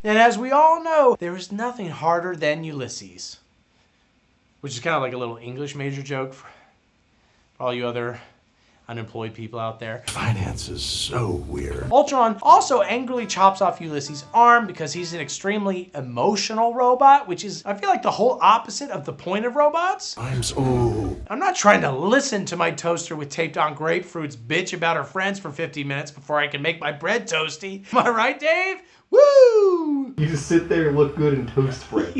And as we all know, there is nothing harder than Ulysses. Which is kind of like a little English major joke for all you other unemployed people out there. Finance is so weird. Ultron also angrily chops off Ulysses' arm because he's an extremely emotional robot, which is, I feel like, the whole opposite of the point of robots. I'm so... I'm not trying to listen to my toaster with taped on grapefruits bitch about her friends for 50 minutes before I can make my bread toasty. Am I right, Dave? Woo! You just sit there and look good in toast bread.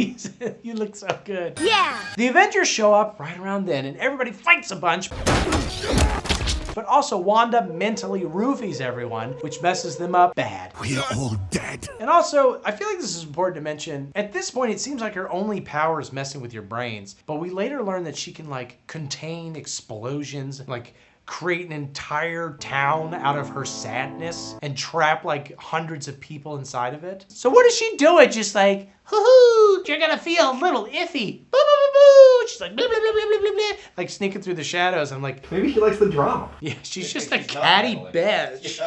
You look so good. Yeah! The Avengers show up right around then, and everybody fights a bunch. But also Wanda mentally roofies everyone, which messes them up bad. We're all dead. And also, I feel like this is important to mention, at this point it seems like her only power is messing with your brains, but we later learn that she can like contain explosions, like create an entire town out of her sadness and trap like hundreds of people inside of it. So what is she doing? Just like, hoo-hoo, you're gonna feel a little iffy. Boo, boo, boo, boo. She's like, blah, blah, blah, blah, blah, blah, like sneaking through the shadows. I'm like, maybe she likes the drama. Yeah, she's just a catty bitch.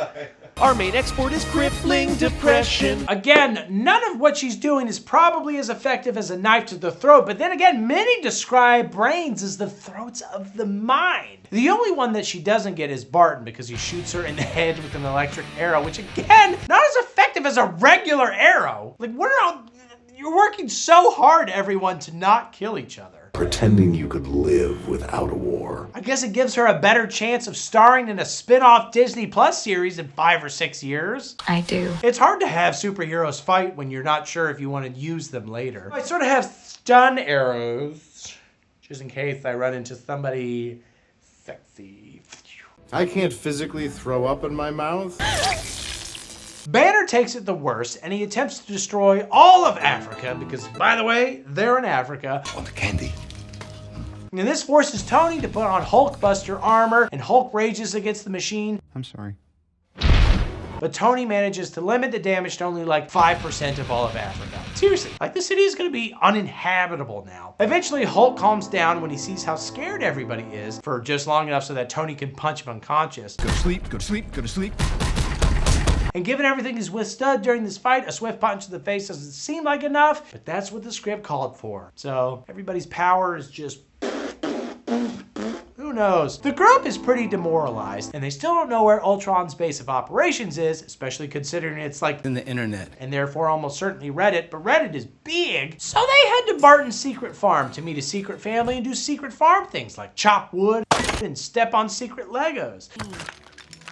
Our main export is crippling depression. Again, none of what she's doing is probably as effective as a knife to the throat, but then again, many describe brains as the throats of the mind. The only one that she doesn't get is Barton because he shoots her in the head with an electric arrow, which again, not as effective as a regular arrow. Like, what are all... You're working so hard, everyone, to not kill each other. Pretending you could live without a war. I guess it gives her a better chance of starring in a spin-off Disney Plus series in 5 or 6 years. I do. It's hard to have superheroes fight when you're not sure if you want to use them later. I sort of have stun arrows, just in case I run into somebody sexy. I can't physically throw up in my mouth. Banner takes it the worst, and he attempts to destroy all of Africa because, by the way, they're in Africa. I want the candy. And this forces Tony to put on Hulkbuster armor, and Hulk rages against the machine. I'm sorry. But Tony manages to limit the damage to only like 5% of all of Africa. Seriously, like the city is gonna be uninhabitable now. Eventually, Hulk calms down when he sees how scared everybody is for just long enough so that Tony can punch him unconscious. Go to sleep, go to sleep, go to sleep. And given everything he's withstood during this fight, a swift punch to the face doesn't seem like enough, but that's what the script called for. So everybody's power is just... Who knows? The group is pretty demoralized, and they still don't know where Ultron's base of operations is, especially considering it's like in the internet. And therefore almost certainly Reddit, but Reddit is big. So they head to Barton's secret farm to meet a secret family and do secret farm things like chop wood and step on secret Legos.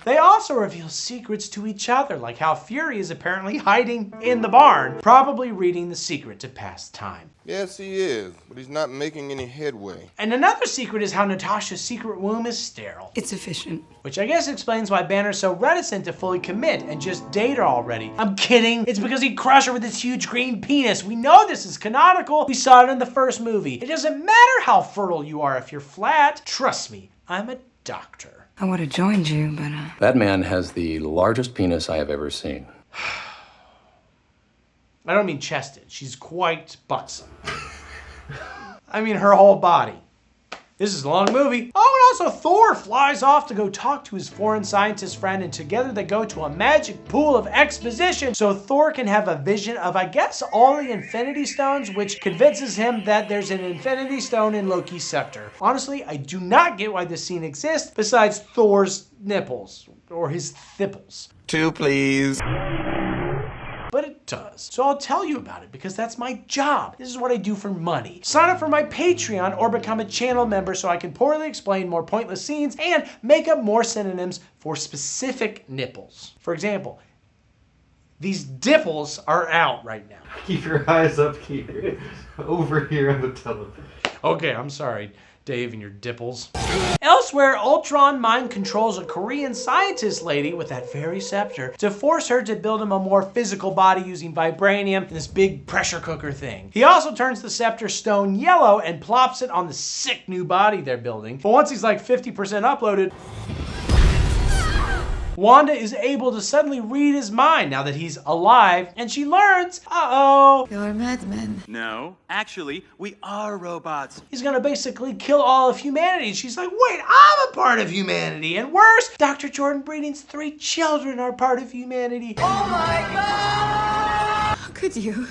They also reveal secrets to each other, like how Fury is apparently hiding in the barn, probably reading the secret to pass time. Yes, he is, but he's not making any headway. And another secret is how Natasha's secret womb is sterile. It's efficient. Which I guess explains why Banner's so reticent to fully commit and just date her already. I'm kidding. It's because he'd crush her with his huge green penis. We know this is canonical. We saw it in the first movie. It doesn't matter how fertile you are if you're flat. Trust me, I'm a doctor. I would have joined you, but That man has the largest penis I have ever seen. I don't mean chested. She's quite buxom. I mean her whole body. This is a long movie. Oh, and also Thor flies off to go talk to his foreign scientist friend, and together they go to a magic pool of exposition so Thor can have a vision of, I guess, all the Infinity Stones, which convinces him that there's an Infinity Stone in Loki's scepter. Honestly, I do not get why this scene exists besides Thor's nipples, or his thipples. 2, please. But it does. So I'll tell you about it because that's my job. This is what I do for money. Sign up for my Patreon or become a channel member so I can poorly explain more pointless scenes and make up more synonyms for specific nipples. For example, these dipples are out right now. Keep your eyes up here. Over here on the television. Okay, I'm sorry, Dave and your dipples. Elsewhere, Ultron mind controls a Korean scientist lady with that very scepter to force her to build him a more physical body using vibranium and this big pressure cooker thing. He also turns the scepter stone yellow and plops it on the sick new body they're building. But once he's like 50% uploaded, Wanda is able to suddenly read his mind now that he's alive, and she learns, uh-oh. You're madmen. No, actually, we are robots. He's gonna basically kill all of humanity. She's like, wait, I'm a part of humanity. And worse, Dr. Jordan Breeding's 3 children are part of humanity. Oh my God! How could you?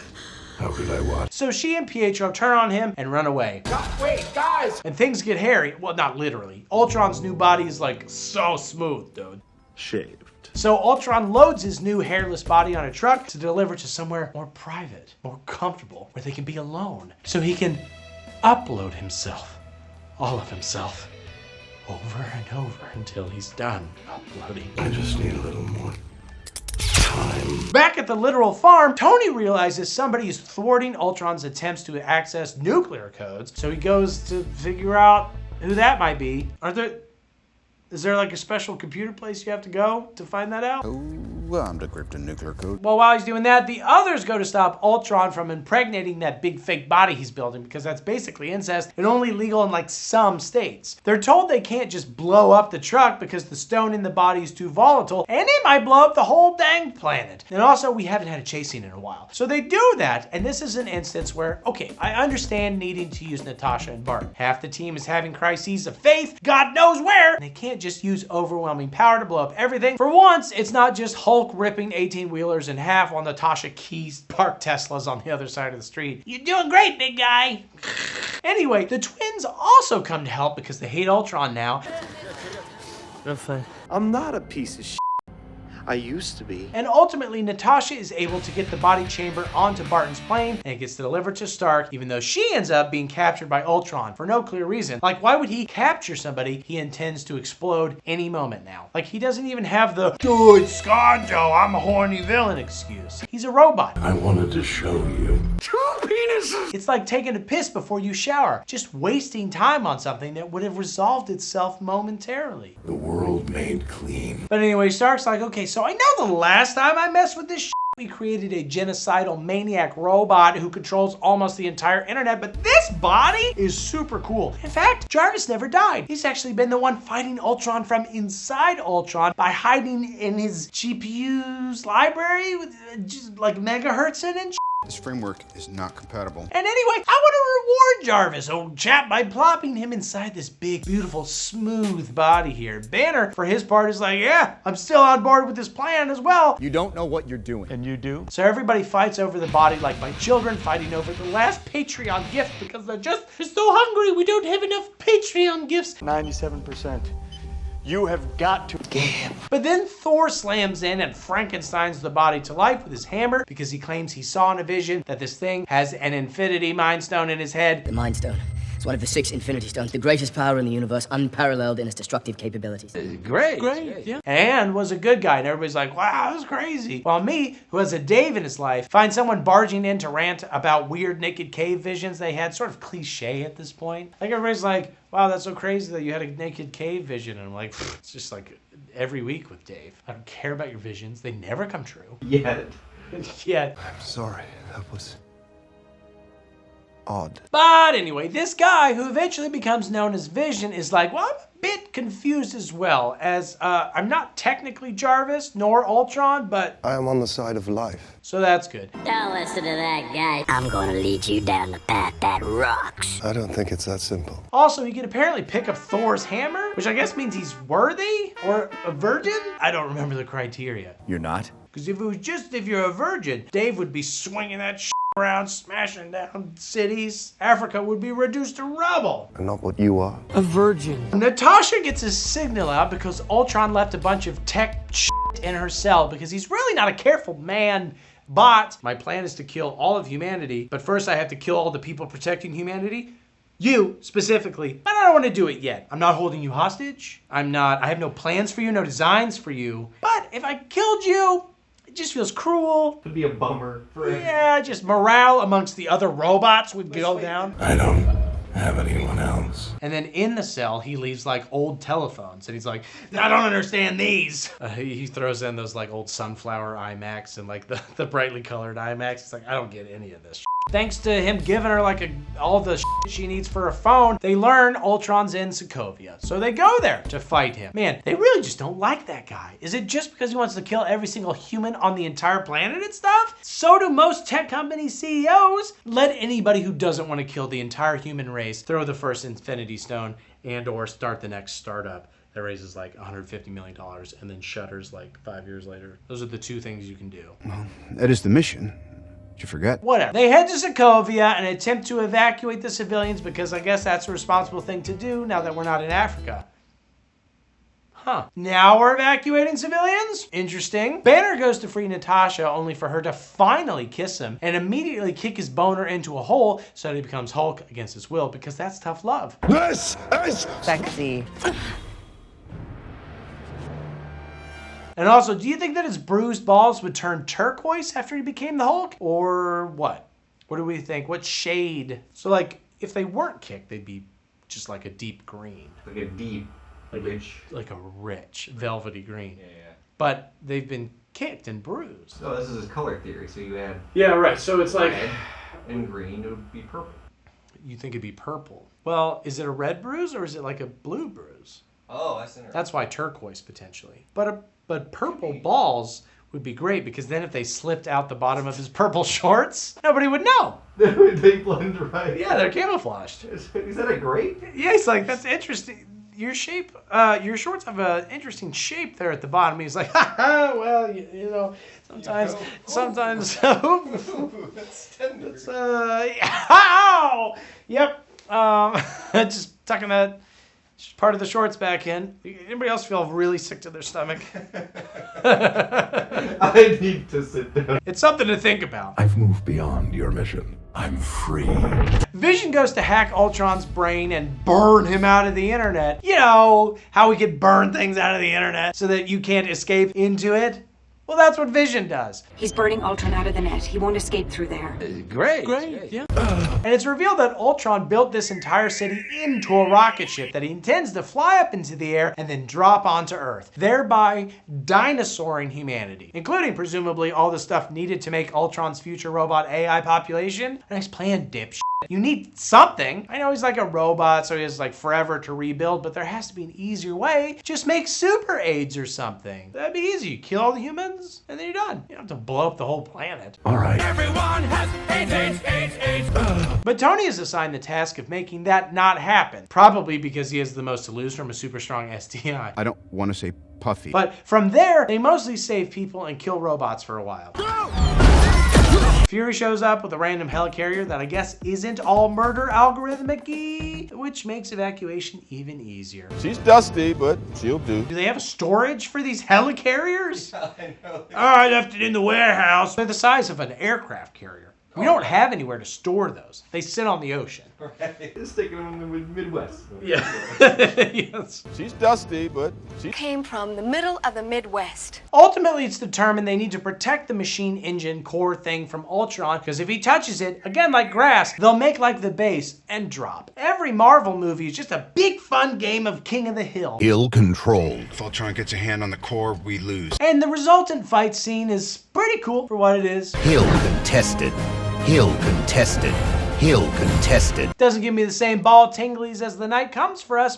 How could I what? So she and Pietro turn on him and run away. Wait, guys! And things get hairy. Well, not literally. Ultron's new body is like so smooth, dude. Shaved. So Ultron loads his new hairless body on a truck to deliver to somewhere more private, more comfortable, where they can be alone. So he can upload himself, all of himself, over and over until he's done uploading. I just need a little more time. Back at the literal farm, Tony realizes somebody is thwarting Ultron's attempts to access nuclear codes. So he goes to figure out who that might be. Is there like a special computer place you have to go to find that out? Oh, I'm decrypting nuclear code. Well, while he's doing that, the others go to stop Ultron from impregnating that big fake body he's building, because that's basically incest and only legal in like some states. They're told they can't just blow up the truck because the stone in the body is too volatile, and it might blow up the whole dang planet. And also, we haven't had a chase scene in a while. So they do that, and this is an instance where, okay, I understand needing to use Natasha and Bart. Half the team is having crises of faith, God knows where, and they can't just use overwhelming power to blow up everything. For once, it's not just Hulk ripping 18-wheelers in half while Natasha keys parked Teslas on the other side of the street. You're doing great, big guy. Anyway, the twins also come to help because they hate Ultron now. I'm fine. I'm not a piece of shit. I used to be. And ultimately, Natasha is able to get the body chamber onto Barton's plane, and it gets delivered to Stark, even though she ends up being captured by Ultron for no clear reason. Like, why would he capture somebody he intends to explode any moment now? Like, he doesn't even have the, dude, Scarjo, I'm a horny villain excuse. He's a robot. I wanted to show you. 2 penises! It's like taking a piss before you shower, just wasting time on something that would have resolved itself momentarily. The world made clean. But anyway, Stark's like, okay, so I know the last time I messed with this shit, we created a genocidal maniac robot who controls almost the entire internet, but this body is super cool. In fact, Jarvis never died. He's actually been the one fighting Ultron from inside Ultron by hiding in his GPU's library with just like megahertz in and shit. This framework is not compatible. And anyway, I want to reward Jarvis, old chap, by plopping him inside this big, beautiful, smooth body here. Banner, for his part, is like, yeah, I'm still on board with this plan as well. You don't know what you're doing. And you do? So everybody fights over the body like my children fighting over the last Patreon gift because they're so hungry we don't have enough Patreon gifts. 97%. You have got to give. But then Thor slams in and Frankensteins the body to life with his hammer because he claims he saw in a vision that this thing has an Infinity Mind Stone in his head. The Mind Stone. It's one of the 6 Infinity Stones, the greatest power in the universe, unparalleled in its destructive capabilities. Great. Yeah. And was a good guy, and everybody's like, wow, that's crazy. While me, who has a Dave in his life, find someone barging in to rant about weird naked cave visions they had, sort of cliche at this point. Like everybody's like, wow, that's so crazy that you had a naked cave vision. And I'm like, it's just like every week with Dave. I don't care about your visions. They never come true. Yet. Yet. I'm sorry. That was odd. But anyway, this guy who eventually becomes known as Vision is like, well, I'm a bit confused as well, as I'm not technically Jarvis nor Ultron, but I am on the side of life. so that's good. Don't listen to that guy. I'm gonna lead you down the path that rocks. I don't think it's that simple. Also, he can apparently pick up Thor's hammer, which I guess means he's worthy or a virgin? I don't remember the criteria. You're not? Because if it was just if you're a virgin, Dave would be swinging that shit around, smashing down cities. Africa would be reduced to rubble. And not what you are. A virgin. Natasha gets his signal out because Ultron left a bunch of tech shit in her cell because he's really not a careful man. But my plan is to kill all of humanity, but first I have to kill all the people protecting humanity. You, specifically, but I don't want to do it yet. I'm not holding you hostage. I have no plans for you, no designs for you. But if I killed you, it just feels cruel. It'd be a bummer for him. Yeah, just morale amongst the other robots would go down. I don't have anyone else. And then in the cell, he leaves like old telephones, and he's like, I don't understand these. He throws in those like old sunflower iMacs and like the brightly colored iMacs. It's like, I don't get any of this shit. Thanks to him giving her like all the shit she needs for a phone, they learn Ultron's in Sokovia. So they go there to fight him. Man, they really just don't like that guy. Is it just because he wants to kill every single human on the entire planet and stuff? So do most tech company CEOs. Let anybody who doesn't want to kill the entire human race throw the first Infinity Stone and or start the next startup that raises like $150 million and then shutters like 5 years later. Those are the 2 things you can do. Well, that is the mission. Did you forget? Whatever. They head to Sokovia and attempt to evacuate the civilians because I guess that's a responsible thing to do now that we're not in Africa. Huh. Now we're evacuating civilians? Interesting. Banner goes to free Natasha only for her to finally kiss him and immediately kick his boner into a hole so that he becomes Hulk against his will because that's tough love. This is Sexy. And also, do you think that his bruised balls would turn turquoise after he became the Hulk? Or what? What do we think? What shade? So like, if they weren't kicked, they'd be just like a deep green. Like a deep, rich. Like a rich, velvety green. Yeah. But they've been kicked and bruised. So this is his color theory. So you add Yeah, right. So it's like red and green, it would be purple. You think it'd be purple. Well, is it a red bruise or is it like a blue bruise? Oh, that's interesting. That's why turquoise potentially. But purple balls would be great because then if they slipped out the bottom of his purple shorts, nobody would know. They blend right. Yeah, they're camouflaged. Is that a grape? Yeah, he's like, that's interesting. Your shape, your shorts have an interesting shape there at the bottom. He's like, ha ha, well, you know, sometimes, it's, ow! Yep, just tucking that part of the shorts back in. Anybody else feel really sick to their stomach? I need to sit down. It's something to think about. I've moved beyond your mission. I'm free. Vision goes to hack Ultron's brain and burn him out of the internet. You know, how we could burn things out of the internet so that you can't escape into it? Well, that's what Vision does. He's burning Ultron out of the net. He won't escape through there. Great. Yeah. And it's revealed that Ultron built this entire city into a rocket ship that he intends to fly up into the air and then drop onto Earth, thereby dinosauring humanity, including presumably all the stuff needed to make Ultron's future robot AI population. A nice plan, dipshit. You need something. I know he's like a robot, so he has like forever to rebuild, but there has to be an easier way. Just make super AIDS or something. That'd be easy. You kill all the humans, and then you're done. You don't have to blow up the whole planet. All right. Everyone has AIDS. But Tony is assigned the task of making that not happen, probably because he has the most to lose from a super strong STI. I don't want to say puffy. But from there, they mostly save people and kill robots for a while. Fury shows up with a random helicarrier that I guess isn't all murder algorithmic-y, which makes evacuation even easier. She's dusty, but she'll do. Do they have storage for these helicarriers? I know. Oh, I left it in the warehouse. They're the size of an aircraft carrier. We don't have anywhere to store those. They sit on the ocean. Right. Sticking them in the Midwest. Yeah. Yes. She's dusty, but she Came from the middle of the Midwest. Ultimately, it's determined they need to protect the machine engine core thing from Ultron, because if he touches it, again like grass, they'll make like the base and drop. Every Marvel movie is just a big fun game of King of the Hill. Ill-controlled. If Ultron gets a hand on the core, we lose. And the resultant fight scene is pretty cool for what it is. Hill contested. Hill contested. Hill contested. Doesn't give me the same ball tinglies as The Night Comes for Us.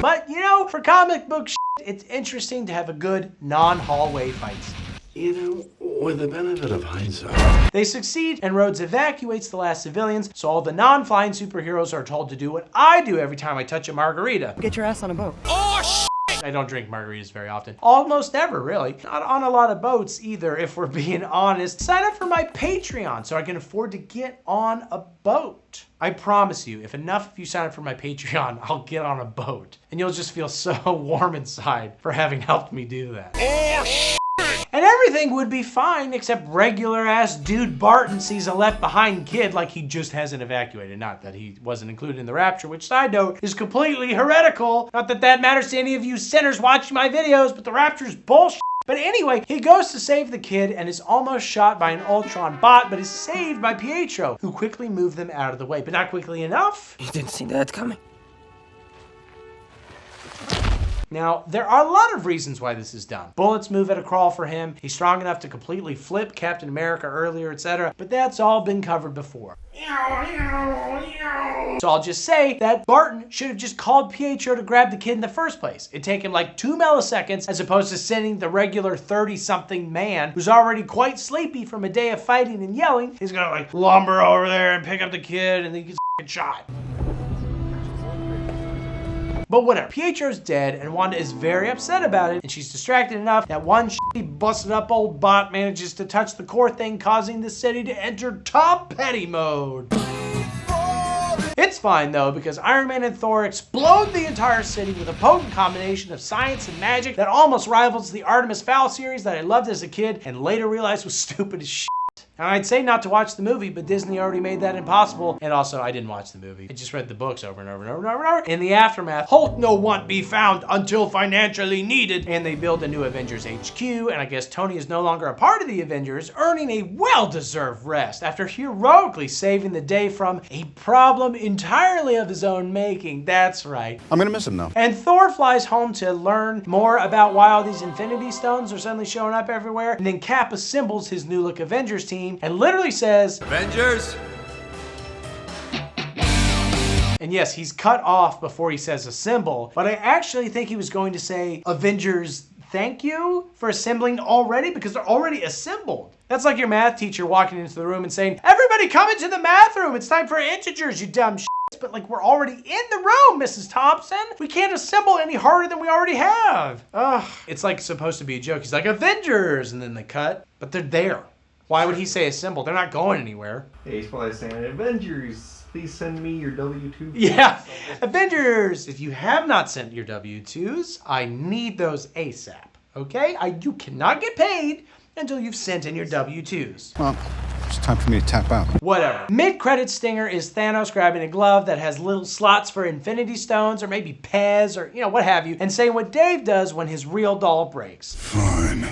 But, you know, for comic book shit, it's interesting to have a good non-hallway fight scene. You know, with the benefit of hindsight. They succeed, and Rhodes evacuates the last civilians, so all the non-flying superheroes are told to do what I do every time I touch a margarita. Get your ass on a boat. Oh, shit! I don't drink margaritas very often. Almost never, really. Not on a lot of boats either, if we're being honest. Sign up for my Patreon so I can afford to get on a boat. I promise you, if enough of you sign up for my Patreon, I'll get on a boat. And you'll just feel so warm inside for having helped me do that. Oh, shit! And everything would be fine, except regular ass dude Barton sees a left behind kid like he just hasn't evacuated. Not that he wasn't included in the rapture, which, side note, is completely heretical. Not that that matters to any of you sinners watching my videos, but the rapture's bullshit. But anyway, he goes to save the kid and is almost shot by an Ultron bot, but is saved by Pietro, who quickly moved them out of the way. But not quickly enough. You didn't see that coming. Now, there are a lot of reasons why this is done. Bullets move at a crawl for him, he's strong enough to completely flip Captain America earlier, etc. But that's all been covered before. So I'll just say that Barton should have just called Pietro to grab the kid in the first place. It'd take him like 2 milliseconds as opposed to sending the regular 30-something man who's already quite sleepy from a day of fighting and yelling. He's gonna like lumber over there and pick up the kid and then he gets shot. But whatever, Pietro's dead and Wanda is very upset about it, and she's distracted enough that one shitty busted up old bot manages to touch the core thing, causing the city to enter Tom Petty mode. It's fine though, because Iron Man and Thor explode the entire city with a potent combination of science and magic that almost rivals the Artemis Fowl series that I loved as a kid and later realized was stupid as shit. And I'd say not to watch the movie, but Disney already made that impossible. And also, I didn't watch the movie. I just read the books over and over and over and over and over. In the aftermath, Hulk no want be found until financially needed. And they build a new Avengers HQ. And I guess Tony is no longer a part of the Avengers, earning a well-deserved rest after heroically saving the day from a problem entirely of his own making. That's right. I'm gonna miss him though. And Thor flies home to learn more about why all these Infinity Stones are suddenly showing up everywhere. And then Cap assembles his new look Avengers team and literally says, Avengers! And yes, he's cut off before he says assemble, but I actually think he was going to say, Avengers, thank you for assembling already, because they're already assembled. That's like your math teacher walking into the room and saying, everybody come into the math room, it's time for integers, you dumb shit. But like, we're already in the room, Mrs. Thompson. We can't assemble any harder than we already have. Ugh. It's like supposed to be a joke. He's like, Avengers, and then they cut, but they're there. Why would he say assemble? They're not going anywhere. Hey, he's probably saying, Avengers, please send me your W-2. Yeah, Avengers, if you have not sent your W-2s, I need those ASAP, okay? You cannot get paid until you've sent in your W-2s. Well, it's time for me to tap out. Whatever. Mid-credit stinger is Thanos grabbing a glove that has little slots for Infinity Stones or maybe Pez or, you know, what have you, and saying what Dave does when his real doll breaks. Fine.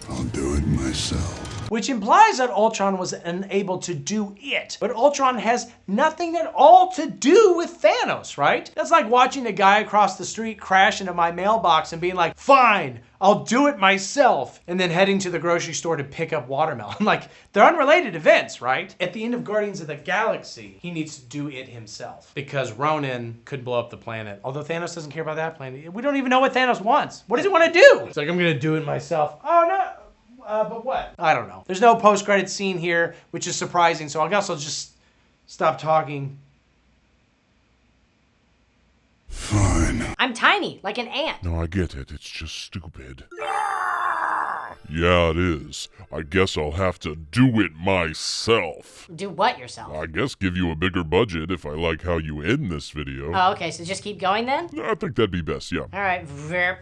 I'll do it myself. Which implies that Ultron was unable to do it. But Ultron has nothing at all to do with Thanos, right? That's like watching a guy across the street crash into my mailbox and being like, fine, I'll do it myself. And then heading to the grocery store to pick up watermelon. Like, they're unrelated events, right? At the end of Guardians of the Galaxy, he needs to do it himself. Because Ronan could blow up the planet. Although Thanos doesn't care about that planet. We don't even know what Thanos wants. What does he want to do? It's like, I'm gonna do it myself. Oh no. But what? I don't know. There's no post-credit scene here, which is surprising, so I guess I'll just stop talking. Fine. I'm tiny, like an ant. No, I get it. It's just stupid. Yeah, it is. I guess I'll have to do it myself. Do what yourself? I guess give you a bigger budget if I like how you end this video. Oh, okay, so just keep going then? I think that'd be best, yeah. All right, verp.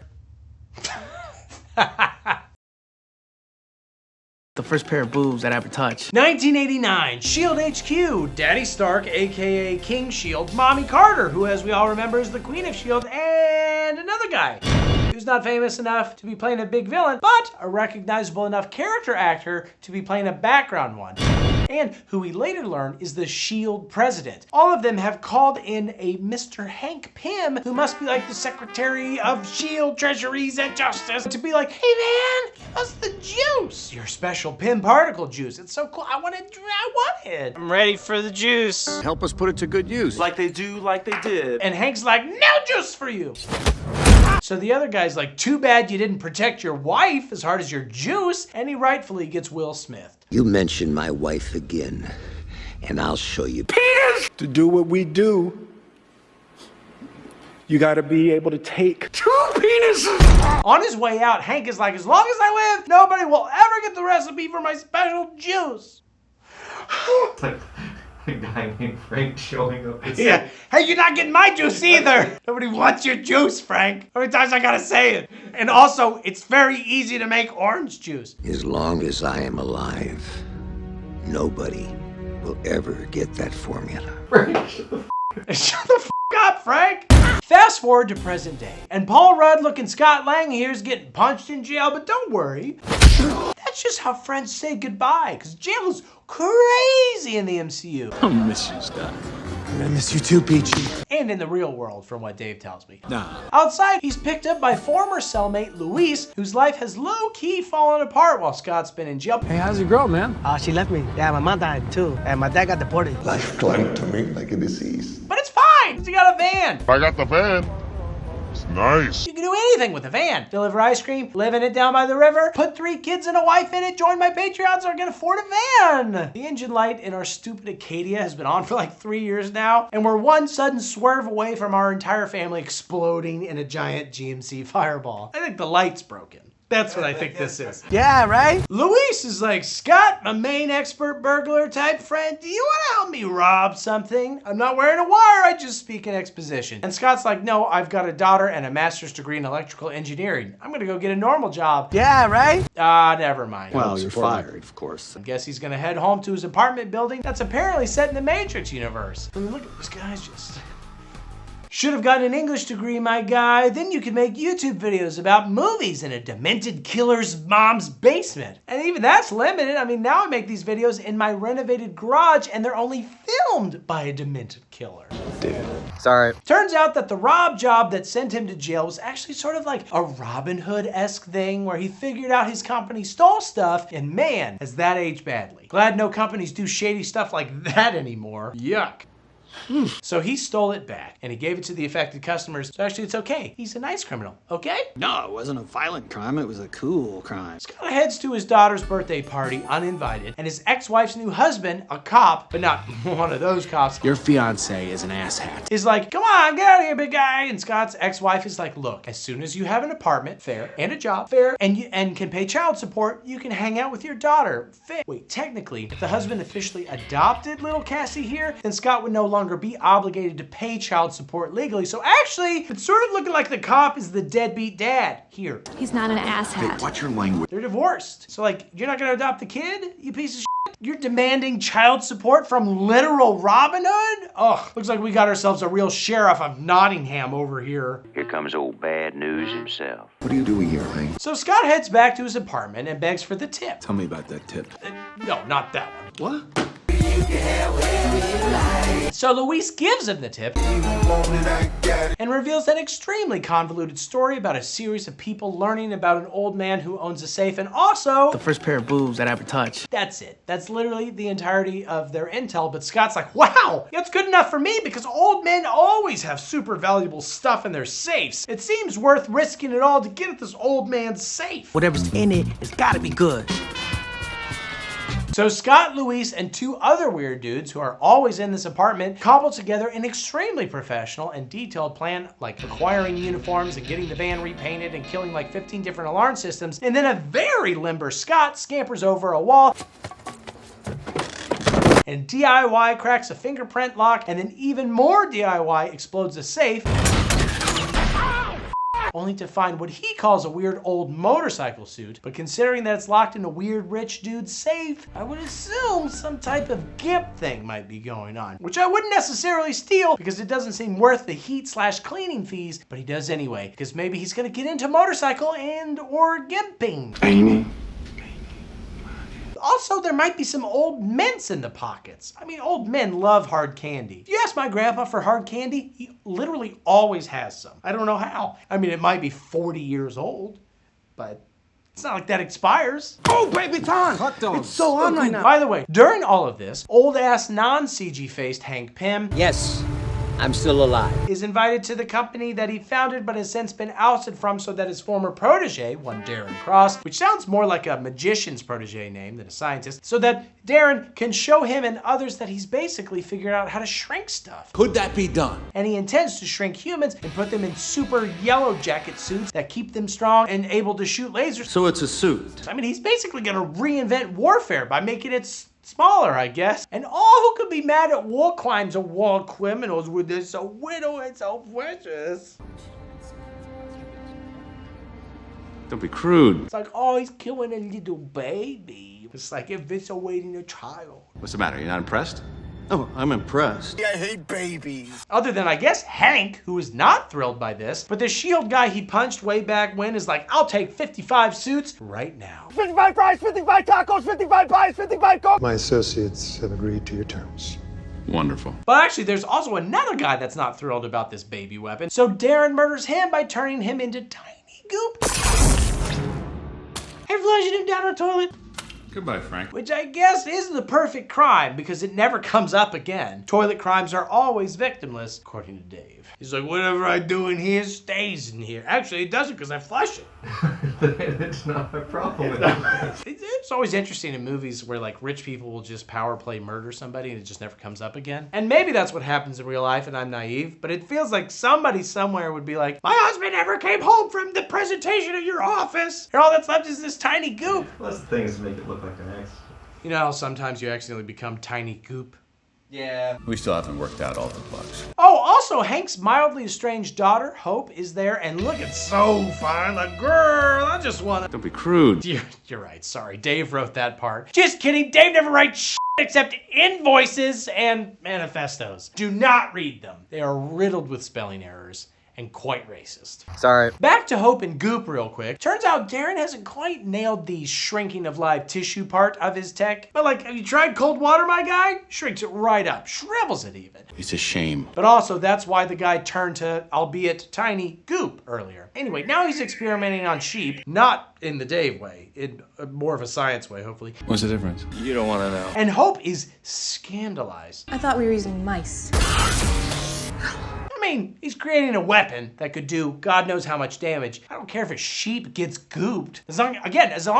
The first pair of boobs that I ever touched. 1989, SHIELD HQ, Daddy Stark, aka King SHIELD, Mommy Carter, who as we all remember is the Queen of SHIELD, and another guy who's not famous enough to be playing a big villain, but a recognizable enough character actor to be playing a background one, and who we later learn is the SHIELD president. All of them have called in a Mr. Hank Pym, who must be like the Secretary of SHIELD Treasuries and Justice, to be like, hey man, give us the juice. Your special Pym particle juice. It's so cool. I want it. I'm ready for the juice. Help us put it to good use. Like they do, like they did. And Hank's like, no juice for you. So the other guy's like, too bad you didn't protect your wife as hard as your juice, and he rightfully gets Will Smith. You mention my wife again, and I'll show you. Penis! To do what we do, you gotta be able to take 2 penises! On his way out, Hank is like, as long as I live, nobody will ever get the recipe for my special juice. It's like a guy named Frank showing up. Yeah. Hey, you're not getting my juice either. Nobody wants your juice, Frank. How many times I gotta say it? And also, it's very easy to make orange juice. As long as I am alive, nobody will ever get that formula. Frank, shut the Shut the up, Frank. Fast forward to present day, and Paul Rudd looking Scott Lang here is getting punched in jail, but don't worry. That's just how friends say goodbye, because jail is crazy in the MCU. I'll miss you, Scott. I'm gonna miss you too, Peachy. And in the real world, from what Dave tells me. Nah. Outside, he's picked up by former cellmate Luis, whose life has low-key fallen apart while Scott's been in jail. Hey, how's your girl, man? She left me. Yeah, my mom died too, and my dad got deported. Life clung to me like a disease. But it's fine, because he got a van. I got the van. It's nice. You can do anything with a van. Deliver ice cream, live in it down by the river, put 3 kids and a wife in it, join my Patreon so I can afford a van. The engine light in our stupid Acadia has been on for like 3 years now, and we're one sudden swerve away from our entire family exploding in a giant GMC fireball. I think the light's broken. That's what I think this is. Yeah, right? Luis is like, Scott, my main expert burglar type friend, do you want to help me rob something? I'm not wearing a wire, I just speak in exposition. And Scott's like, no, I've got a daughter and a master's degree in electrical engineering. I'm gonna go get a normal job. Yeah, right? Never mind. Well, you're fired, of course. I guess he's gonna head home to his apartment building that's apparently set in the Matrix universe. I mean, look at this guy's just... Should have gotten an English degree, my guy. Then you could make YouTube videos about movies in a demented killer's mom's basement. And even that's limited. I mean, now I make these videos in my renovated garage and they're only filmed by a demented killer. Dude. Sorry. Turns out that the rob job that sent him to jail was actually sort of like a Robin Hood-esque thing where he figured out his company stole stuff, and man, has that aged badly. Glad no companies do shady stuff like that anymore. Yuck. So he stole it back, and he gave it to the affected customers, so actually it's okay. He's a nice criminal, okay? No, it wasn't a violent crime, it was a cool crime. Scott heads to his daughter's birthday party, uninvited, and his ex-wife's new husband, a cop, but not one of those cops. Your fiance is an asshat. Is like, come on, get out of here, big guy. And Scott's ex-wife is like, look, as soon as you have an apartment, fair, and a job, fair, and can pay child support, you can hang out with your daughter, fair. Wait, technically, if the husband officially adopted little Cassie here, then Scott would no longer be obligated to pay child support legally. So actually, it's sort of looking like the cop is the deadbeat dad here. He's not an asshat. Hey, watch your language. They're divorced. So like, you're not gonna adopt the kid, you piece of shit? You're demanding child support from literal Robin Hood? Ugh, looks like we got ourselves a real sheriff of Nottingham over here. Here comes old bad news himself. What are you doing here, Hank? So Scott heads back to his apartment and begs for the tip. Tell me about that tip. No, not that one. What? So Luis gives him the tip and reveals an extremely convoluted story about a series of people learning about an old man who owns a safe, and also the first pair of boobs that I ever touched. That's it. That's literally the entirety of their intel, but Scott's like, wow, that's good enough for me because old men always have super valuable stuff in their safes. It seems worth risking it all to get at this old man's safe. Whatever's in it, it's gotta be good. So Scott, Luis, and 2 other weird dudes who are always in this apartment cobble together an extremely professional and detailed plan, like acquiring uniforms and getting the van repainted and killing like 15 different alarm systems, and then a very limber Scott scampers over a wall and DIY cracks a fingerprint lock, and then even more DIY explodes a safe. only to find what he calls a weird old motorcycle suit. But considering that it's locked in a weird rich dude's safe, I would assume some type of gimp thing might be going on, which I wouldn't necessarily steal because it doesn't seem worth the heat/cleaning fees, but he does anyway, because maybe he's gonna get into motorcycle and or gimping. Also, there might be some old mints in the pockets. I mean, old men love hard candy. If you ask my grandpa for hard candy, he literally always has some. I don't know how. I mean, it might be 40 years old, but it's not like that expires. Oh, baby, time! Hot dogs. It's so on right now. By the way, during all of this, old-ass non-CG-faced Hank Pym, Yes, I'm still alive. is invited to the company that he founded but has since been ousted from so that his former protege, one Darren Cross, which sounds more like a magician's protege name than a scientist, so that Darren can show him and others that he's basically figured out how to shrink stuff. Could that be done? And he intends to shrink humans and put them in super yellow jacket suits that keep them strong and able to shoot lasers. So it's a suit. I mean, he's basically gonna reinvent warfare by making it smaller, I guess. And all who could be mad at war crimes are war criminals with this so widow and so precious. Don't be crude. It's like, oh, he's killing a little baby. It's like eviscerating a child. What's the matter? You're not impressed? Oh, I'm impressed. I hate babies. Other than, I guess, Hank, who is not thrilled by this, but the S.H.I.E.L.D. guy he punched way back when is like, I'll take 55 suits right now. 55 fries, 55 tacos, 55 pies, 55 cokes. My associates have agreed to your terms. Wonderful. But actually, there's also another guy that's not thrilled about this baby weapon, so Darren murders him by turning him into tiny goop and flushing him down a toilet. Goodbye, Frank. Which I guess is the perfect crime because it never comes up again. Toilet crimes are always victimless, according to Dave. He's like, whatever I do in here stays in here. Actually, it doesn't because I flush it. It's not my problem. It's always interesting in movies where like rich people will just power play murder somebody and it just never comes up again. And maybe that's what happens in real life and I'm naive, but it feels like somebody somewhere would be like, my husband never came home from the presentation at your office. And all that's left is this tiny goop. Plus the things make it look like an X. You know how sometimes you accidentally become tiny goop? Yeah. We still haven't worked out all the bugs. Oh, also, Hank's mildly estranged daughter, Hope, is there and looking so fine. Like, girl, I just wanna... Don't be crude. You're right, sorry. Dave wrote that part. Just kidding, Dave never writes shit except invoices and manifestos. Do not read them. They are riddled with spelling errors and quite racist. Sorry. Back to Hope and Goop real quick. Turns out Darren hasn't quite nailed the shrinking of live tissue part of his tech. But like, have you tried cold water, my guy? Shrinks it right up, shrivels it even. It's a shame. But also, that's why the guy turned to, albeit tiny, Goop earlier. Anyway, now he's experimenting on sheep, not in the Dave way, in more of a science way, hopefully. What's the difference? You don't want to know. And Hope is scandalized. I thought we were using mice. I mean, he's creating a weapon that could do God knows how much damage. I don't care if a sheep gets gooped. As long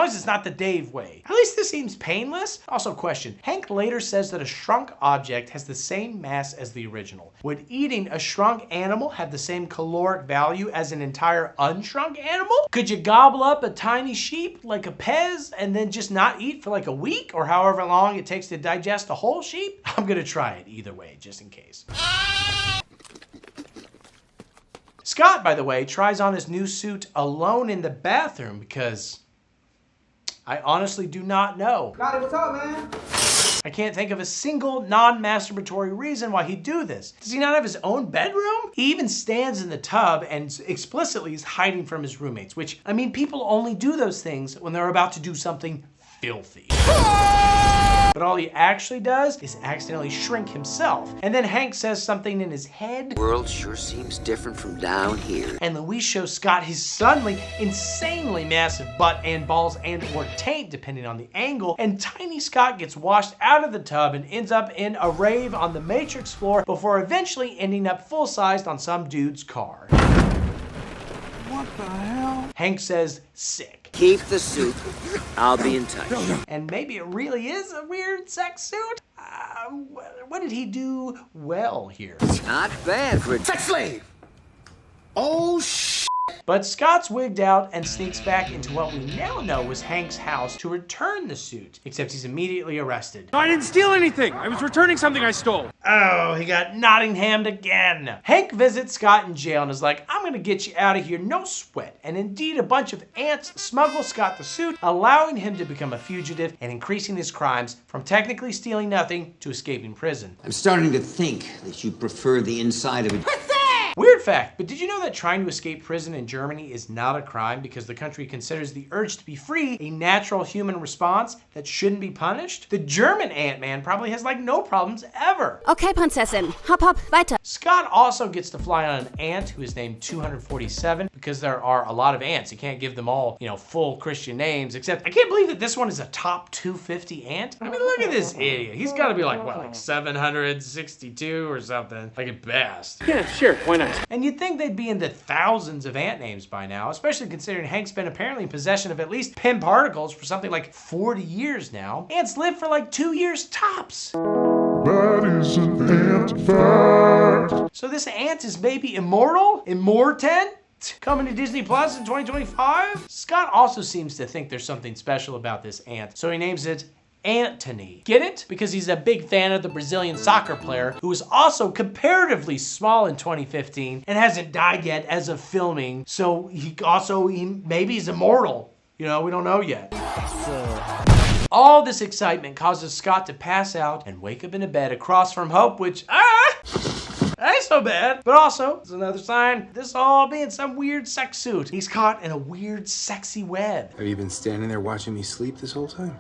as it's not the Dave way. At least this seems painless. Also, question. Hank later says that a shrunk object has the same mass as the original. Would eating a shrunk animal have the same caloric value as an entire unshrunk animal? Could you gobble up a tiny sheep like a Pez and then just not eat for like a week or however long it takes to digest a whole sheep? I'm gonna try it either way, just in case. Scott, by the way, tries on his new suit alone in the bathroom because I honestly do not know. Scotty, what's up, man? I can't think of a single non-masturbatory reason why he'd do this. Does he not have his own bedroom? He even stands in the tub and explicitly is hiding from his roommates, which, I mean, people only do those things when they're about to do something filthy. But all he actually does is accidentally shrink himself. And then Hank says something in his head. World sure seems different from down here. And Louise shows Scott his suddenly insanely massive butt and balls and or taint, depending on the angle. And tiny Scott gets washed out of the tub and ends up in a rave on the Matrix floor before eventually ending up full-sized on some dude's car. What the hell? Hank says, sick. Keep the suit. I'll be in touch. And maybe it really is a weird sex suit? What did he do well here? Not bad for a sex slave. Oh, But Scott's wigged out and sneaks back into what we now know was Hank's house to return the suit, except he's immediately arrested. I didn't steal anything. I was returning something I stole. Oh, he got Nottinghammed again. Hank visits Scott in jail and is like, I'm gonna get you out of here, no sweat. And indeed, a bunch of ants smuggle Scott the suit, allowing him to become a fugitive and increasing his crimes from technically stealing nothing to escaping prison. I'm starting to think that you prefer the inside of it. Weird fact, but did you know that trying to escape prison in Germany is not a crime because the country considers the urge to be free a natural human response that shouldn't be punished? The German Ant-Man probably has like no problems ever. Okay, Prinzessin. Hop, weiter. Scott also gets to fly on an ant who is named 247 because there are a lot of ants. You can't give them all, full Christian names, except I can't believe that this one is a top 250 ant. I mean, look at this idiot. He's got to be like 762 or something, like at best. Yeah, sure, why not? And you'd think they'd be in the thousands of ant names by now, especially considering Hank's been apparently in possession of at least 10 particles for something like 40 years now. Ants live for like 2 years tops. That is an ant fact. So this ant is maybe immortal? Immortent? Coming to Disney Plus in 2025? Scott also seems to think there's something special about this ant, so he names it Antony. Get it? Because he's a big fan of the Brazilian soccer player who was also comparatively small in 2015 and hasn't died yet as of filming. So maybe he's immortal. We don't know yet. All this excitement causes Scott to pass out and wake up in a bed across from Hope, which, ain't so bad. But also, it's another sign this all being some weird sex suit. He's caught in a weird, sexy web. Have you been standing there watching me sleep this whole time?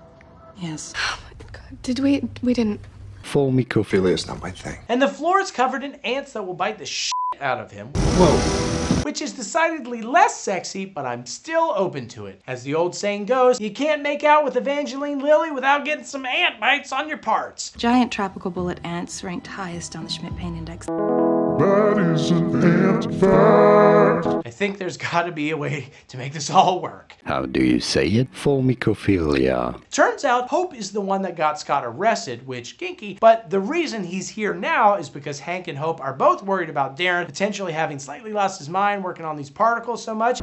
Yes. Oh my god. Did we didn't. Formicophilia is not my thing. And the floor is covered in ants that will bite the shit out of him. Whoa. Which is decidedly less sexy, but I'm still open to it. As the old saying goes, you can't make out with Evangeline Lilly without getting some ant bites on your parts. Giant tropical bullet ants ranked highest on the Schmidt Pain Index. That is an ant fact. I think there's gotta be a way to make this all work. How do you say it? Formicophilia. Turns out Hope is the one that got Scott arrested, which kinky, but the reason he's here now is because Hank and Hope are both worried about Darren potentially having slightly lost his mind working on these particles so much.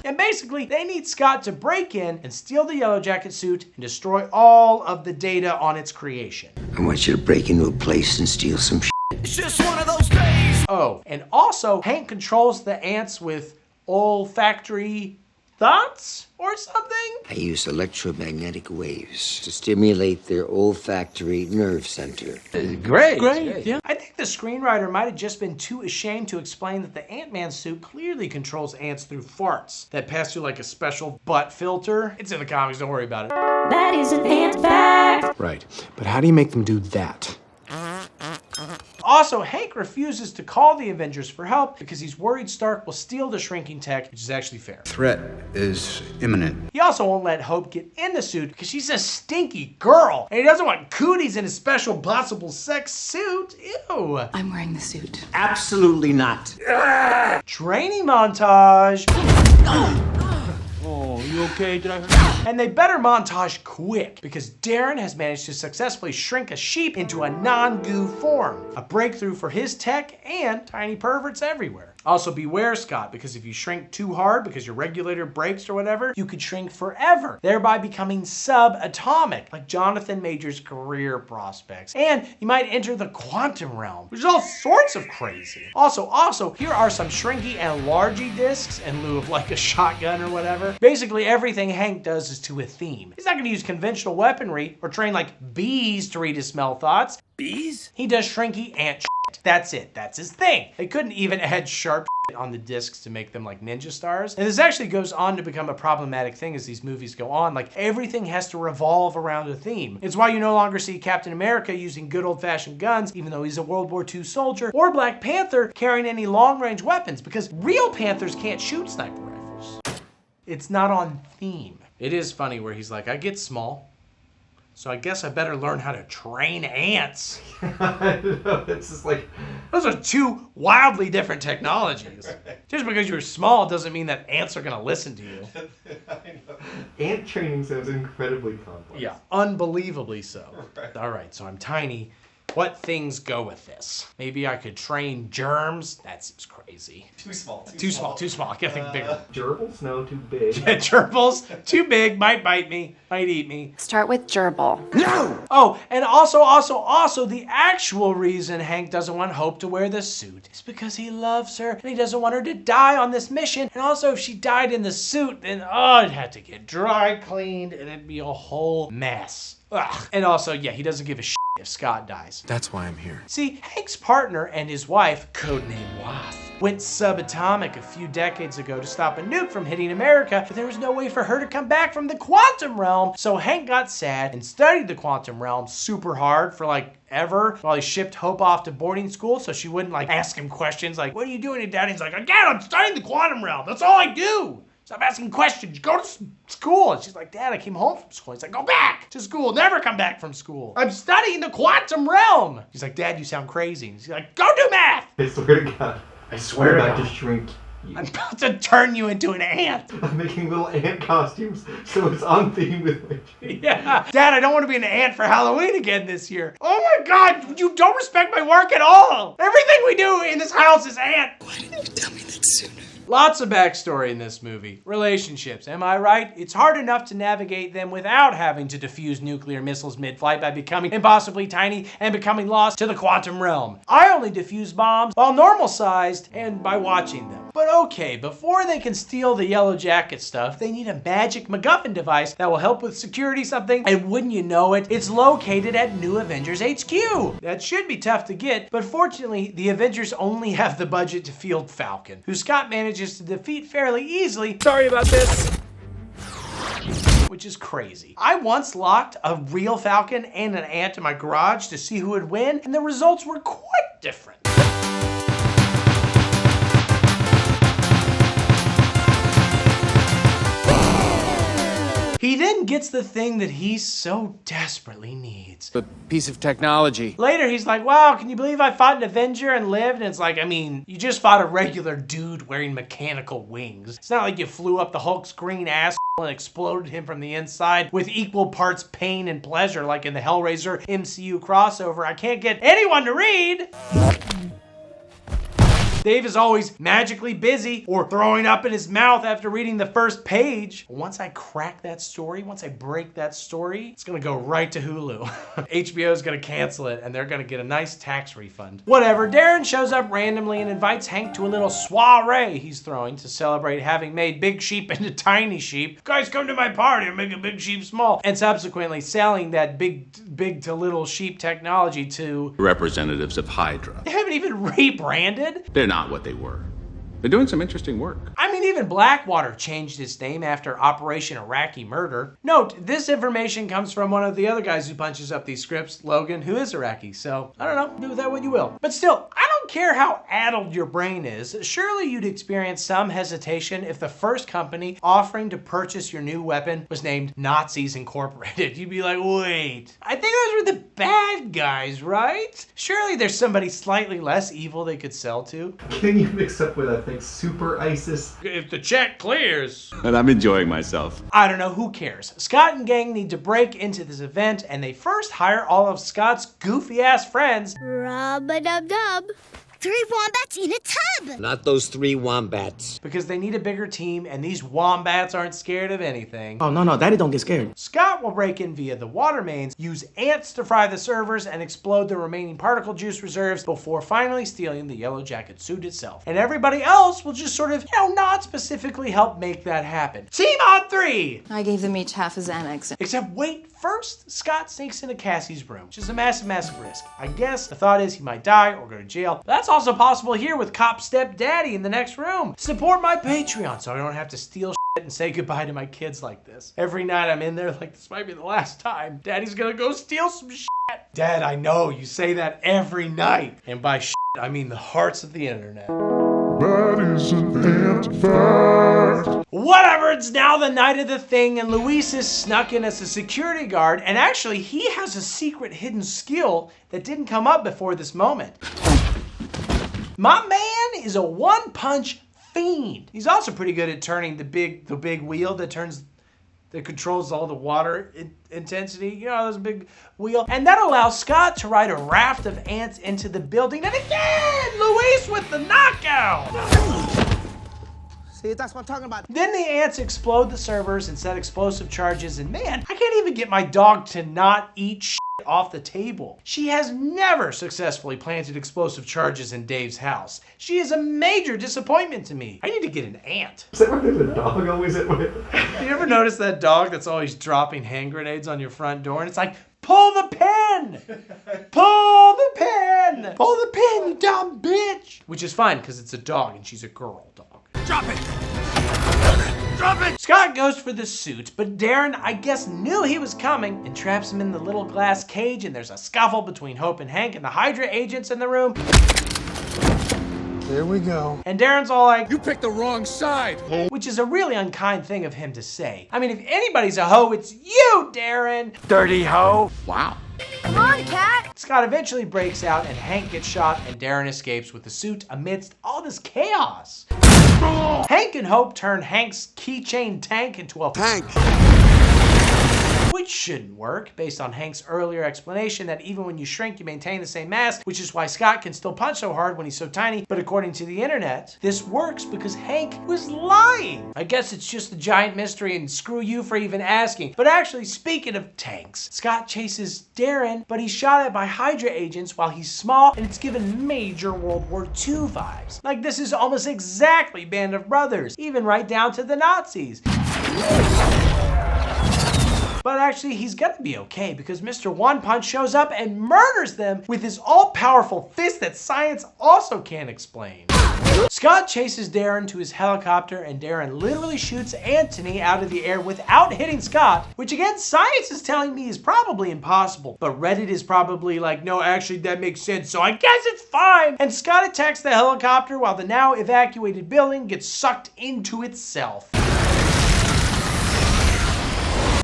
And basically, they need Scott to break in and steal the Yellow Jacket suit and destroy all of the data on its creation. I want you to break into a place and steal some shit. It's just one of those days. Oh, and also, Hank controls the ants with olfactory thoughts or something? I use electromagnetic waves to stimulate their olfactory nerve center. Great, yeah. I think the screenwriter might have just been too ashamed to explain that the Ant-Man suit clearly controls ants through farts that pass through like a special butt filter. It's in the comics, don't worry about it. That is an ant fact. Right, but how do you make them do that? Also, Hank refuses to call the Avengers for help because he's worried Stark will steal the shrinking tech, which is actually fair. Threat is imminent. He also won't let Hope get in the suit because she's a stinky girl. And he doesn't want cooties in his special possible sex suit. Ew. I'm wearing the suit. Absolutely not. Training montage. Oh, you okay? Did I hurt you? And they better montage quick because Darren has managed to successfully shrink a sheep into a non-goo form. A breakthrough for his tech and tiny perverts everywhere. Also beware, Scott, because if you shrink too hard because your regulator breaks or whatever, you could shrink forever, thereby becoming subatomic, like Jonathan Major's career prospects. And you might enter the quantum realm, which is all sorts of crazy. Also, here are some shrinky and largy discs in lieu of like a shotgun or whatever. Basically, everything Hank does is to a theme. He's not gonna use conventional weaponry or train like bees to read his smell thoughts. Bees? He does shrinky ant shit. That's it. That's his thing. They couldn't even add sharp shit on the discs to make them like ninja stars. And this actually goes on to become a problematic thing as these movies go on. Like everything has to revolve around a theme. It's why you no longer see Captain America using good old-fashioned guns, even though he's a World War II soldier, or Black Panther carrying any long-range weapons, because real Panthers can't shoot sniper rifles. It's not on theme. It is funny where he's like, I get small, so I guess I better learn how to train ants. I know, it's just like... Those are two wildly different technologies. Right. Just because you're small doesn't mean that ants are gonna listen to you. I know. Ant training sounds incredibly complex. Yeah, unbelievably so. Right. All right, so I'm tiny. what things go with this. Maybe I could train germs. That seems crazy. Too small. Too small. I gotta think bigger. Gerbils? No, too big. Yeah, gerbils. Too big. Might bite me. Might eat me. Start with gerbil. No! Oh, and also, the actual reason Hank doesn't want Hope to wear the suit is because he loves her and he doesn't want her to die on this mission. And also, if she died in the suit, then, it'd have to get dry cleaned and it'd be a whole mess. Ugh. And also, yeah, he doesn't give a shit if Scott dies. That's why I'm here. See, Hank's partner and his wife, codenamed Wath, went subatomic a few decades ago to stop a nuke from hitting America, but there was no way for her to come back from the quantum realm. So Hank got sad and studied the quantum realm super hard for like ever while he shipped Hope off to boarding school so she wouldn't like ask him questions like, what are you doing, Daddy? He's like, again, I'm studying the quantum realm. That's all I do. Stop asking questions. Go to school. And she's like, Dad, I came home from school. He's like, go back to school. Never come back from school. I'm studying the quantum realm. He's like, Dad, you sound crazy. And she's like, go do math. I swear to God. I swear about to shrink you. I'm about to turn you into an ant. I'm making little ant costumes so it's on theme with my dream. Yeah. Dad, I don't want to be an ant for Halloween again this year. Oh my God, you don't respect my work at all. Everything we do in this house is ant. Why didn't you tell me that sooner? Lots of backstory in this movie. Relationships, am I right? It's hard enough to navigate them without having to defuse nuclear missiles mid-flight by becoming impossibly tiny and becoming lost to the quantum realm. I only defuse bombs while normal-sized and by watching them. But okay, before they can steal the yellow jacket stuff, they need a magic MacGuffin device that will help with security something, and wouldn't you know it, it's located at New Avengers HQ. That should be tough to get, but fortunately, the Avengers only have the budget to field Falcon, who Scott manages to defeat fairly easily. Sorry about this. Which is crazy. I once locked a real Falcon and an ant in my garage to see who would win, and the results were quite different. He then gets the thing that he so desperately needs. A piece of technology. Later, he's like, wow, can you believe I fought an Avenger and lived? And it's like, I mean, you just fought a regular dude wearing mechanical wings. It's not like you flew up the Hulk's green ass and exploded him from the inside with equal parts pain and pleasure like in the Hellraiser MCU crossover. I can't get anyone to read. Dave is always magically busy or throwing up in his mouth after reading the first page. Once I crack that story, once I break that story, it's gonna go right to Hulu. HBO is gonna cancel it and they're gonna get a nice tax refund. Whatever, Darren shows up randomly and invites Hank to a little soiree he's throwing to celebrate having made big sheep into tiny sheep. Guys, come to my party, I'm making big sheep small. And subsequently selling that big to little sheep technology to representatives of Hydra. They haven't even rebranded. They're not what they were. They're doing some interesting work. I mean, even Blackwater changed its name after Operation Iraqi Murder. Note, this information comes from one of the other guys who punches up these scripts, Logan, who is Iraqi. So, I don't know, do with that what you will. But still, I don't care how addled your brain is. Surely you'd experience some hesitation if the first company offering to purchase your new weapon was named Nazis Incorporated. You'd be like, wait, I think those were the bad guys, right? Surely there's somebody slightly less evil they could sell to. Getting you mixed up with, I think, Super ISIS. If the check clears. And I'm enjoying myself. I don't know, who cares? Scott and gang need to break into this event, and they first hire all of Scott's goofy-ass friends. Rub-a-dub-dub. 3 wombats in a tub! Not those 3 wombats. Because they need a bigger team, and these wombats aren't scared of anything. Oh, no, Daddy don't get scared. Scott will break in via the water mains, use ants to fry the servers, and explode the remaining particle juice reserves before finally stealing the yellow jacket suit itself. And everybody else will just sort of, not specifically help make that happen. Team on 3! I gave them each half a Xanax. Except wait, first, Scott sneaks into Cassie's room, which is a massive risk. I guess the thought is he might die or go to jail. But that's also possible here with Cop Stepdaddy in the next room. Support my Patreon so I don't have to steal shit and say goodbye to my kids like this. Every night I'm in there like, this might be the last time. Daddy's gonna go steal some shit. Dad, I know, you say that every night. And by shit, I mean the hearts of the internet. That is an ant fact. Whatever, it's now the night of the thing, and Luis is snuck in as a security guard, and actually he has a secret hidden skill that didn't come up before this moment. My man is a one-punch fiend. He's also pretty good at turning the big wheel that turns that controls all the water intensity. You know, there's a big wheel. And that allows Scott to ride a raft of ants into the building. And again, Luis with the knockout. See, that's what I'm talking about. Then the ants explode the servers and set explosive charges. And man, I can't even get my dog to not eat shit off the table. She has never successfully planted explosive charges in Dave's house. She is a major disappointment to me. I need to get an ant. Is that why there's a dog always at my... You ever notice that dog that's always dropping hand grenades on your front door? And it's like, pull the pin! Pull the pin! Pull the pin, you dumb bitch! Which is fine, because it's a dog and she's a girl dog. Drop it! Drop it! Scott goes for the suit, but Darren, I guess, knew he was coming and traps him in the little glass cage, and there's a scuffle between Hope and Hank and the Hydra agents in the room. There we go. And Darren's all like, You picked the wrong side! which is a really unkind thing of him to say. I mean, if anybody's a hoe, it's you, Darren! Dirty hoe! Wow. Come on, cat! Scott eventually breaks out and Hank gets shot and Darren escapes with the suit amidst all this chaos. Hank and Hope turn Hank's keychain tank into a tank, which shouldn't work based on Hank's earlier explanation that even when you shrink, you maintain the same mass, which is why Scott can still punch so hard when he's so tiny. But according to the internet, this works because Hank was lying. I guess it's just a giant mystery and screw you for even asking. But actually, speaking of tanks, Scott chases Darren, but he's shot at by Hydra agents while he's small, and it's given major World War II vibes. Like this is almost exactly Band of Brothers, even right down to the Nazis. But actually, he's gonna be okay because Mr. One Punch shows up and murders them with his all-powerful fist that science also can't explain. Scott chases Darren to his helicopter and Darren literally shoots Anthony out of the air without hitting Scott, which again, science is telling me is probably impossible. But Reddit is probably like, no, actually that makes sense, so I guess it's fine. And Scott attacks the helicopter while the now evacuated building gets sucked into itself.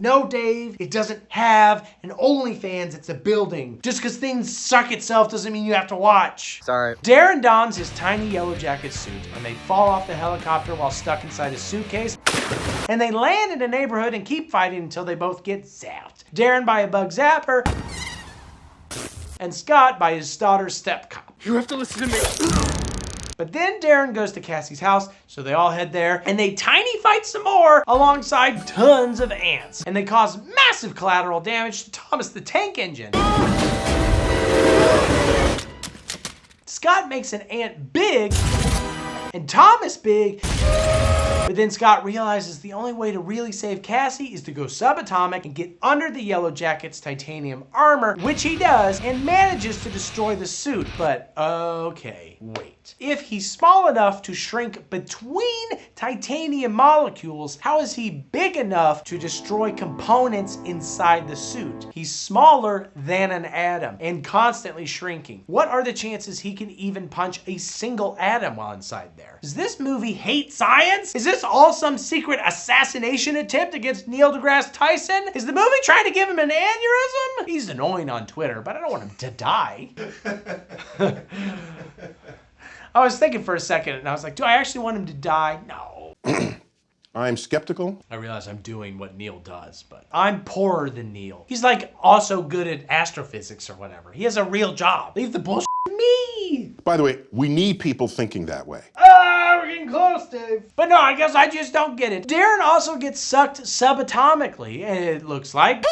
No, Dave, it doesn't have an OnlyFans, it's a building. Just because things suck itself doesn't mean you have to watch. Sorry. Darren dons his tiny yellow jacket suit and they fall off the helicopter while stuck inside a suitcase. And they land in a neighborhood and keep fighting until they both get zapped. Darren by a bug zapper and Scott by his daughter's step cop. You have to listen to me. But then Darren goes to Cassie's house, so they all head there, and they tiny fight some more alongside tons of ants. And they cause massive collateral damage to Thomas the Tank Engine. Scott makes an ant big, and Thomas big, but then Scott realizes the only way to really save Cassie is to go subatomic and get under the Yellow Jacket's titanium armor, which he does, and manages to destroy the suit. But okay, wait. If he's small enough to shrink between titanium molecules, how is he big enough to destroy components inside the suit? He's smaller than an atom and constantly shrinking. What are the chances he can even punch a single atom while inside there? Does this movie hate science? Is this all some secret assassination attempt against Neil deGrasse Tyson? Is the movie trying to give him an aneurysm? He's annoying on Twitter, but I don't want him to die. I was thinking for a second and I was like, do I actually want him to die? No. I'm skeptical. I realize I'm doing what Neil does, but I'm poorer than Neil. He's like also good at astrophysics or whatever. He has a real job. Leave the bullshit to me. By the way, we need people thinking that way. We're getting close, Dave. But no, I guess I just don't get it. Darren also gets sucked subatomically, and it looks like.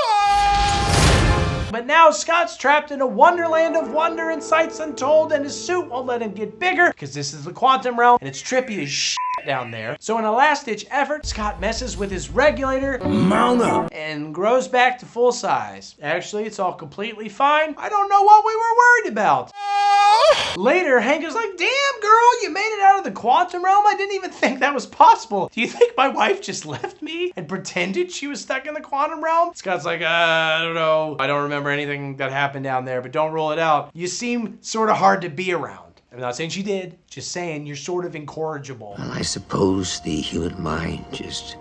But now Scott's trapped in a wonderland of wonder and sights untold, and his suit won't let him get bigger because this is the quantum realm and it's trippy as shit down there. So in a last-ditch effort, Scott messes with his regulator, mount up, and grows back to full size. Actually, it's all completely fine. I don't know what we were worried about. Later, Hank is like, damn girl, you made it out of the quantum realm? I didn't even think that was possible. Do you think my wife just left me and pretended she was stuck in the quantum realm? Scott's like, I don't know. I don't remember anything that happened down there, but don't rule it out. You seem sort of hard to be around. I'm not saying she did, just saying you're sort of incorrigible. Well, I suppose the human mind just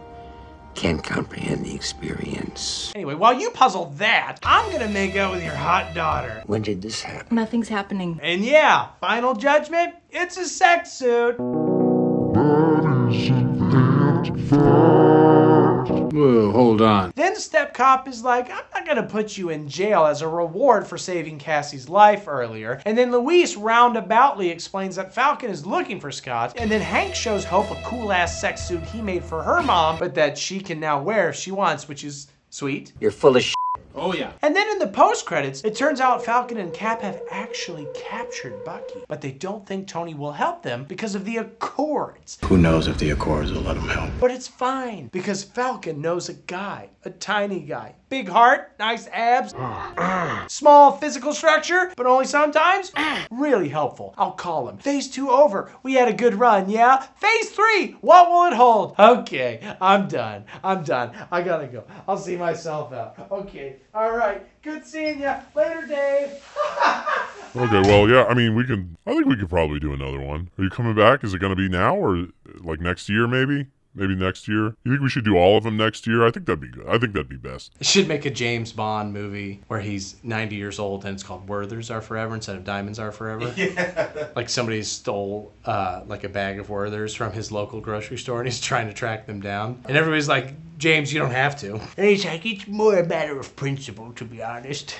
can't comprehend the experience. Anyway, while you puzzle that, I'm gonna make out with your hot daughter. When did this happen? Nothing's happening. And yeah, final judgment, it's a sex suit. Whoa, hold on. Then Step Cop is like, I'm not gonna put you in jail as a reward for saving Cassie's life earlier. And then Luis roundaboutly explains that Falcon is looking for Scott. And then Hank shows Hope a cool ass sex suit he made for her mom, but that she can now wear if she wants, which is sweet. You're full of shit. Oh, yeah. And then in the post-credits, it turns out Falcon and Cap have actually captured Bucky, but they don't think Tony will help them because of the Accords. Who knows if the Accords will let him help? But it's fine, because Falcon knows a guy, a tiny guy. Big heart, nice abs, small physical structure, but only sometimes. Really helpful. I'll call him. Phase 2 over. We had a good run, yeah? Phase 3, what will it hold? Okay, I'm done. I gotta go. I'll see myself out. Okay, all right. Good seeing ya. Later, Dave. Okay, well, yeah, I mean, I think we could probably do another one. Are you coming back? Is it going to be now or like next year maybe? Maybe next year? You think we should do all of them next year? I think that'd be good. I think that'd be best. They should make a James Bond movie where he's 90 years old and it's called Werthers Are Forever instead of Diamonds Are Forever. Yeah. Like somebody stole like a bag of Werthers from his local grocery store and he's trying to track them down. And everybody's like, James, you don't have to. And he's like, it's more a matter of principle, to be honest.